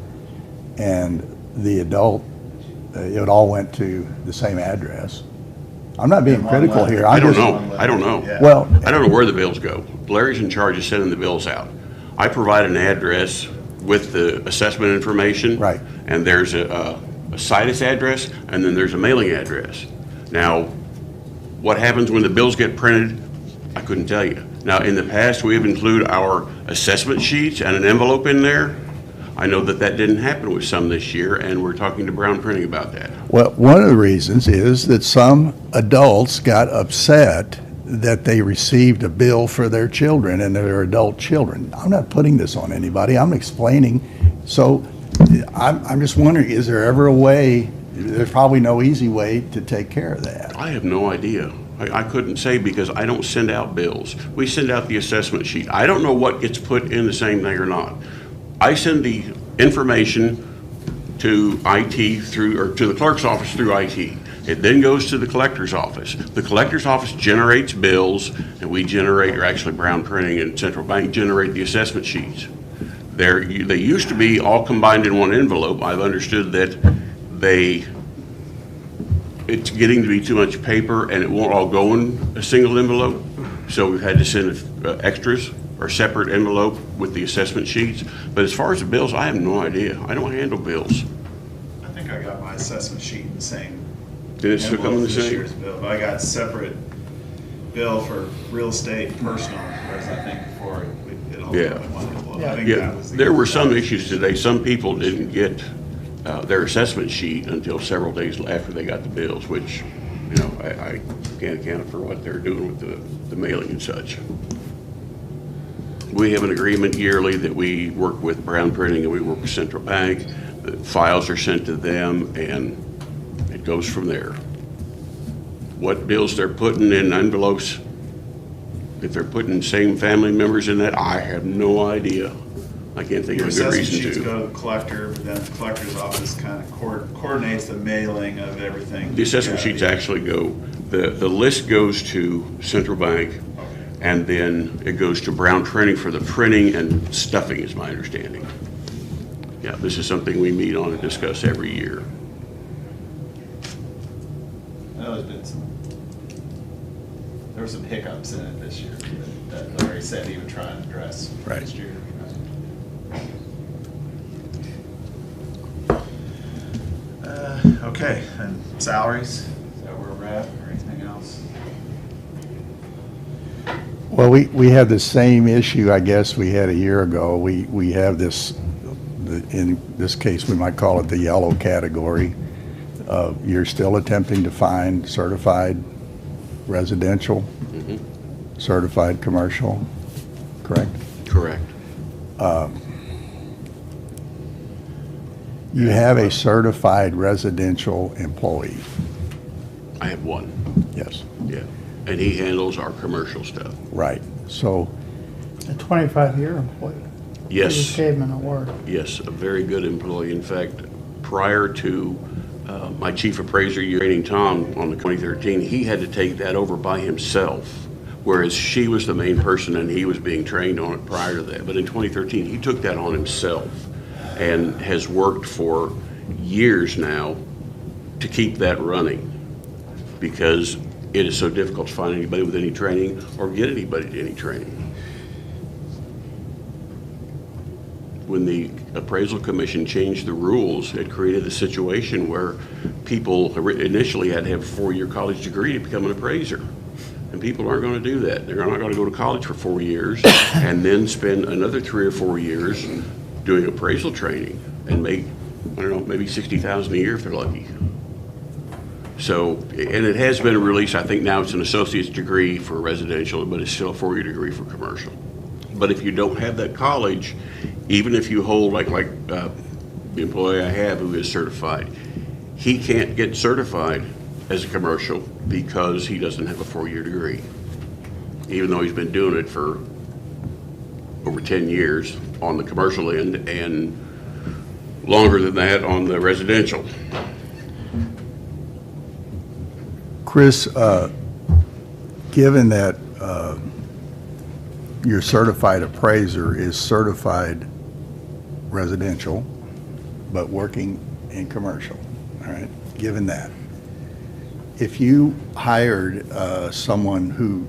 and the adult, it all went to the same address. I'm not being critical here. I I'm don't just- know. I don't know. Yeah. Well, I don't know where the bills go. Larry's in charge of sending the bills out. I provide an address with the assessment information. Right. And there's a situs address, and then there's a mailing address. Now, what happens when the bills get printed, I couldn't tell you. Now, in the past, we have included our assessment sheets and an envelope in there. I know that that didn't happen with some this year, and we're talking to Brown Printing about that. well, one of the reasons is that some adults got upset that they received a bill for their children and their adult children. I'm not putting this on anybody. I'm explaining. So I'm just wondering, is there ever a way, there's probably no easy way to take care of that. I have no idea. I couldn't say because I don't send out bills. We send out the assessment sheet. I don't know what gets put in the same thing or not. I send the information to IT through, or to the clerk's office through IT. It then goes to the collector's office. The collector's office generates bills, and we generate, or actually Brown Printing and Central Bank generate the assessment sheets. They used to be all combined in one envelope. I've understood that it's getting to be too much paper and it won't all go in a single envelope. So we've had to send extras or separate envelope with the assessment sheets. But as far as the bills, I have no idea. I don't handle bills. I think I got my assessment sheet in the same Did it still come in envelope the this same? year's bill, but I got separate bill for real estate and personal, whereas I think before it all Yeah. went in one envelope. I think Yeah, that was the- there were some issues today. Some people didn't get their assessment sheet until several days after they got the bills, which, I can't account for what they're doing with the mailing and such. We have an agreement yearly that we work with Brown Printing and we work with Central Bank. The files are sent to them and it goes from there. What bills they're putting in envelopes, if they're putting same family members in that, I have no idea. I can't think Your of a good assessment reason sheets to. go to the collector, but then the collector's office kind of coordinates the mailing of everything. The assessment Yeah. sheets actually go, the list goes to Central Bank, and then it goes to Brown Printing for the printing and stuffing, is my understanding. Yeah, this is something we meet on and discuss every year. I know there were some hiccups in it this year that Larry said he would try and address Right. next year. Okay, and salaries, is that where we're at, or anything else? Well, we have the same issue, I guess, we had a year ago. We have this, in this case, we might call it the yellow category. You're still attempting to find certified residential, certified commercial, correct? Correct. You have a certified residential employee, I have one, yes, yeah. And he handles our commercial stuff. right. So, A 25-year employee. You just Yes, gave him an award. yes, a very good employee. In fact, prior to my chief appraiser training Tom on the 2013, he had to take that over by himself, whereas she was the main person and he was being trained on it prior to that. But in 2013, he took that on himself and has worked for years now to keep that running, because it is so difficult to find anybody with any training or get anybody to any training. when the appraisal commission changed the rules, it created a situation where people initially had to have a 4-year college degree to become an appraiser. And people aren't going to do that. They're not going to go to college for 4 years and then spend another 3 or 4 years doing appraisal training and make, I don't know, maybe $60,000 a year if they're lucky. So, and it has been released, I think now it's an associate's degree for residential, but it's still a 4-year degree for commercial. But if you don't have that college, even if you hold, like the employee I have who is certified, he can't get certified as a commercial because he doesn't have a 4-year degree, even though he's been doing it for over 10 years on the commercial end and longer than that on the residential. Chris, given that your certified appraiser is certified residential, but working in commercial, all right, given that, if you hired someone who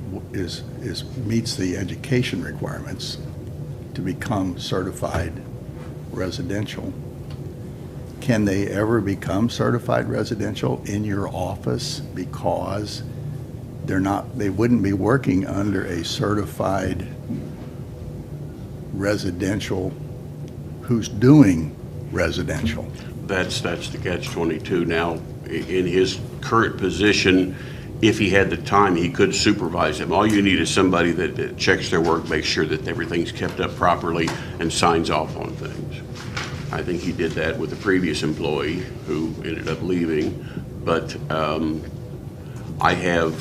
meets the education requirements to become certified residential, can they ever become certified residential in your office because they wouldn't be working under a certified residential who's doing residential? That's the catch-22. Now, in his current position, if he had the time, he could supervise them. All you need is somebody that checks their work, makes sure that everything's kept up properly, and signs off on things. I think he did that with the previous employee who ended up leaving. But I have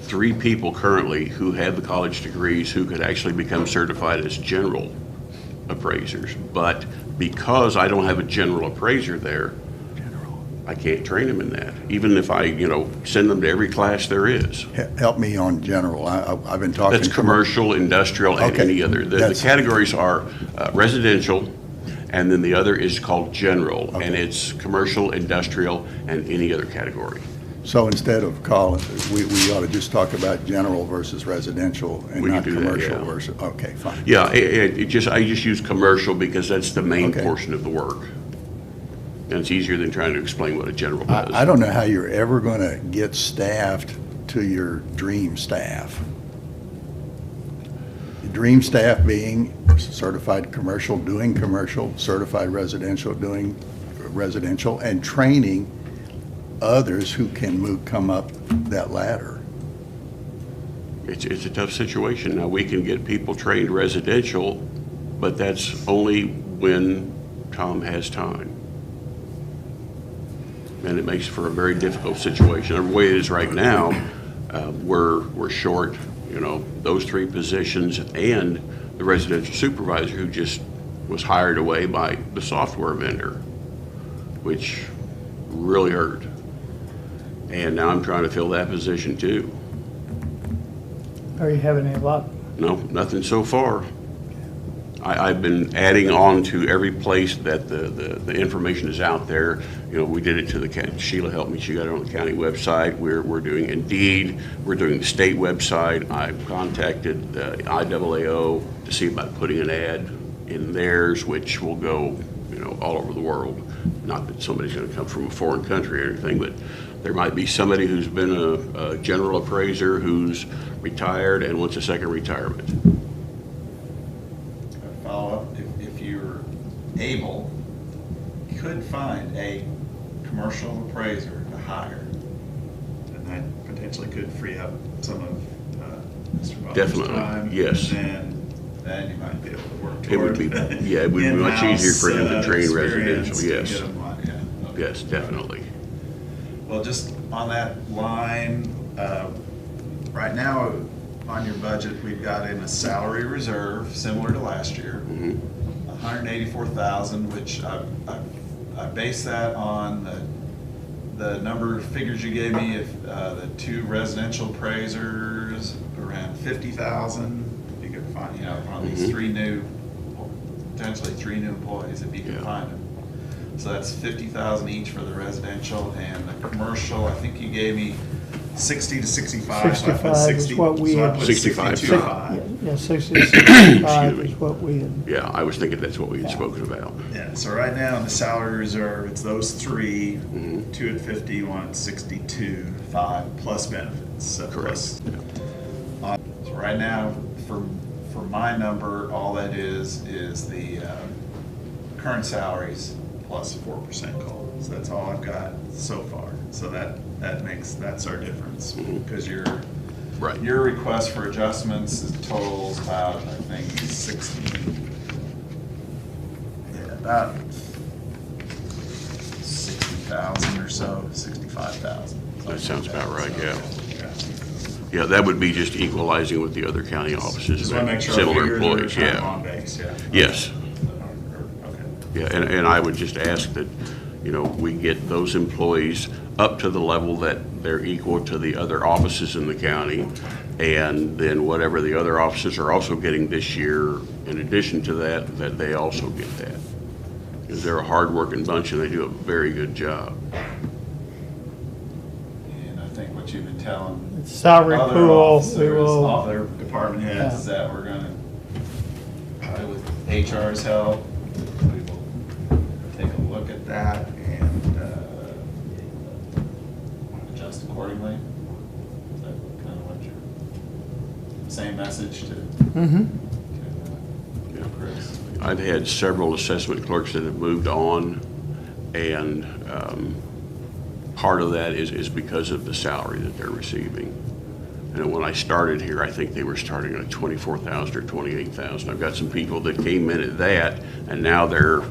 3 people currently who have the college degrees who could actually become certified as general appraisers. But because I don't have a general appraiser there, I can't train them in that, even if I, send them to every class there is. Help me on general. I've been talking. That's commercial, industrial, and Okay. any other. The categories are residential, and then the other is called general, and it's commercial, industrial, and any other category. So instead of calling, we ought to just talk about general versus residential and We can not do that, commercial yeah. versus, okay, fine. Yeah, I just use commercial because that's the main Okay. portion of the work. And it's easier than trying to explain what a general does. I don't know how you're ever going to get staffed to your dream staff. The dream staff being certified commercial, doing commercial, certified residential, doing residential, and training others who can come up that ladder. It's a tough situation. Now, we can get people trained residential, but that's only when Tom has time. And it makes for a very difficult situation. The way it is right now, we're short, those 3 positions and the residential supervisor who just was hired away by the software vendor, which really hurt. And now I'm trying to fill that position too. Are you having any luck? No, nothing so far. I've been adding on to every place that the information is out there. We did it to the county. Sheila helped me. She got it on the county website. We're doing Indeed. We're doing the state website. I've contacted the IAAO to see about putting an ad in theirs, which will go, all over the world. Not that somebody's going to come from a foreign country or anything, but there might be somebody who's been a general appraiser who's retired and wants a second retirement. Follow up, if you're able, you could find a commercial appraiser to hire, and that potentially could free up some of Mr. Butler's Definitely, time. yes. And then you might be able to work It would toward. be, yeah, it would be much easier for him to train experience residential, to yes. get 'em on, yeah. Okay. Yes, definitely. Well, just on that line, right now, on your budget, we've got in a salary reserve, similar to last year, Mhm. $184,000, which I base that on the number of figures you gave me, if the 2 residential appraisers, around 50,000, if you could find, on these Mhm. 3 new, potentially 3 new employees, if you can Yeah. find them. So that's 50,000 each for the residential, and the commercial, I think you gave me 60 to 65. So I put 65 is what we so I had- put 65. 62.5. Yeah, 60 to 65 Excuse is me. what we had. Yeah, I was thinking that's what we had spoken about. Yeah, so right now in the salary reserve, it's those three, Mhm. 2 at 50, 1 at 62.5 plus benefits. So Correct. So right now, for my number, all that is the current salaries plus 4% COLA. So that's all I've got so far. So that's our difference. Mhm. Because Right. your request for adjustments totals about, I think, about 60,000 or so, 65,000. That sounds about right, yeah. Yeah, that would be just equalizing with the other county offices. Just want to make sure. Similar figures are employees, kind of yeah. on base, yeah. Yes. Okay. Yeah, and I would just ask that, we get those employees up to the level that they're equal to the other offices in the county. And then whatever the other offices are also getting this year, in addition to that they also get that. Because they're a hard-working bunch and they do a very good job. And I think what you've been telling Salary other pool, we officers, will, other department heads, is that we're gonna, with HR's help, we will take a look at that and adjust accordingly. Is that kind of what you're, same message to Chris? I've had several assessment clerks that have moved on, and part of that is because of the salary that they're receiving. And when I started here, I think they were starting at 24,000 or 28,000. I've got some people that came in at that, and now they're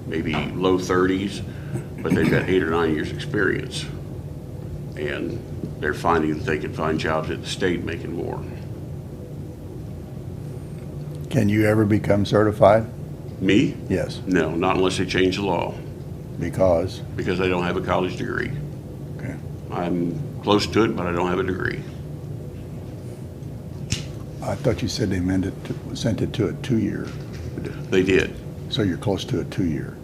maybe low 30s, but they've got 8 or 9 years' experience. And they're finding that they can find jobs at the state making more. Can you ever become certified? Me? Yes, No, not unless they change the law, because, because I don't have a college degree. okay. I'm close to it, but I don't have a degree. I thought you said they sent it to a 2-year, They did. so you're close to a 2-year.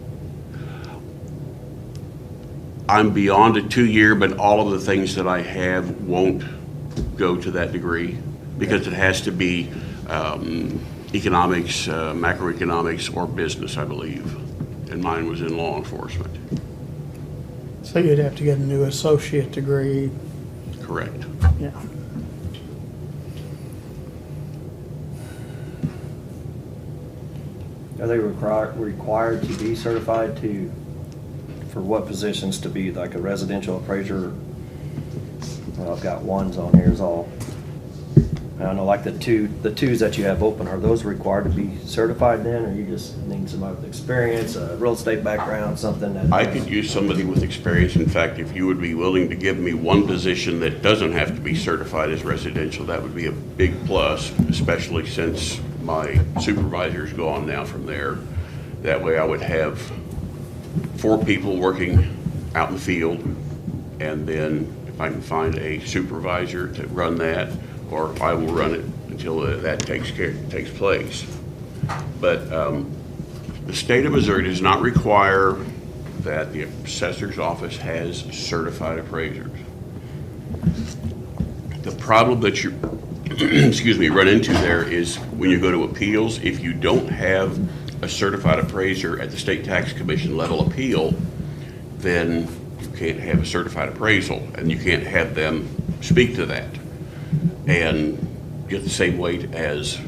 I'm beyond a 2-year, but all of the things that I have won't go to that degree because it has to be economics, macroeconomics, or business, I believe. And mine was in law enforcement. so you'd have to get a new associate degree, Correct. yeah. Are they required to be certified for what positions to be like a residential appraiser? Well, I've got ones on here is all. I don't know, like the twos that you have open, are those required to be certified then, or you just need somebody with experience, a real estate background, something that? I could use somebody with experience. In fact, if you would be willing to give me one position that doesn't have to be certified as residential, that would be a big plus, especially since my supervisor's gone now from there. That way I would have 4 people working out in the field, and then if I can find a supervisor to run that, or I will run it until that takes place. But the state of Missouri does not require that the assessor's office has certified appraisers. The problem that you, excuse me, run into there is when you go to appeals, if you don't have a certified appraiser at the State Tax Commission level appeal, then you can't have a certified appraisal, and you can't have them speak to that and get the same weight as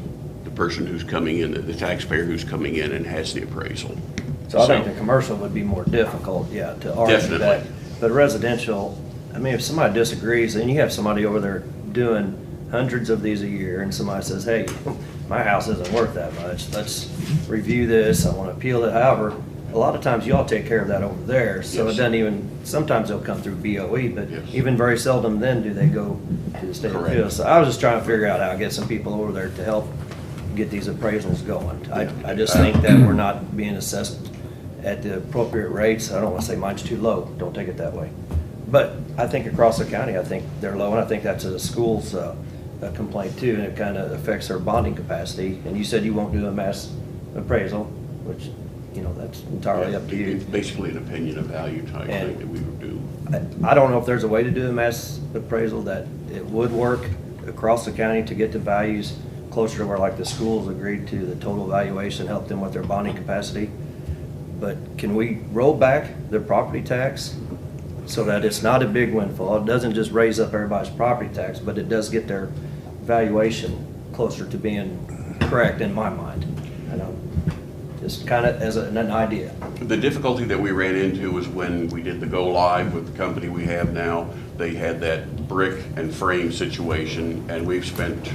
the person who's coming in, the taxpayer who's coming in and has the appraisal. So I think the commercial would be more difficult, yeah, to argue that. Definitely. But residential, I mean, if somebody disagrees, and you have somebody over there doing hundreds of these a year, and somebody says, hey, my house isn't worth that much, let's review this, I want to appeal it, however, a lot of times y'all take care of that over there, so it Yes. doesn't even, sometimes they'll come through BOE, but Yes. even very seldom then do they go to the state Correct. appeal. So I was just trying to figure out how to get some people over there to help get these appraisals going. I just think that we're not being assessed at the appropriate rates. I don't want to say mine's too low, don't take it that way. But I think across the county, I think they're low, and I think that's a school's a complaint too, and it kind of affects their bonding capacity. And you said you won't do a mass appraisal, which, that's entirely up to you. It's basically an opinion of value type And thing that we would do. I don't know if there's a way to do a mass appraisal that it would work across the county to get the values closer to where like the schools agreed to the total valuation, help them with their bonding capacity. But can we roll back their property tax so that it's not a big windfall? It doesn't just raise up everybody's property tax, but it does get their valuation closer to being correct in my mind. I know, just kind of as an idea. The difficulty that we ran into was when we did the go live with the company we have now. They had that brick and frame situation, and we've spent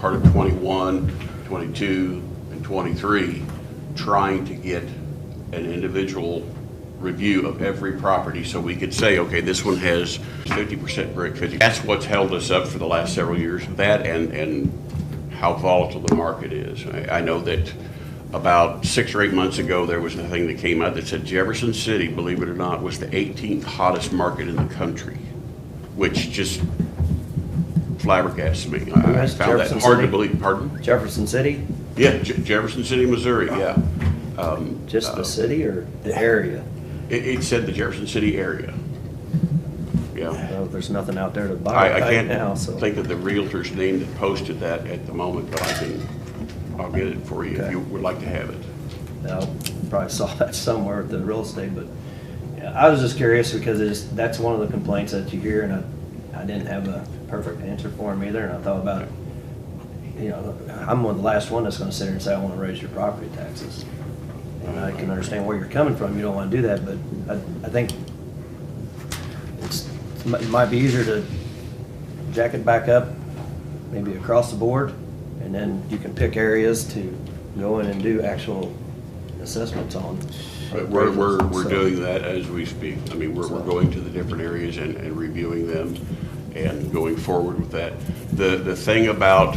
part of 21, 22, and 23 trying to get an individual review of every property so we could say, okay, this one has 50% brick, 50. That's what's held us up for the last several years, that and how volatile the market is. I know that about 6 or 8 months ago, there was a thing that came out that said Jefferson City, believe it or not, was the 18th hottest market in the country, which just flabbergasted me. I found that Jefferson hard to City? believe. Pardon? Jefferson City? Yeah, Jefferson City, Missouri, yeah. Just the city or the area? It said the Jefferson City area. Yeah. Well, there's nothing out there to buy I right can't now, so. think of the realtor's name that posted that at the moment, but I'll get it for you if Okay. you would like to have it. I probably saw that somewhere at the real estate, but yeah, I was just curious because that's one of the complaints that you hear, and I didn't have a perfect answer for him either, and I thought about, you know, I'm the last one that's gonna sit here and say, I wanna raise your property taxes. And I can understand where you're coming from, you don't wanna do that, but I think it might be easier to jack it back up, maybe across the board, and then you can pick areas to go in and do actual assessments on. But we're So- doing that as we speak. I mean, we're going to the different areas and reviewing them and going forward with that. The thing about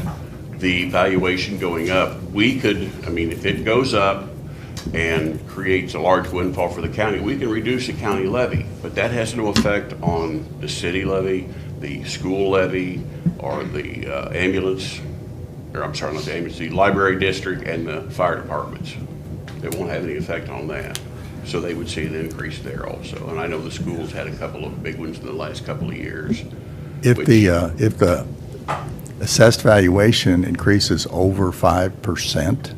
the valuation going up, we could, I mean, if it goes up and creates a large windfall for the county, we can reduce the county levy, but that has no effect on the city levy, the school levy, or the ambulance, or I'm sorry, not the ambulance, the library district and the fire departments. It won't have any effect on that. So they would see an increase there also. And I know the schools had a couple of big ones in the last couple of years. If which- the assessed valuation increases over 5%,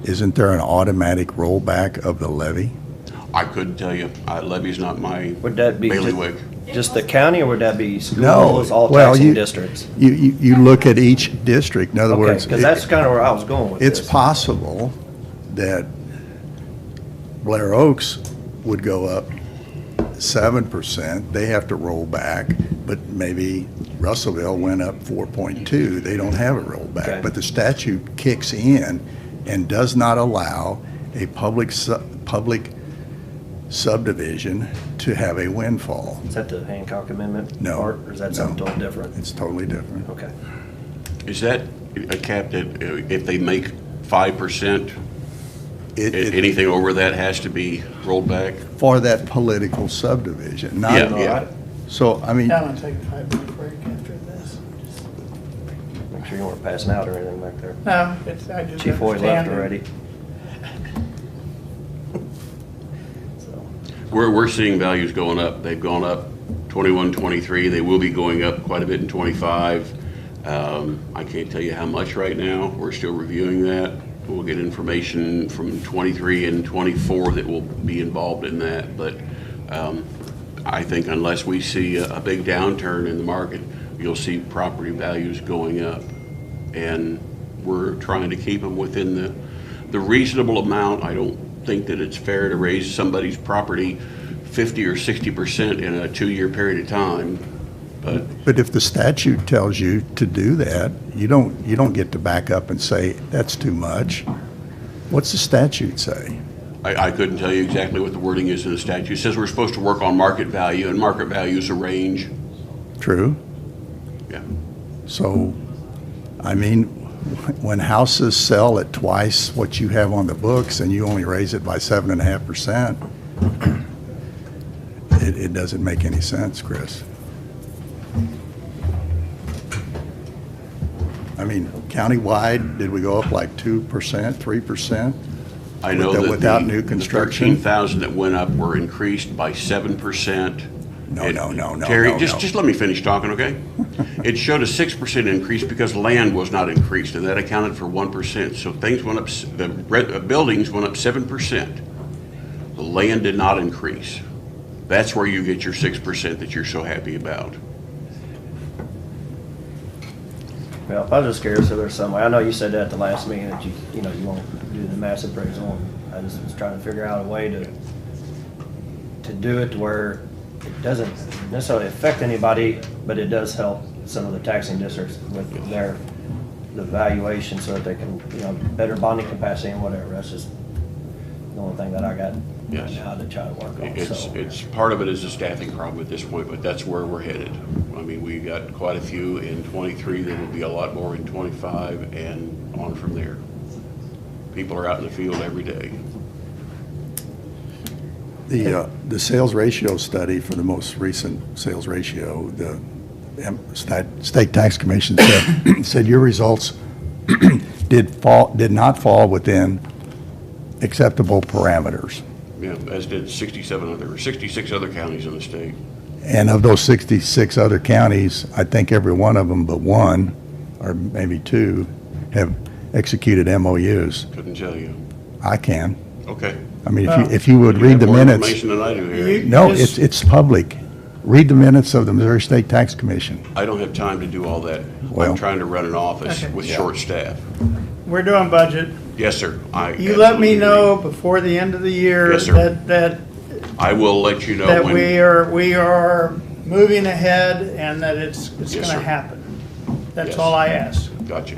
isn't there an automatic rollback of the levy? I couldn't tell you, levy's not my Would that be bailiwick. just the county, or would that be No. schools, all Well, taxing you- districts? You look at each district, in other Okay, words. because that's kind of where I was going with It's this. possible that Blair Oaks would go up 7%. They have to roll back, but maybe Russellville went up 4.2. They don't have a Okay. rollback. But the statute kicks in and does not allow a public subdivision to have a windfall. Is that the Hancock Amendment No. part, or is that something no. totally different? It's totally different. Okay. Is that a cap that if they make 5%, anything over that has to be rolled back? For that political subdivision, not. Yeah, yeah. Alright. So, I mean, I'm gonna take a 5-minute break after this. Make sure you weren't passing out or anything back there. No, I just. Chief Hoy left understand it. already. So, We're seeing values going up. They've gone up 21, 23. They will be going up quite a bit in 25. I can't tell you how much right now. We're still reviewing that. We'll get information from 23 and 24 that will be involved in that. But I think unless we see a big downturn in the market, you'll see property values going up. And we're trying to keep them within the reasonable amount. I don't think that it's fair to raise somebody's property 50 or 60% in a 2-year period of time. but if the statute tells you to do that, you don't get to back up and say, that's too much. What's the statute say? I couldn't tell you exactly what the wording is in the statute. It says we're supposed to work on market value, and market value is a range. True? Yeah. So, I mean, when houses sell at twice what you have on the books and you only raise it by 7.5%, it doesn't make any sense, Chris. I mean, countywide, did we go up like 2%, 3%? I know that Without new the construction? 13,000 that went up were increased by 7%. No, And no, no, no, Terry, no, just, no. just let me finish talking, okay? It showed a 6% increase because land was not increased, and that accounted for 1%. So things went up, buildings went up 7%. The land did not increase. That's where you get your 6% that you're so happy about. Well, I was just curious if there's some way, I know you said that at the last meeting, that you know, you won't do the mass appraisal, and I just was trying to figure out a way to do it to where it doesn't necessarily affect anybody, but it does help some of the taxing districts with the valuation so that they can, you know, better bonding capacity and whatever. That's just the only thing that I got right Yes. now to try to work on, so. It's, part of it is a staffing problem at this point, but that's where we're headed. I mean, we got quite a few in '23, there will be a lot more in '25, and on from there. People are out in the field every day. The sales ratio study for the most recent sales ratio, the State Tax Commission said your results did not fall within acceptable parameters. Yeah, as did 66 other counties in the state. And of those 66 other counties, I think every one of them but one, or maybe two, have executed MOUs. Couldn't tell you. I can. Okay. I mean, if you would You read have the more minutes. information than I do here. No, it's public. Read the minutes of the Missouri State Tax Commission. I don't have time to do all that. Well- I'm trying to run an office Okay. with Yeah. short staff. We're doing budget. Yes, sir. You let me know before the end of the year Yes, sir. that I will let you know that when. we are moving ahead and that it's Yes, gonna sir. happen. That's Yes. all I ask. Gotcha.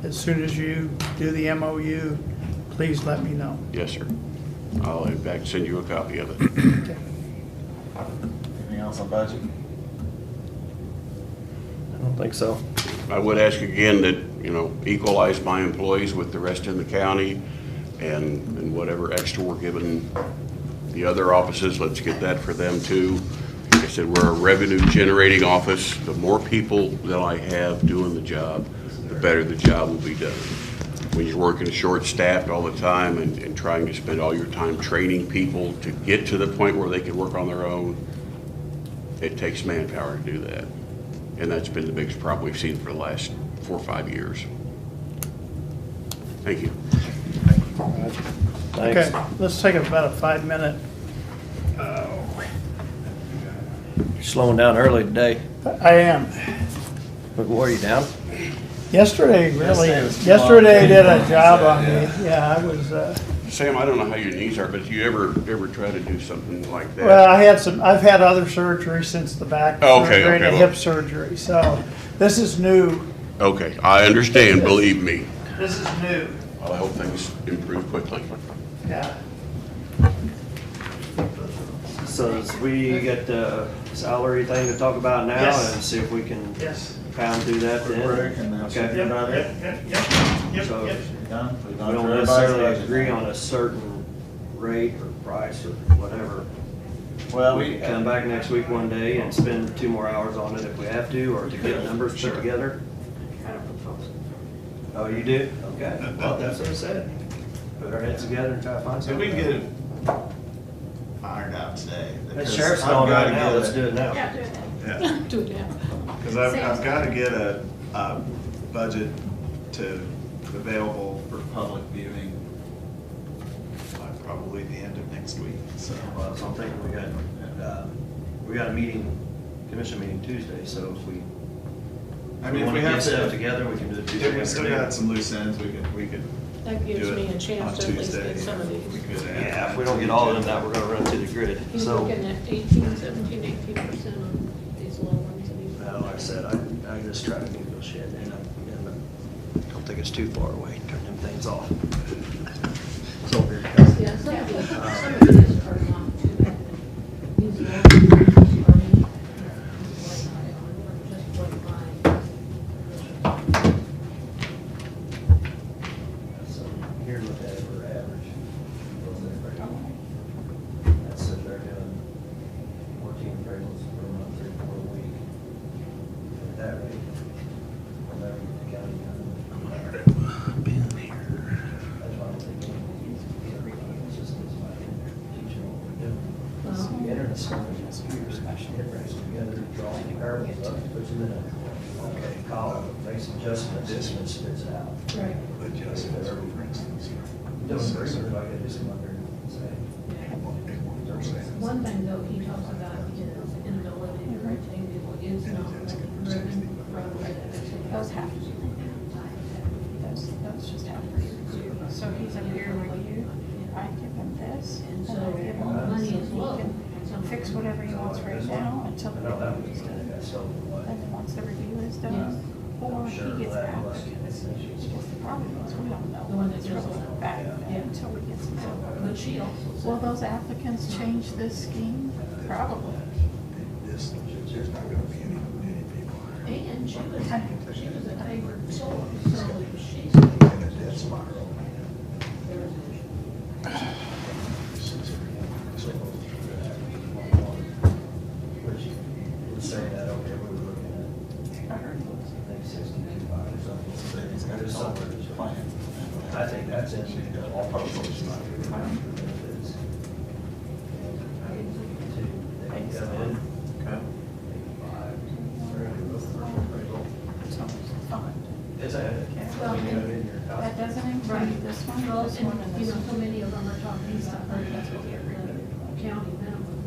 As soon as you do the MOU, please let me know. Yes, sir. I'll in fact send you a copy of it. Anything else on budget? I don't think so. I would ask again that, you know, equalize my employees with the rest in the county, and whatever extra we're giving the other offices, let's get that for them too. Like I said, we're a revenue generating office. The more people that I have doing the job, the better the job will be done. When you're working short-staffed all the time and trying to spend all your time training people to get to the point where they can work on their own, it takes manpower to do that. And that's been the biggest problem we've seen for the last 4 or 5 years. Thank you. Thanks. Okay, let's take about a 5-minute. You're slowing down early today. I am. Were you down? Yesterday, really, Yesterday was yesterday long. did a job on me. Yeah, I was, Sam, I don't know how your knees are, but do you ever try to do something like that? well, I've had other surgery since the back Oh, okay, surgery and the okay, hip well. surgery, so this is new. Okay, I understand, believe me. This is new, Well, I hope things improve quickly. yeah. So as we get the salary thing to talk about now Yes. and see if we can Yes. pound through that then? Break and then Okay. Yep, About yep, it? yep, yep, yep, So- yep. Done? We've We gone don't through everybody's necessarily budget agree now. on a certain rate or price or whatever. Well, We can come back next week one day and spend 2 more hours on it if we have to, or to get numbers put together. Oh, you do? Okay, well, that's what I said. Put our heads together and try to find If something. we can get it ironed out today. The because sheriff's I've calling right gotta now, get let's do it now. Yeah, do it Yeah. now. Do it now. Because I've got to get a budget to, available for public viewing by probably the end of next week, so. Well, so I'm thinking we got a meeting, commission meeting Tuesday, so if we I mean, if want we to have get stuff to, together, we can do it Tuesday if we still afternoon. got some loose ends, we could That gives do me it a on chance to at least Tuesday. get some of We these. could add Yeah, if we don't get all of them out, we're gonna run to the grid, He's so. looking at 18, 17, 18% on these low ones. and he's- Well, like I said, I just try to negotiate and don't think it's too far away, turn them things off. Yeah, some of these are not too bad. These low ones are just what mine. So here's what they were average. That's if they're doing 14 appraisals per month, 3 or 4 a week. At that rate. Well, that would be county. That's why I don't think anything is easy. column, makes adjustments, this one spits out. Right. Adjustments, for instance. Doesn't agree with it, I could just come up there and say. One thing though, he talks about is inability to retain people is not driven from the. Those have to be. Those just have to be reviewed. So he's a year review. I give him this, And and so I give him money this. is He low. can fix whatever he wants right now until the review is done. And then once the review is done, or he gets applicants. Because the problem is, we don't know The one when that it's does really it. back Yeah. until we get some. But she also Will said. those applicants change this scheme? Probably. This, there's not gonna be any people. And she was a favored soul, so she's. In a dead spiral. Saying that, okay, we were looking at, I think 62 or something. It's got somewhere to plan. I think that's in the all proposals. They can come in. Okay. It's a. Well, that doesn't include this one, Well, this one, and and, this you know, one. so many of them are talking stuff, like that's what the county minimum.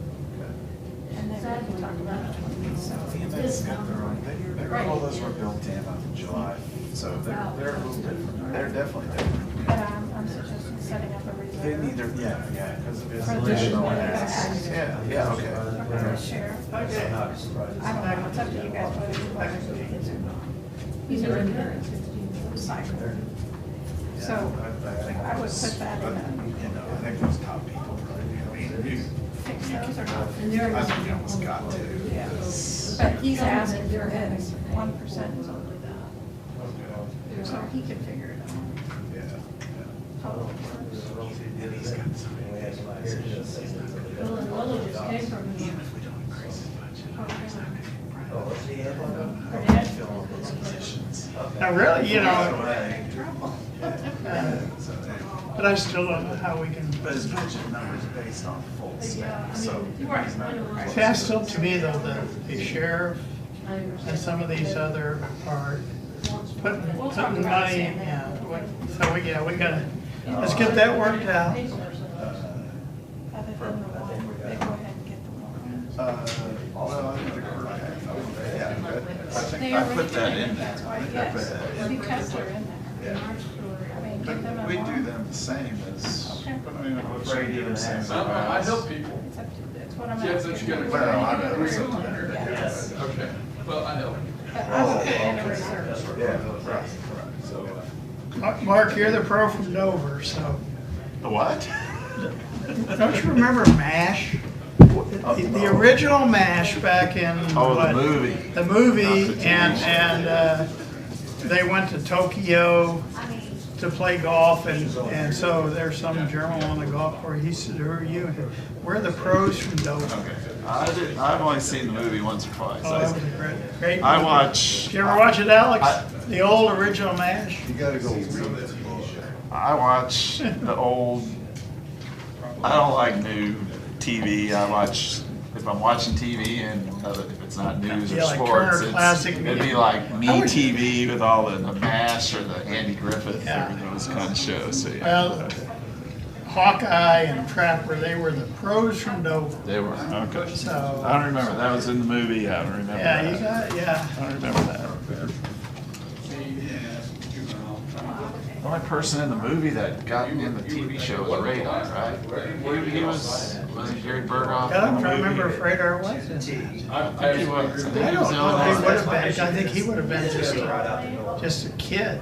And then we talked about so. This Got their own, all those were built in in July, so they're a little different. They're definitely different. But I'm suggesting setting up a reserve. They need their, yeah, because of For the additional sheriff. access. Yeah, okay. For the sheriff. I don't know, it's up to you guys whether you want to do it or not. These are in there at 16. Cycle. Yeah, So I would put that in You know, I think those top people, I mean, you, fix those or not. And they're. I think you almost got to. Yeah. because- But he's asking for his 1% is only that. So he can figure it out. Yeah, How it works. And he's got some. Well, and Lola just came from New York. Her dad Now, really, you know, So, but I still don't know how we can, but his budget number's based on full spec, so. Right. he's not gonna- see, I still, to me, though, the sheriff I and understand. some of these other are putting We'll talk money, about it, yeah. Sam. So we gotta, let's get that worked out. Other than the one, they go ahead and get the one. Well, I think the court had, yeah, I think They I already put that did. in there. That's why, I think I put yes, that in. because they're in there. Yeah. I mean, give them a We do one. them the same as, Okay. but I mean, we should do the same as. I help people. It's up to, that's what I'm Yes, asking. that's good. Well, I know. Yes. Okay, well, I help. But I will put in a reserve. Yeah, right, so. Mark, you're the pro from Dover, so, What? don't you remember MASH? The original MASH back in Oh, what? the movie. The movie, Not the TV and they went to Tokyo to play golf, and so there's some journal on the golf course, he said, who are you? We're the pros from Dover. I've only seen the movie once or twice. Oh, that was a great I movie. watch. Did you ever watch it, Alex? The old original MASH? You gotta go read it. I watch the old. I don't like new TV. I watch if I'm watching TV and if it's not news or Yeah, like sports, Turner Classic it'd be Media. like Me I would- TV with all the MASH or the Andy Griffith Yeah. or those kind of shows. So, yeah. Well, Hawkeye and Trapper, they were the pros from Dover. They were okay. So- I don't remember that was in the movie. I don't remember. Yeah, you that. got, yeah. I don't remember that. The only person in the movie that got in the TV show was Radar, right? He was it Gary Berghoff? God, I'm in the trying to remember movie? if Radar was in it. I think he was. I think I he was don't the know only if he one. would have been, I think he would have been just a kid.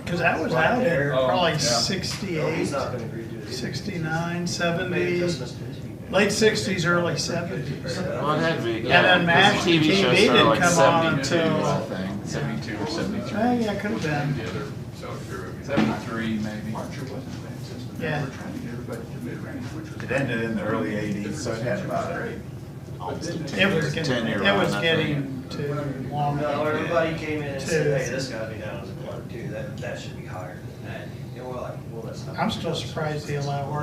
Because that was out in probably 68, 69, 70, late 60s, early 70s. Well, it had to be. And then because MASH the TV show TV started didn't like come on 72, until- I think, 72 or 73. Oh, yeah, could have been. 73 maybe. Yeah. It ended in the early 80s, so it had about almost a It was 10-year getting, it was run, I think. getting too long. No, everybody came in and Two. said, hey, this gotta be down as a clerk too, that should be higher than that. And we're like, well, that's not. I'm still surprised they allow All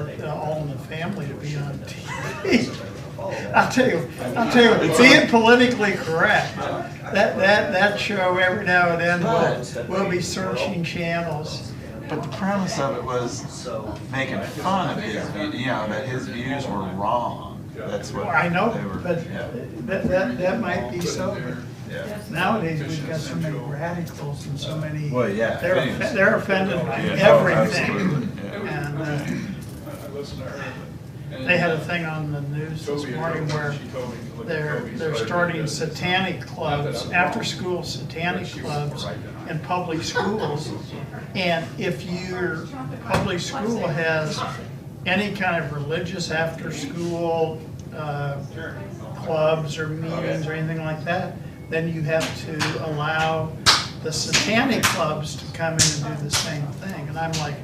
in the Family to be on TV. follow that. I'll tell you, being politically correct, that show every now and then will be searching channels. But the premise of it was So, making fun of his, that his views were wrong. That's what I know, they were. but Yeah. that might be so, but Yeah. nowadays we've got so many radicals and so many, Well, yeah. they're offended by Yeah, everything. absolutely, yeah. And I listened to her. and, they had a thing on the news this Toby had morning told me, where she told me to look at they're Toby's starting writing. satanic clubs, after-school satanic clubs in public schools. And if your public school has any kind of religious after-school clubs or meetings or anything like that, then you have to allow the satanic clubs to come in and do the same thing. And I'm like,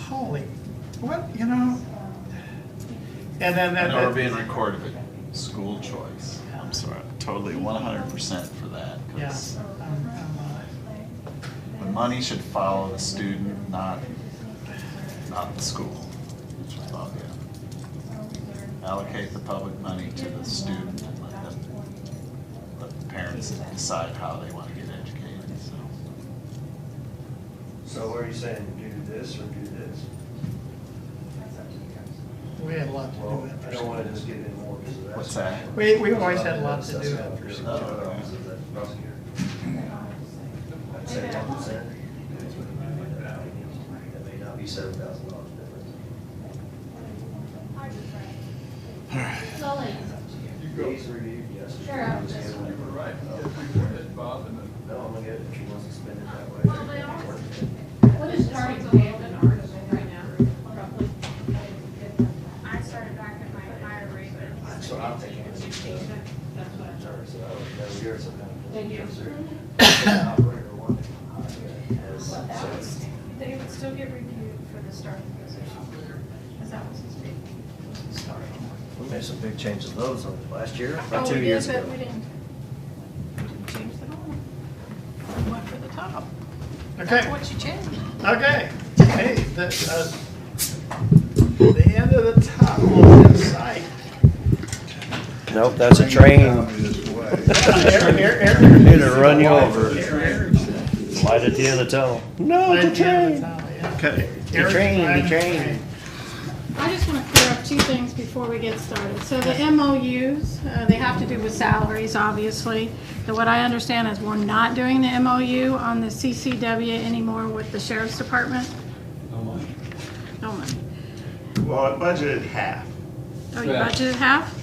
holy, what, And then I know we're that, being recorded, but school choice. I'm sorry, totally 100% for that. 'Cause the money should follow the student, not the school. That's what I thought, yeah. Allocate the public money to the student and let the parents decide how they want to get educated, so. so what are you saying, do this or do this? we had a lot to do Well, with I don't want to just get in more because of that. What's that? We always had a lot to do after Really, school. because of that prosecutor. I'd say 10%. That may not be $7,000 difference. You go. He's reviewed, yes. Sure. You were right. Go ahead, Bob, and then. No, I'm gonna get it if she wants to spend it that way. What is target payment right now, roughly? I started back at my higher rate, but That's what I'm thinking. That's what I'm Sorry, so I don't know, you're some kind of. Thank you. Operator one. Has- they would still get reviewed for the starting position. Because that was his big start. We made some big changes to those last year, about Oh, 2 we did, years but ago. we didn't change it all. We went for the top. Okay. That's what you changed. Okay, hey, the end of the tunnel is in sight. Nope, that's a train. It'll run you over. Light at the end of the tunnel. No, it's a train. Okay. The train. I just want to clear up two things before we get started. So the MOUs, they have to do with salaries, obviously. So what I understand is we're not doing the MOU on the CCW anymore with the Sheriff's Department. No money. Well, I budgeted half. Oh, you Yeah. budgeted half?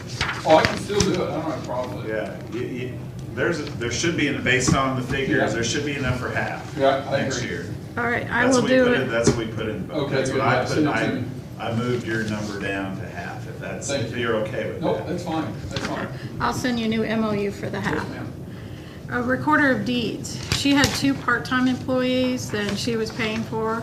Oh, I can still do it, I don't have a problem with it. Yeah, there should be, based on the figures, there should be enough for half Yeah, I next agree. year. All right, I That's will what we do put in- it. That's what we put in. Okay, That's good. what I Yeah, put. send it to me. I moved your number down to half, Thank if you. you're okay with Nope, that. that's fine, that's fine. I'll send you a new MOU for the half. Yes, ma'am. A recorder of deeds. She had 2 part-time employees that she was paying for.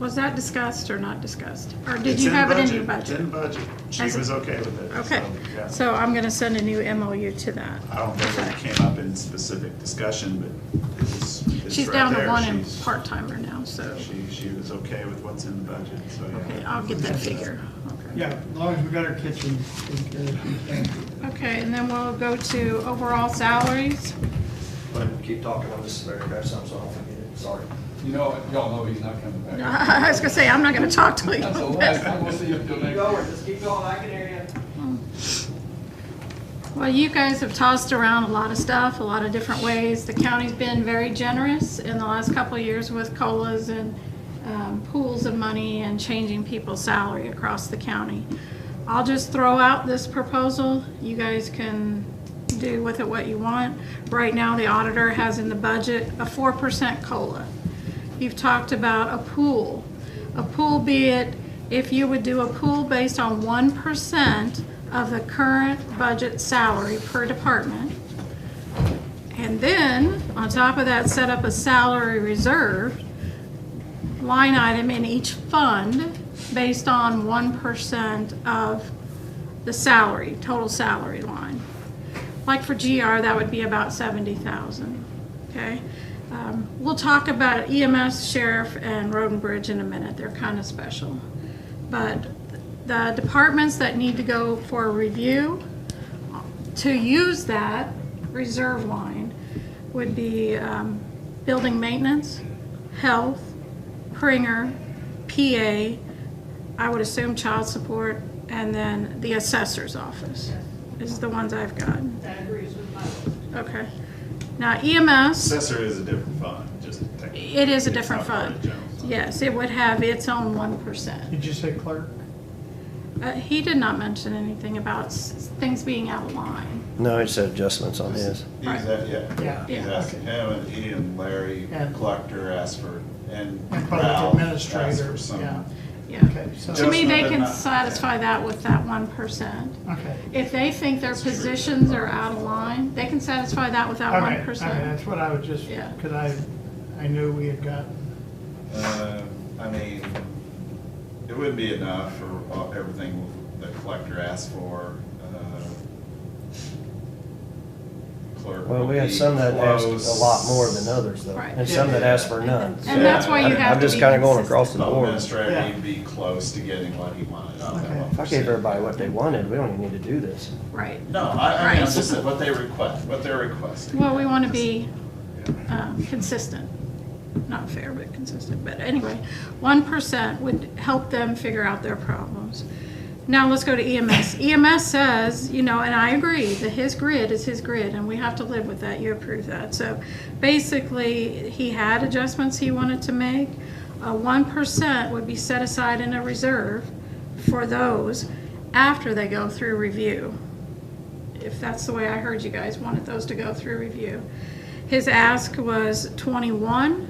Was that discussed or not discussed? Or did It's you in have it in your It's in budget? budget. She Has it- was okay with it. Okay, so, yeah. so I'm gonna send a new MOU to that. I don't think it came up in specific discussion, but it's She's right down to there. 1 She's- part-timer now, so, She was okay with what's in the budget, so yeah. okay, I'll get that figure. Okay. Yeah, as long as we got our kitchen taken care of, she's thank you. Okay, and then we'll go to overall salaries. But keep talking on this paragraph, so I don't forget it, sorry. You know, y'all know he's not coming back. I was gonna say, I'm not gonna talk till you. That's the last time we'll see him till next year. just keep going, I can hear you. Well, you guys have tossed around a lot of stuff, a lot of different ways. The county's been very generous in the last couple of years with COLAs and pools of money and changing people's salary across the county. I'll just throw out this proposal. You guys can do with it what you want. Right now, the auditor has in the budget a 4% COLA. You've talked about a pool. A pool, be it, if you would do a pool based on 1% of the current budget salary per department. And then, on top of that, set up a salary reserve line item in each fund based on 1% of the salary, total salary line. Like for GR, that would be about 70,000, okay? We'll talk about EMS, sheriff, and road and bridge in a minute. They're kind of special. But the departments that need to go for a review to use that reserve line would be building maintenance, health, Pringer, PA, I would assume child support, and then the assessor's office is the ones I've got. That agrees with my vote. Okay. Now EMS, Assessor is a different fund, just technically. it is a It's different not part fund. of the general fund. Yes, it would have its own 1%. Did you say clerk? He did not mention anything about things being out of line. No, it said adjustments on his. He's at, Yeah. he's Yeah, asking him, and he and Larry, And- collector, asked for, and And public Ralph administrator, asked for some. yeah. Yeah. Okay, so, To me, they Adjustment, can but not- satisfy that with that 1%. okay. If they think their positions are out of line, they can satisfy that with that Okay, 1%. okay, that's what I was just, Yeah. because I knew we had gotten, I mean, it wouldn't be enough for everything the collector asked for. Clerk Well, will we have be some that asked close. a lot more than others, though, Right. and some that asked for none. And that's why you have I'm to just be kind of going consistent. across the board. Administrator, Yeah. he'd be close to getting what he wanted out of that Okay. 1%. If I gave everybody what they wanted, we don't even need to do this. Right. No, I mean, Right. I'm just saying what they request, what they're requesting. Well, we want to be consistent. Not fair, but consistent. But anyway, 1% would help them figure out their problems. Now let's go to EMS. EMS says, and I agree that his grid is his grid, and we have to live with that. You approve that. So basically, he had adjustments he wanted to make. 1% would be set aside in a reserve for those after they go through review. If that's the way I heard you guys wanted those to go through review. His ask was 21.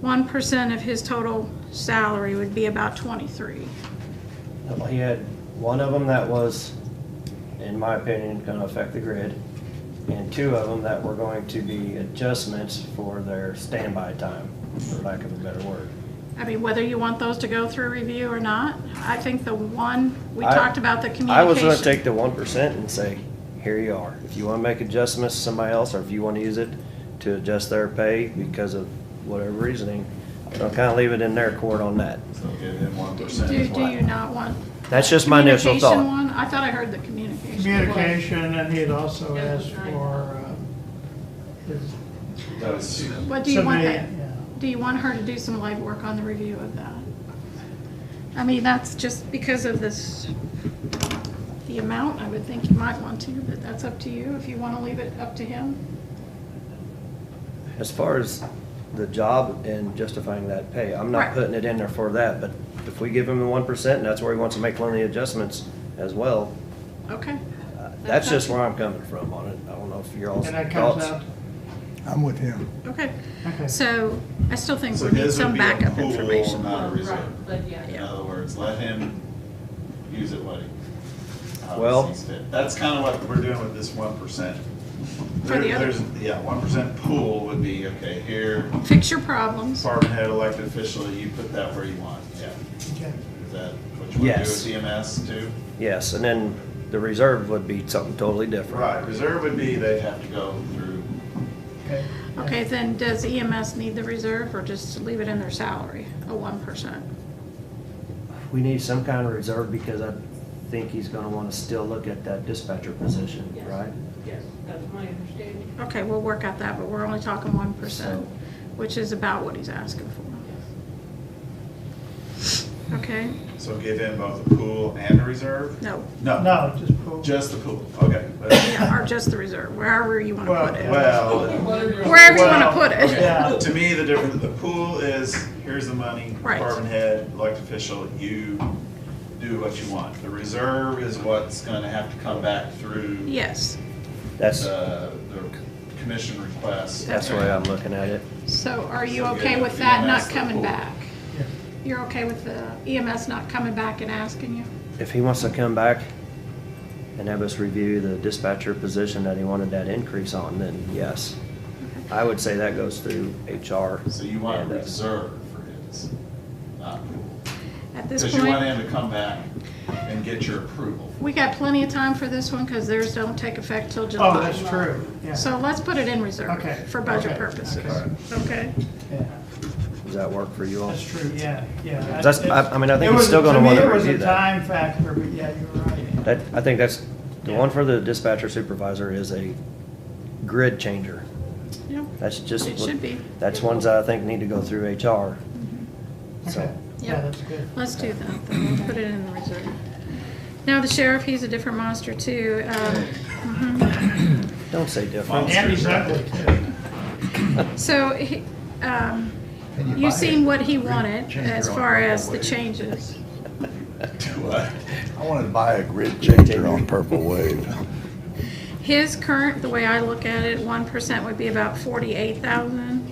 1% of his total salary would be about 23. He had one of them that was, in my opinion, going to affect the grid, and two of them that were going to be adjustments for their standby time, for lack of a better word. I mean, whether you want those to go through review or not, I think the one, we I- talked about the communication. I was going to take the 1% and say, here you are. If you want to make adjustments to somebody else, or if you want to use it to adjust their pay because of whatever reasoning, I'll kind of leave it in their court on that. So give him 1% Do as do you well. not want? That's just my initial communication thought. one? I thought I heard the communication. communication, and he had also Yeah, asked right. for his Those- What do you want Somebody- that? Do you want her to do some legwork on the review of that? I mean, that's just because of this, the amount, I would think you might want to, but that's up to you, if you want to leave it up to him. As far as the job and justifying that pay, I'm Right. not putting it in there for that, but if we give him the 1% and that's where he wants to make one of the adjustments as well, Okay. that's just where I'm coming from on it. I don't know if you're all And that comes thoughts. out, I'm with him. Okay, okay. so I still think So we need his would some be a backup pool, information. not a reserve. Right, but yeah. In other words, let him use it what he, how Well- he sees fit. That's kind of what we're doing with this 1%. For the other- Yeah, 1% pool would be, okay, here, Fix your problems. department head, elected official, you put that where you want, yeah. Okay. Is that what you want to do Yes. with EMS too? Yes, and then the reserve would be something totally different. Right, reserve would be, they'd have to go through, Okay. Okay, then does EMS need the reserve or just leave it in their salary, a 1%? We need some kind of reserve because I think he's gonna wanna still look at that dispatcher position, Yes. right? Yes, that's my understanding. Okay, we'll work out that, but we're only talking 1%, which is about what he's asking for. Okay, so give him both a pool and a reserve? no, No, just pool. Just the pool, okay. yeah, or just the reserve, wherever you want to put it. Well, Wherever you want to put it. okay. Yeah. To me, the difference, the pool is, here's the money, Right. department head, elected official, you do what you want. The reserve is what's gonna have to come back through Yes, That's, the commission request. that's the way I'm looking at it. so are you So okay get with that not EMS the coming pool. back? Yes. You're okay with the EMS not coming back and asking you? If he wants to come back and have us review the dispatcher position that he wanted that increase on, then yes. I would say that goes through HR. So you want and a us. reserve for his, not pool. At this Because you want point, him to come back and get your approval. we got plenty of time for this one because theirs don't take effect till July. Oh, that's true, yeah. So let's put it in reserve Okay, for budget okay, purposes, okay. okay? Yeah. Does that work for you all? That's true, yeah. That's, I mean, I think It he's was- still gonna wanna To me, it was review a that. time factor, but yeah, you're right. That, I think that's, the one for the dispatcher supervisor is a grid changer. Yep. That's just. It what- should be. That's ones that I think need to go through HR. So, Okay. Yeah, Yep. that's good. Let's do that, then we'll put it in the reserve. Now, the sheriff, he's a different monster too. don't say different. Andy's ugly too. So, you've seen what he wanted as far as the changes. I wanted to buy a grid changer on Purple Wave. His current, the way I look at it, 1% would be about 48,000.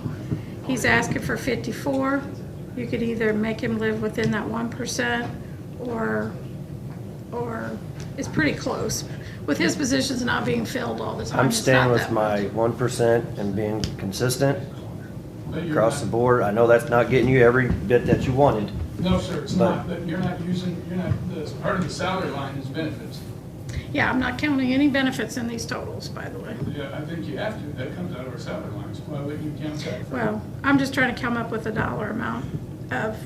He's asking for 54. You could either make him live within that 1% or it's pretty close. With his positions not being filled all the time, I'm it's staying not with that my much. 1% and being consistent But you're across the not- board. I know that's not getting you every bit that you wanted. No, sir, it's But- not, but you're not, the part of the salary line is benefits. Yeah, I'm not counting any benefits in these totals, by the way. Yeah, I think you have to, that comes out of our salary lines, why wouldn't you count that? Well, I'm just trying to come up with a dollar amount of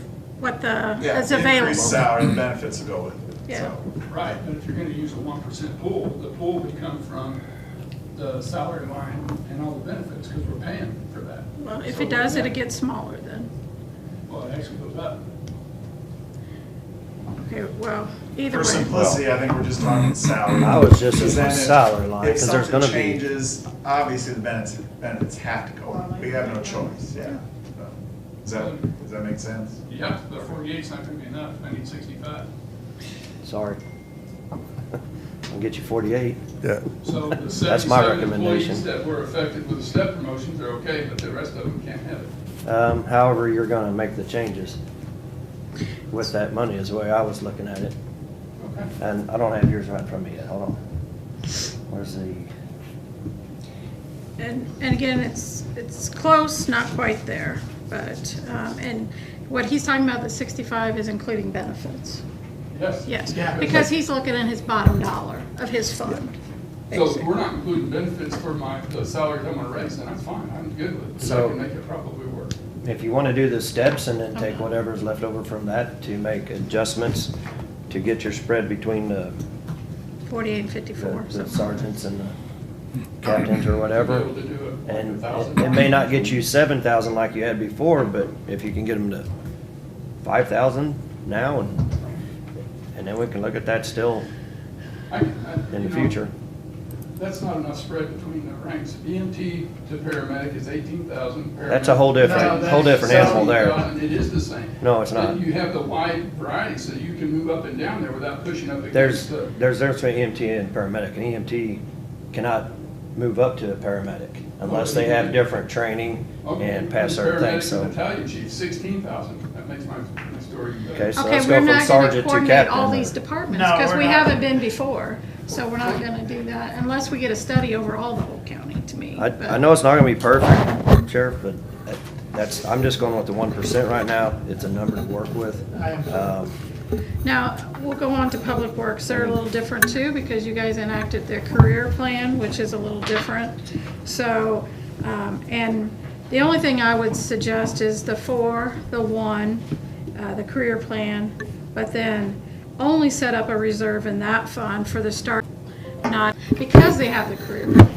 what Yeah, is available. increased salary and benefits will go with it. Yeah. So, Right, but if you're gonna use a 1% pool, the pool would come from the salary line and all the benefits, because we're paying for that. Well, if So it does, yeah. it gets smaller then. Well, it actually goes up. Okay, well, either For way. simplicity, I think we're just talking salary. I was just Because at then the if- salary line, if 'cause there's something gonna be- changes, obviously the benefits have to go up. We have no choice, yeah. So, does that make sense? Yeah, the 48's not gonna be enough, I need 65. Sorry. I'll get you 48. Yeah. So the That's my 77 recommendation. employees that were affected with the step promotions are okay, but the rest of them can't have it. However, you're gonna make the changes with that money is the way I was looking at it. Okay. And I don't have yours right in front of me yet. Hold on. Where's the, And again, it's close, not quite there, but, and what he's talking about, the 65 is including benefits. Yes. Yes, Yeah. because he's looking at his bottom dollar of his fund. So if we're not including benefits for the salary I'm gonna raise, then I'm fine, I'm good with it, 'cause I So- can make it probably work. if you wanna do the steps and then take whatever's left over from that to make adjustments to get your spread between the 48 and 54. the something. sergeants and the captains or whatever. Be able to do a And $100,000. it may not get you 7,000 like you had before, but if you can get them to 5,000 now, and then we can look at that still in the you know, future. That's not enough spread between the ranks. EMT to paramedic is 18,000. That's a whole different, whole different animal there. It is the same. No, it's not. You have the wide variety, so you can move up and down there without pushing up There's, against the. there's difference between EMT and paramedic. An EMT cannot move up to a paramedic unless they have different training and pass certain things, Paramedic so. and battalion chief, 16,000. That makes my story better. Okay, so Okay, let's we're go from not gonna sergeant to coordinate all captain. these departments, No, because we're we not. haven't been before. So we're not gonna do that unless we get a study over all the whole county, to me. I but- know it's not gonna be perfect, Sheriff, but that's, I'm just going with the 1% right now. It's a number to work with. Now, we'll go on to Public Works. They're a little different too, because you guys enacted their career plan, which is a little different. So, and the only thing I would suggest is the 4, the 1, the career plan, but then only set up a reserve in that fund for the start, not, because they have the career plan.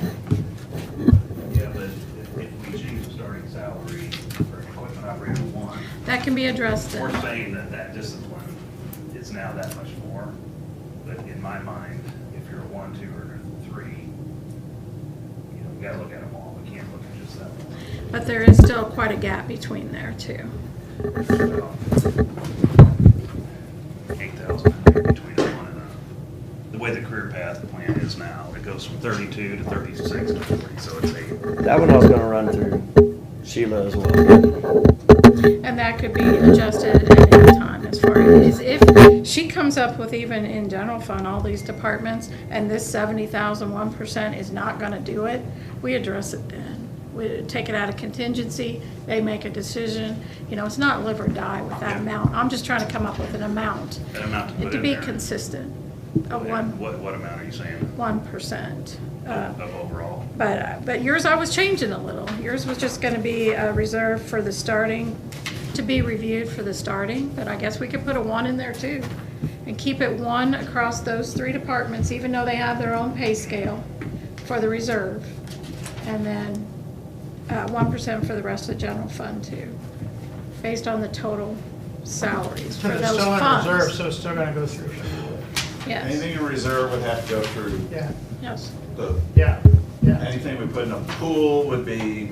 Yeah, but if we change the starting salary for equipment operator 1, That can be addressed we're then. saying that that discipline is now that much more. But in my mind, if you're a 1, 2, or 3, we gotta look at them all. We can't look at just that one. But there is still quite a gap between there too. 8,000 between a 1 and a, the way the career path plan is now, it goes from 32 to 36 to 40, so it's 8. That one I was gonna run through Sheila as well. And that could be adjusted at any time as far as if she comes up with, even in general fund, all these departments, and this 70,000, 1% is not gonna do it, we address it then. We take it out of contingency, they make a decision, it's not live or die with that amount. I'm just trying to come up with an amount. An amount to put To in be there. consistent, a What amount are you saying 1%. of overall? But yours I was changing a little. Yours was just gonna be a reserve for the starting to be reviewed for the starting, but I guess we could put a 1 in there too. And keep it 1 across those 3 departments, even though they have their own pay scale for the reserve. And then 1% for the rest of the general fund too, based on the total salaries for But it's those still in funds. reserve, so it's still gonna go through. Yes, Anything in reserve would have to go through Yeah, yes, the, yeah, yeah. anything we put in a pool would be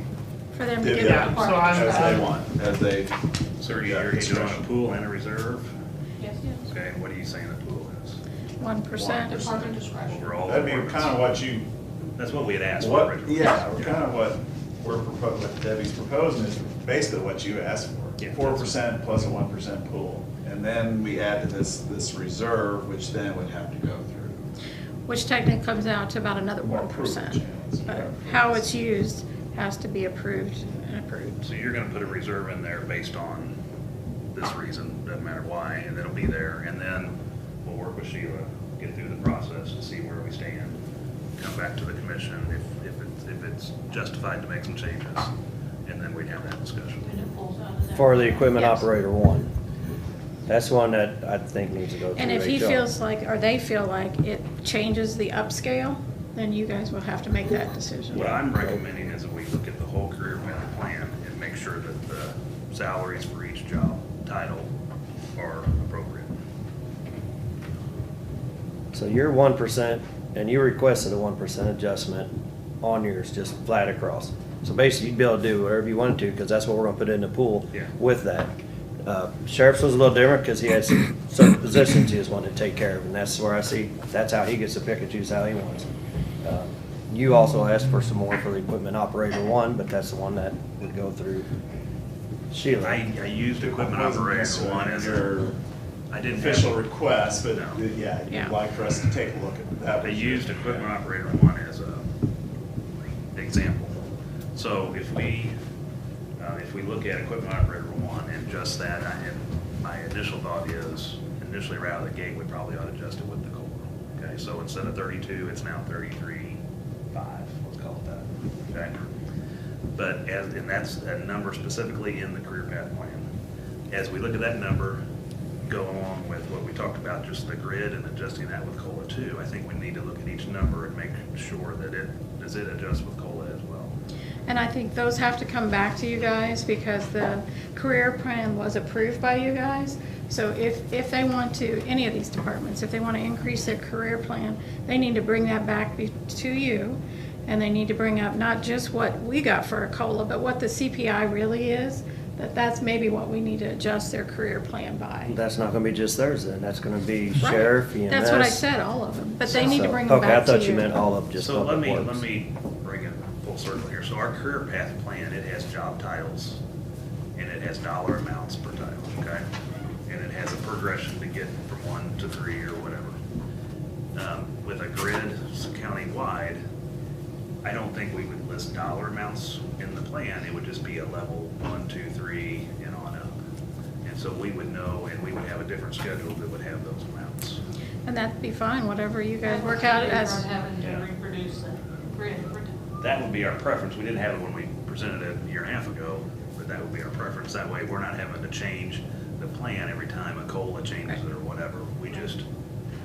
for them to divvied get Yeah, that so part. I'm- as they want, as they. So are you doing a pool and a reserve? Yes, yes. Okay, and what are you saying a pool is? 1%. Department discretion. Over all That'd be departments? kind of what you, That's what we had asked for what, originally. yeah, kind of what we're proposing, what Debbie's proposing is basically what you asked Yeah. for. 4% plus a 1% pool. And then we add to this reserve, which then would have to go through. Which technically comes out to about another More 1%. approval channels. But how it's used has to be approved and approved. So you're gonna put a reserve in there based on this reason, doesn't matter why, and it'll be there, and then we'll work with Sheila, get through the process to see where we stand, come back to the commission if it's justified to make some changes, and then we'd have that discussion. And it pulls out of that. For the equipment Yes. operator 1. That's one that I think needs to go through And if he HR. feels like, or they feel like it changes the upscale, then you guys will have to make that decision. What I'm recommending is that we look at the whole career path plan and make sure that the salaries for each job title are appropriate. So your 1%, and you requested a 1% adjustment on yours, just flat across. So basically, you'd be able to do whatever you wanted to, because that's what we're gonna put in the pool Yeah. with that. Sheriff's was a little different, because he had some certain positions he just wanted to take care of, and that's where I see, that's how he gets to pick and choose how he wants. You also asked for some more for the equipment operator 1, but that's the one that would go through Sheila. I used equipment operator 1 as your I didn't official have, request, but No. yeah, Yeah. you'd like for us to take a look at that. I used equipment operator 1 as a example. So if we look at equipment operator 1 and just that, and my initial thought is, initially right out of the gate, we probably ought to adjust it with the COLA. Okay, so instead of 32, it's now 33.5, let's call it that, okay? But and that's a number specifically in the career path plan. As we look at that number, go along with what we talked about, just the grid and adjusting that with COLA too, I think we need to look at each number and make sure that does it adjust with COLA as well? And I think those have to come back to you guys because the career plan was approved by you guys. So if they want to, any of these departments, if they want to increase their career plan, they need to bring that back to you. And they need to bring up not just what we got for a COLA, but what the CPI really is. That's maybe what we need to adjust their career plan by. That's not gonna be just theirs then, that's gonna be Right. sheriff, EMS. That's what I said, all of them, but they need to So- bring them Okay, I back to you. thought you meant all of just So let public me works. bring it full circle here. So our career path plan, it has job titles and it has dollar amounts per title, okay? And it has a progression to get from 1 to 3 or whatever. With a grid county-wide, I don't think we would list dollar amounts in the plan. It would just be a level 1, 2, 3, and on up. And so we would know, and we would have a different schedule that would have those amounts. And that'd be fine, whatever you guys work out as. From having Yeah. to reproduce the grid. That would be our preference. We didn't have it when we presented it a year and a half ago, but that would be our preference. That way, we're not having to change the plan every time a COLA changes it or whatever. We just,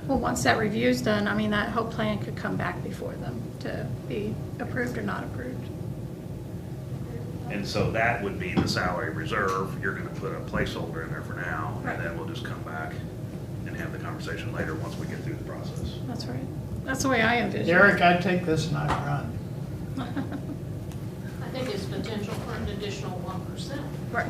Well, once that review's done, I mean, that whole plan could come back before them to be approved or not approved. and so that would be the salary reserve. You're gonna put a placeholder in there for now, and then we'll just come back and have the conversation later once we get through the process. That's right. That's the way I envision it. Derek, I'd take this and I'd run. I think it's potential for an additional 1%. Right.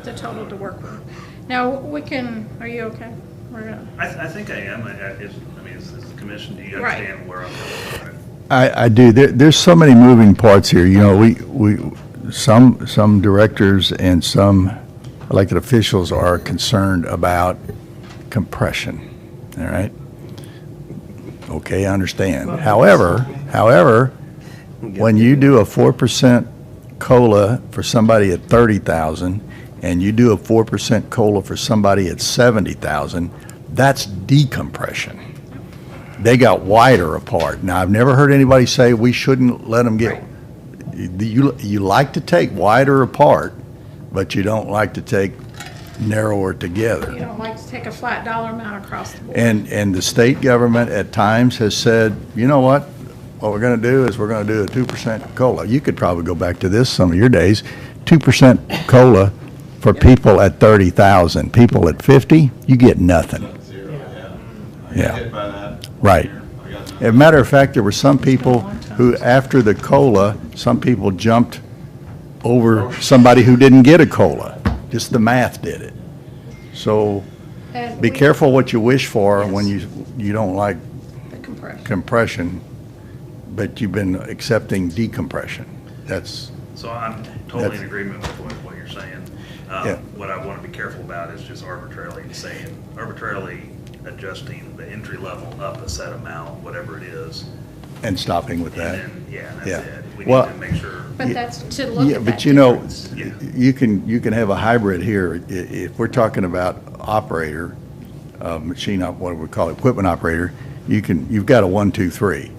The total to work with. Now, we can, are you okay? We're gonna, I think I am. Is the commission, do you Right. understand where I'm coming from? I do. There's so many moving parts here. You know, some directors and some elected officials are concerned about compression, all right? Okay, I understand. However, when you do a 4% COLA for somebody at 30,000 and you do a 4% COLA for somebody at 70,000, that's decompression. They got wider apart. Now, I've never heard anybody say we shouldn't let them get, you like to take wider apart, but you don't like to take narrower together. You don't like to take a flat dollar amount across the board. And the state government at times has said, you know what we're gonna do is we're gonna do a 2% COLA. You could probably go back to this some of your days, 2% COLA for people at 30,000. People at 50, you get nothing. Zero, yeah. I Yeah. got hit by that. Right. I got As a matter of fact, there were some people who, after the COLA, some people jumped over somebody who didn't get a COLA. Just the math did it. So And be we- careful what you wish for when you don't like The compression. compression, but you've been accepting decompression. That's, So I'm totally in That's- agreement with what you're saying. Yeah. What I want to be careful about is just arbitrarily adjusting the entry level up a set amount, whatever it is. and stopping with And that. then, yeah, that's Yeah. it. We Well- need to make sure. But that's to look Yeah, at but that you know, difference. Yeah. you can have a hybrid here. If we're talking about operator, what do we call it, equipment operator, you've got a 1, 2, 3.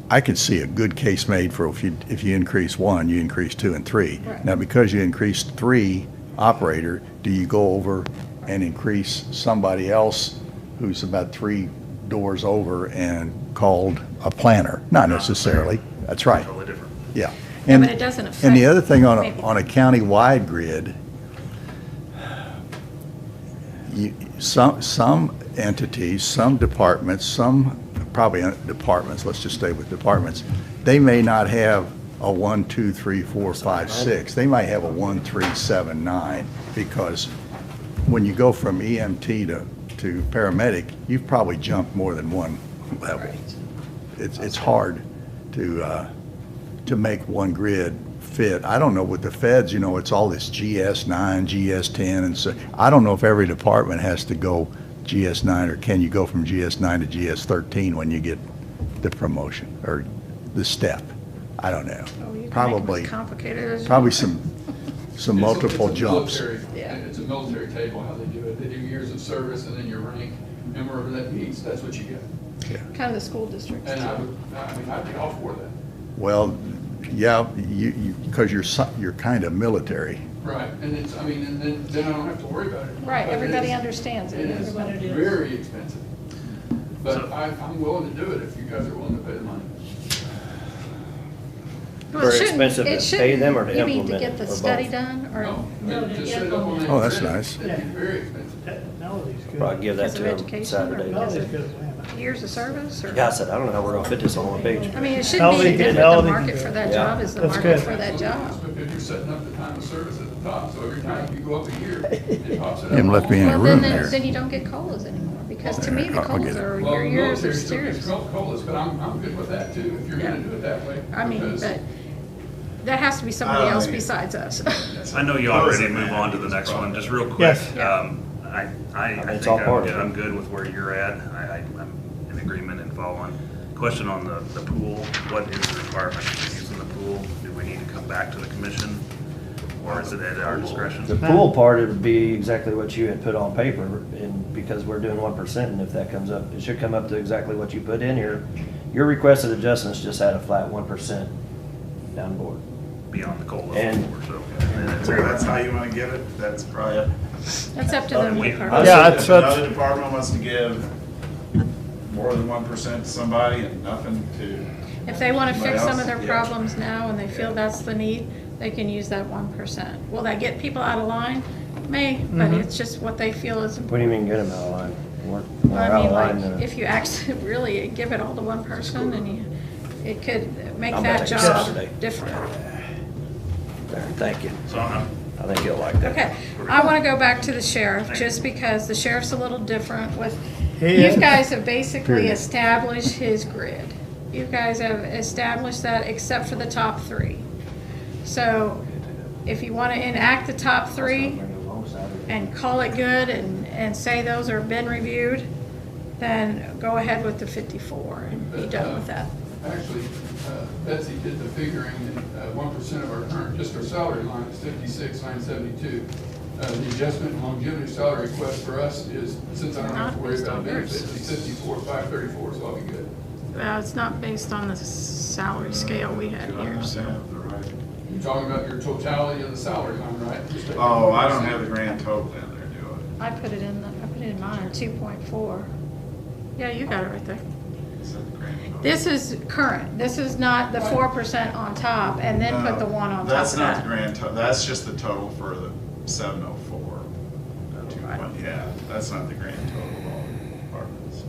I could see a good case made for if you increase 1, you increase 2 and 3. Right. Now, because you increased 3 operator, do you go over and increase somebody else who's about 3 doors over and called a planner? Not necessarily. That's right. Totally different. Yeah. Yeah, And but it doesn't affect. and the other thing on maybe. a county-wide grid, some entities, some departments, let's just stay with departments, they may not have a 1, 2, 3, 4, 5, 6. They might have a 1, 3, 7, 9, because when you go from EMT to paramedic, you've probably jumped more than one level. It's hard to make one grid fit. I don't know with the feds, it's all this GS9, GS10, and so, I don't know if every department has to go GS9, or can you go from GS9 to GS13 when you get the promotion, or the step? I don't know. Oh, you can make Probably, it as complicated as you probably want. some multiple It's a jumps. military- Yeah. It's a military table, how they do it. They do years of service and then your rank, and wherever that meets, that's what you get. Kind of the school districts. And too. I'd be all for that. Well, yeah, because you're kind of military. Right, and then I don't have to worry about it. Right, But everybody it's- understands it. It is Everybody does. very expensive. But I'm willing to do it if you guys are willing to pay the money. Well, it Very shouldn't- expensive it to shouldn't- pay them or to You mean to implement get it, the or study both? done, or? No, just set it up on that Oh, that's grid. nice. It'd be very expensive. Probably give that Because to of them education, or Saturday. because of years of service, or? Yeah, I said, I don't know how we're gonna fit this on one page. I mean, it shouldn't Melody be can- different. Melody The can market do for it. that Yeah. job is the That's market good. for that job. If you're setting up the time of service at the top, so every time you go up a year, it pops it up. Him left me in a Well, room then, here. then you don't get COLAs anymore, because to me, the I'll get COLAs it. are Well, your years of military still gets service. COLAs, but I'm good with that too, if you're gonna do it that way. I mean, because- but that has to be somebody else besides us. I know you all ready to move on to the next one, just real quick. Yes. I It's think all part of it. I'm good with where you're at. I'm in agreement and following. Question on the pool, what is the requirement for using the pool? Do we need to come back to the commission, or is it at our discretion? The pool part, it would be exactly what you had put on paper, and because we're doing 1%, and if that comes up, it should come up to exactly what you put in here. Your requested adjustments just had a flat 1% down the board. Beyond the COLA, And- so. Where that's how you wanna give it, that's probably up. That's up to them. We- to I determine. Yeah, If that's- another department wants to give more than 1% to somebody and nothing to, If they want to fix some of their Yeah. problems now and they feel that's the need, they can use that 1%. Will that get people out of line? May, but it's just what they feel is What do you important. mean get them out of line? We're I out mean, of line. like, if you actually really give it all to one person and you, it could make I'm that back job Saturday. different. There, thank you. So I'm, I think you'll like that. Okay, I want to go back to the sheriff, just because the sheriff's a little different with, He you is. guys have basically Period. established his grid. You guys have established that except for the top 3. So if you want to enact the top 3 and call it good and say those are been reviewed, then go ahead with the 54 and be done with that. Actually, Betsy did the figuring, and 1% of our current, just our salary line is 56,972. The adjustment and longevity salary request for us is, since I don't have to worry Not about based on yours. benefits, it's 54,534, so I'll be good. It's not based on the salary scale we had here, so. You're talking about your totality of the salary line, right? Just take Oh, I 1%. don't have the grand total in there, do I put it in mine, 2.4. Yeah, you got it right there. I? Is that the grand total? This is current. This is not the 4% on top and then put the one on top That's of not the that. grand total, that's just the total for the 704. Yeah, that's not the grand total of all the departments.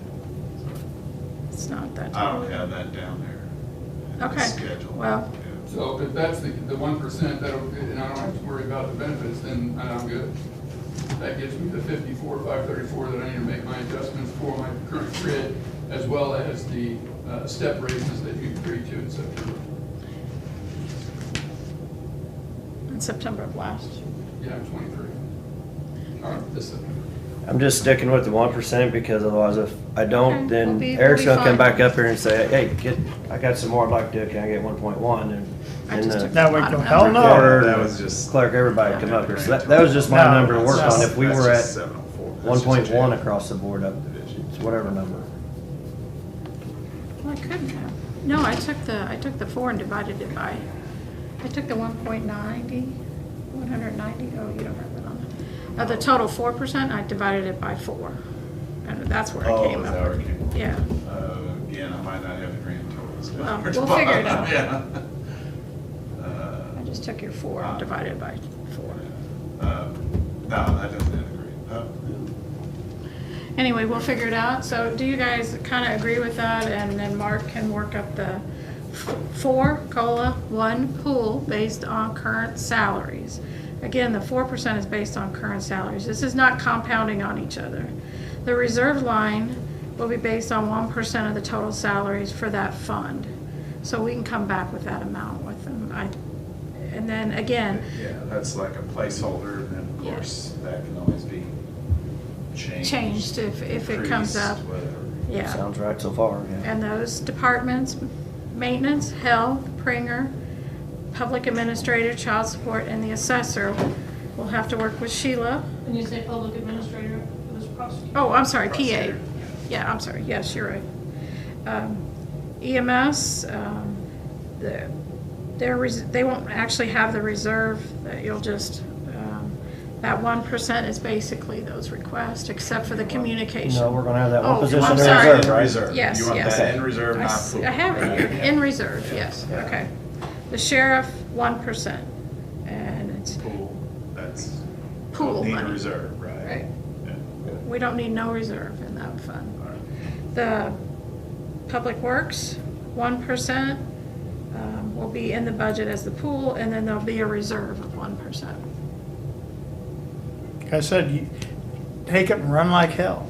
It's not that. I don't have that down there. in the Okay, schedule. well- Yeah. So if that's the 1%, that'll, and I don't have to worry about the benefits, then I'm good. That gets me to 54,534 that I need to make my adjustments for my current grid, as well as the step raises that you agreed to in September. In September of last. Yeah, 23. Or this September. I'm just sticking with the 1% because otherwise if I Okay, don't, we'll then be- Eric's we'll be gonna come fine. back up here and say, hey, I got some more I'd like to do, can I get 1.1? I And just the took Now we bottom go, number. hell no. recorder, That was just- clerk, everybody come up here. So that was just my No, number to work that's on. just- If we That's were just at 704. That's just 1.1 jail. across the board up, it's whatever number. Well, I couldn't have. No, I took the 4 and divided it by, I took the 1.90, 190, oh, you don't have that on there. The total 4%, I divided it by 4. And that's where I Oh, came is up that where with. it came? Yeah. Again, I might not have the grand totals. Well, we'll figure it out. Yeah. I just took your 4 and divided it by 4. No, that doesn't have the grand. Anyway, we'll figure it out. So do you guys kind of agree with that? And then Mark can work up the 4 COLA, 1 pool based on current salaries. Again, the 4% is based on current salaries. This is not compounding on each other. The reserve line will be based on 1% of the total salaries for that fund. So we can come back with that amount with them. And then again, Yeah, that's like a placeholder, and then of Yeah. course, that can always be changed if it comes increased, up. whatever. Yeah. Sounds right so far, yeah. And those departments, maintenance, health, Pringer, public administrator, child support, and the assessor will have to work with Sheila. When you say public administrator, it was prosecutor. Oh, I'm sorry, PA. Prosecutor. Yeah, I'm sorry, yes, you're right. EMS, they won't actually have the reserve, that you'll just, that 1% is basically those requests, except for the communication. No, we're gonna have that Oh, one position I'm in sorry. reserve, In right? reserve. Yes, You want yes. that in reserve, I not s- pool. I have it here, in reserve, yes, Yeah. okay. The sheriff, 1%, and it's Pool, that's. Pool Need money. reserve, right? Right. Yeah. We don't need no reserve in that fund. All right. The Public Works, 1%, will be in the budget as the pool, and then there'll be a reserve of 1%. Like I said, you take it and run like hell.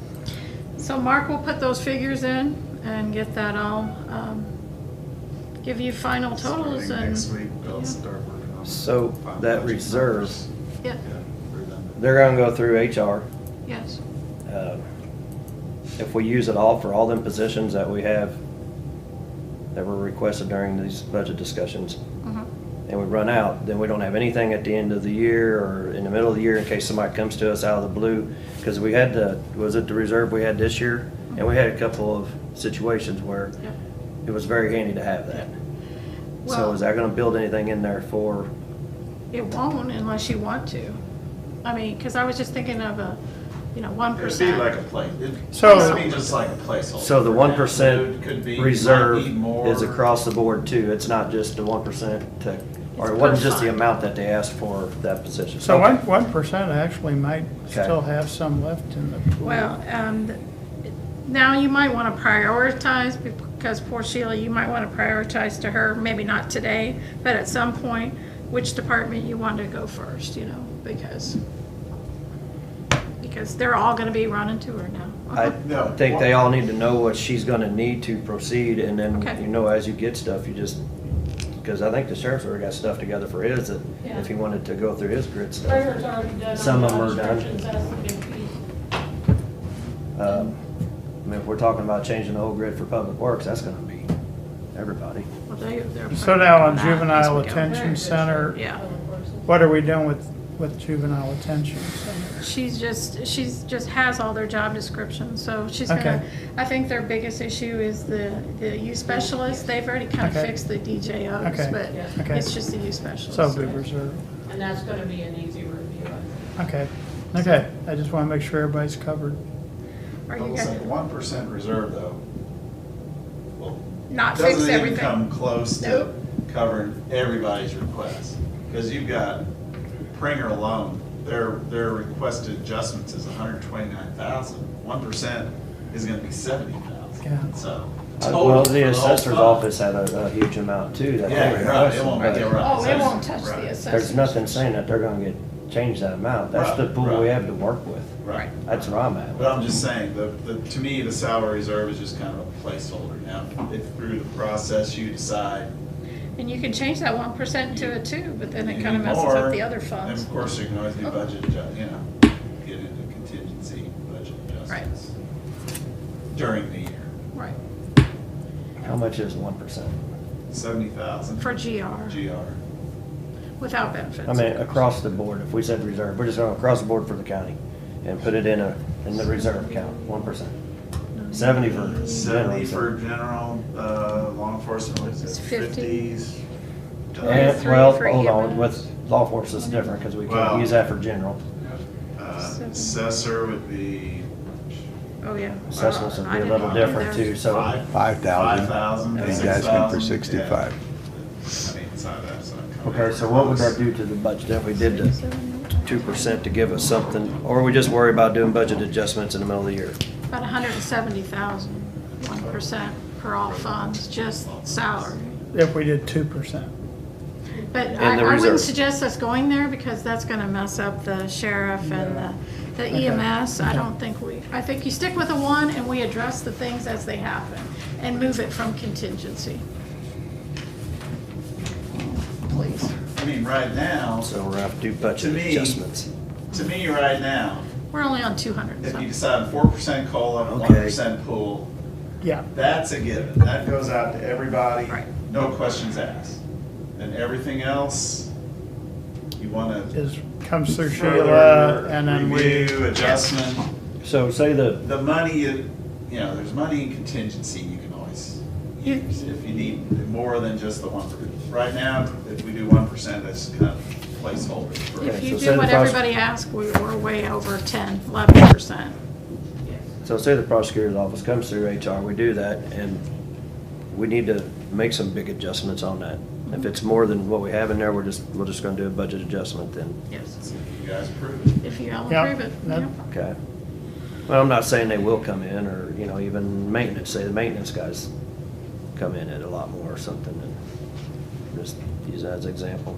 So Mark will put those figures in and get that all, give you final totals Starting and. next week, they'll yeah. start working on. So final that budget reserve, numbers. Yeah, Yeah, for them. they're gonna go through HR. yes. If we use it all for all them positions that we have, that were requested during these budget discussions, Mhm. and we run out, then we don't have anything at the end of the year or in the middle of the year in case somebody comes to us out of the blue. Because we had was it the reserve we had this year? And we had a couple of situations where Yeah. it was very handy to have that. So Well- is that gonna build anything in there for, It won't unless you want to. I mean, because I was just thinking of a, 1%. It'd be like a place, So- it'd be just like a placeholder. so the for 1% them. It could be, you might reserve need more. is across the board too? It's not just the 1% to, or it wasn't just the fund. amount that they asked for that position? So Okay. 1% actually might Okay. still have some left in the pool. Well, now you might want to prioritize, because poor Sheila, you might want to prioritize to her, maybe not today, but at some point, which department you want to go first, because they're all going to be running to her now. I No. think they all need to know what she's gonna need to proceed, and then, Okay. as you get stuff, you just, because I think the sheriff's already got stuff together for his, that Yeah. if he wanted to go through his grid stuff. Treasurer's already done. Some all of 'em the are done. descriptions, That's the big piece. I mean, if we're talking about changing the whole grid for public works, that's gonna be everybody. Well, they're So now on planning that as juvenile we go. detention center, Yeah. what are we doing with with juvenile detention center? She's just has all their job descriptions, so she's gonna, Okay. I think their biggest issue is the youth specialist. They've already kind of Okay. fixed the DJOs, Okay. but Okay. it's just the youth specialist. So we reserve. And that's gonna be an easy review, I think. Okay, okay, I just want to make sure everybody's covered. Are I you will guys say 1% reserve though, well, not fix doesn't even everything? come close to Nope. covering everybody's request. Because you've got Pringer alone, their requested adjustments is 129,000. 1% is gonna be 70,000. Yeah. So. Well, total for the whole assessor's fund. office had a huge amount too. that they Yeah, you're right, it requested, won't but make it right. Oh, it won't touch the Right. assessors. There's nothing saying that they're gonna change that amount. That's the Right, pool we right. have to work with. Right. That's where I'm at. But I'm just saying, to me, the salary reserve is just kind of a placeholder. Now, if through the process you decide. And you can change that 1% to a 2, but then it you kind of need messes more, up the other then funds. of course, you can always do budget get into contingency budget adjustments during the year. Right, How much is 1%? 70,000. for GR, GR. without benefits. I mean, across the board, if we said reserve, we're just going across the board for the county and put it in the reserve account, 1%. 70 for general. 70 for general, law enforcement, what is It's it? 50. 50s. And, 23 well, for hold on, EMS. with law enforcement it's different because we can't Well- use that for general. Assessor would be Oh, yeah. Assessments would I be a didn't little do different theirs. too, so. 5,000. 5,000. And 6,000, adjustment for yeah. 65. I mean, inside that's not coming Okay, so what would that close. do to the budget if we did the 2% to give us something? Or we just worry about doing budget adjustments in the middle of the year? About 170,000, 1% per all funds, just salary. If we did 2%. But And I the wouldn't reserve. suggest us going there because that's gonna mess up the sheriff and the EMS. I don't think I think you stick with a 1 and we address the things as they happen and move it from contingency. Please. I mean, right now, So we're gonna have to do To budget me- adjustments. to me, right now, We're only on 200 if you something. decide 4% COLA, Okay. 1% pool, Yeah, that's a given. That goes out to everybody, Right. no questions asked. And everything else, you want to is, comes through Sheila, further and then review, adjustment. So say the, The money, there's money in contingency you can always use if you need more than just the 1%. Right now, if we do 1%, that's kind of placeholder for. If Okay, you so say do the what pros- everybody asks, we're way over 10, 11%. so say the prosecutor's office comes through HR, we do that, and we need to make some big adjustments on that. If it's more than what we have in there, we're just gonna do a budget adjustment then. Yes, You guys approve it. if you all Yeah, approve it. that- yeah. Okay. Well, I'm not saying they will come in, or, even maintenance, say the maintenance guys come in at a lot more or something, and just use that as an example.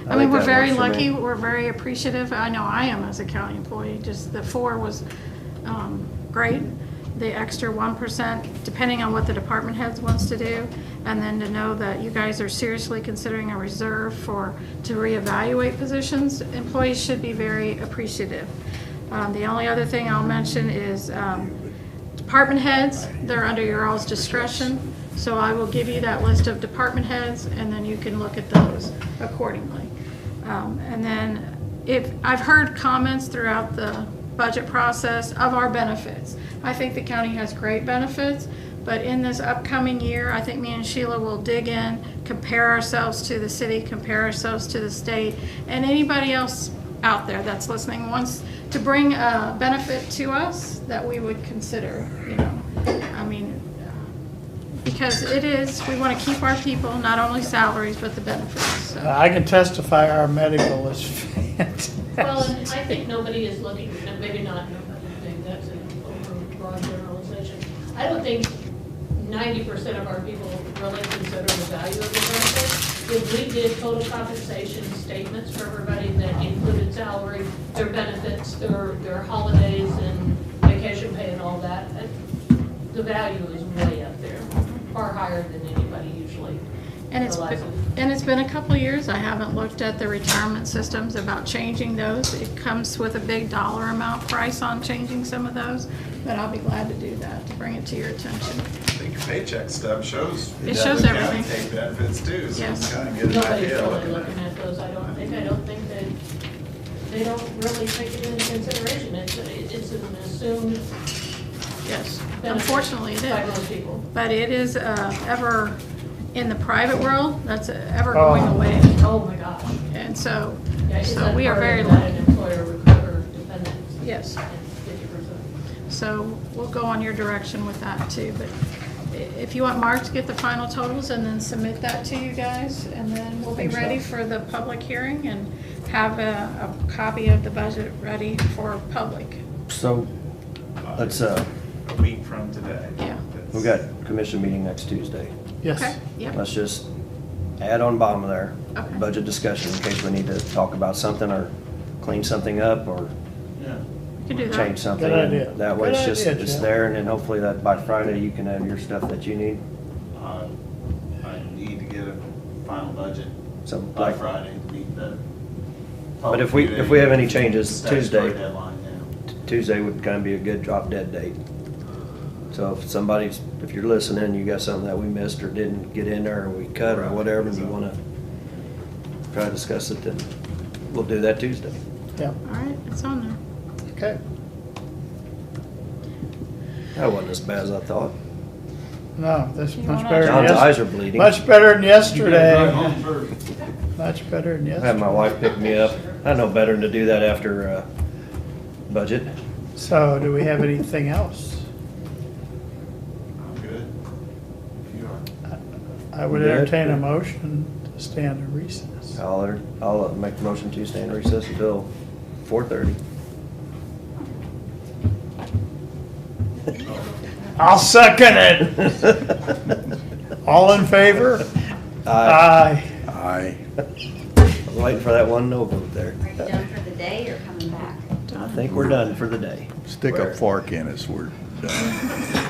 I mean, think we're that very works for me. lucky, we're very appreciative. I know I am as a county employee, just the 4 was great. The extra 1%, depending on what the department heads wants to do. And then to know that you guys are seriously considering a reserve to reevaluate positions, employees should be very appreciative. The only other thing I'll mention is department heads, they're under your all's discretion. So I will give you that list of department heads, and then you can look at those accordingly. And then I've heard comments throughout the budget process of our benefits. I think the county has great benefits, but in this upcoming year, I think me and Sheila will dig in, compare ourselves to the city, compare ourselves to the state, and anybody else out there that's listening wants to bring a benefit to us that we would consider, I mean, because we want to keep our people, not only salaries, but the benefits. So. I can testify our medical is fantastic. Well, and I think nobody is looking, and maybe not nobody, I think that's an overbroad generalization. I don't think 90% of our people really consider the value of the benefits. If we did total compensation statements for everybody that included salary, their benefits, their holidays and vacation pay and all that, the value is way up there, far higher than anybody usually And it's been a couple of years, I haven't looked at the retirement systems about changing those. It comes with a big dollar amount price on changing some of those, but I'll be glad to do that, to bring it to your attention. I think your paycheck stub shows. It shows the county everything. Take benefits too, so Yes. you kind of get an Nobody's idea. really looking looking at those, I don't think that, they don't really take it into consideration, it's an assumed Yes, benefit unfortunately it by is. most people. But it is ever, in the private world, that's ever going away. Oh, my gosh. And so, Yeah, is so that we are part very of that lucky. an employer recruiter dependent? Yes. 50%. So we'll go on your direction with that too, but if you want Mark to get the final totals and then submit that to you guys, and then we'll be ready for the public hearing and have a copy of the budget ready for public. So, let's, A week from today. Yeah. we got commission meeting next Tuesday. Yes. Okay, yep, Let's just add on bottom of there, Okay. budget discussion in case we need to talk about something or clean something up or Yeah. you can do that. change something. Good idea. That way it's Good just, idea, it's Jeff. there and then hopefully that by Friday you can have your stuff that you need. I need to get a final budget So by like, Friday to meet the. but if we have any changes Statutory Tuesday, deadline, yeah. Tuesday would kind of be a good drop dead date. So if you're listening, you got something that we missed or didn't get in there or we cut or whatever and you wanna try to discuss it, then we'll do that Tuesday. Yeah, All right, it's on there. okay. That wasn't as bad as I thought. No, that's You much wanna- better. than John's yes- eyes are bleeding. Much better than yesterday. Much better than I had yesterday. my wife pick me up. I know better than to do that after, budget. So do we have anything else? I'm good. You are. I would Good. entertain a motion to stand in recess. I'll make the motion to stay in recess until 4:30. I'll second it. All in favor? Aye. Aye. I'm waiting for that one no vote there. Are you done for the day or coming back? I think we're done for the day. Stick a fork in us, we're done.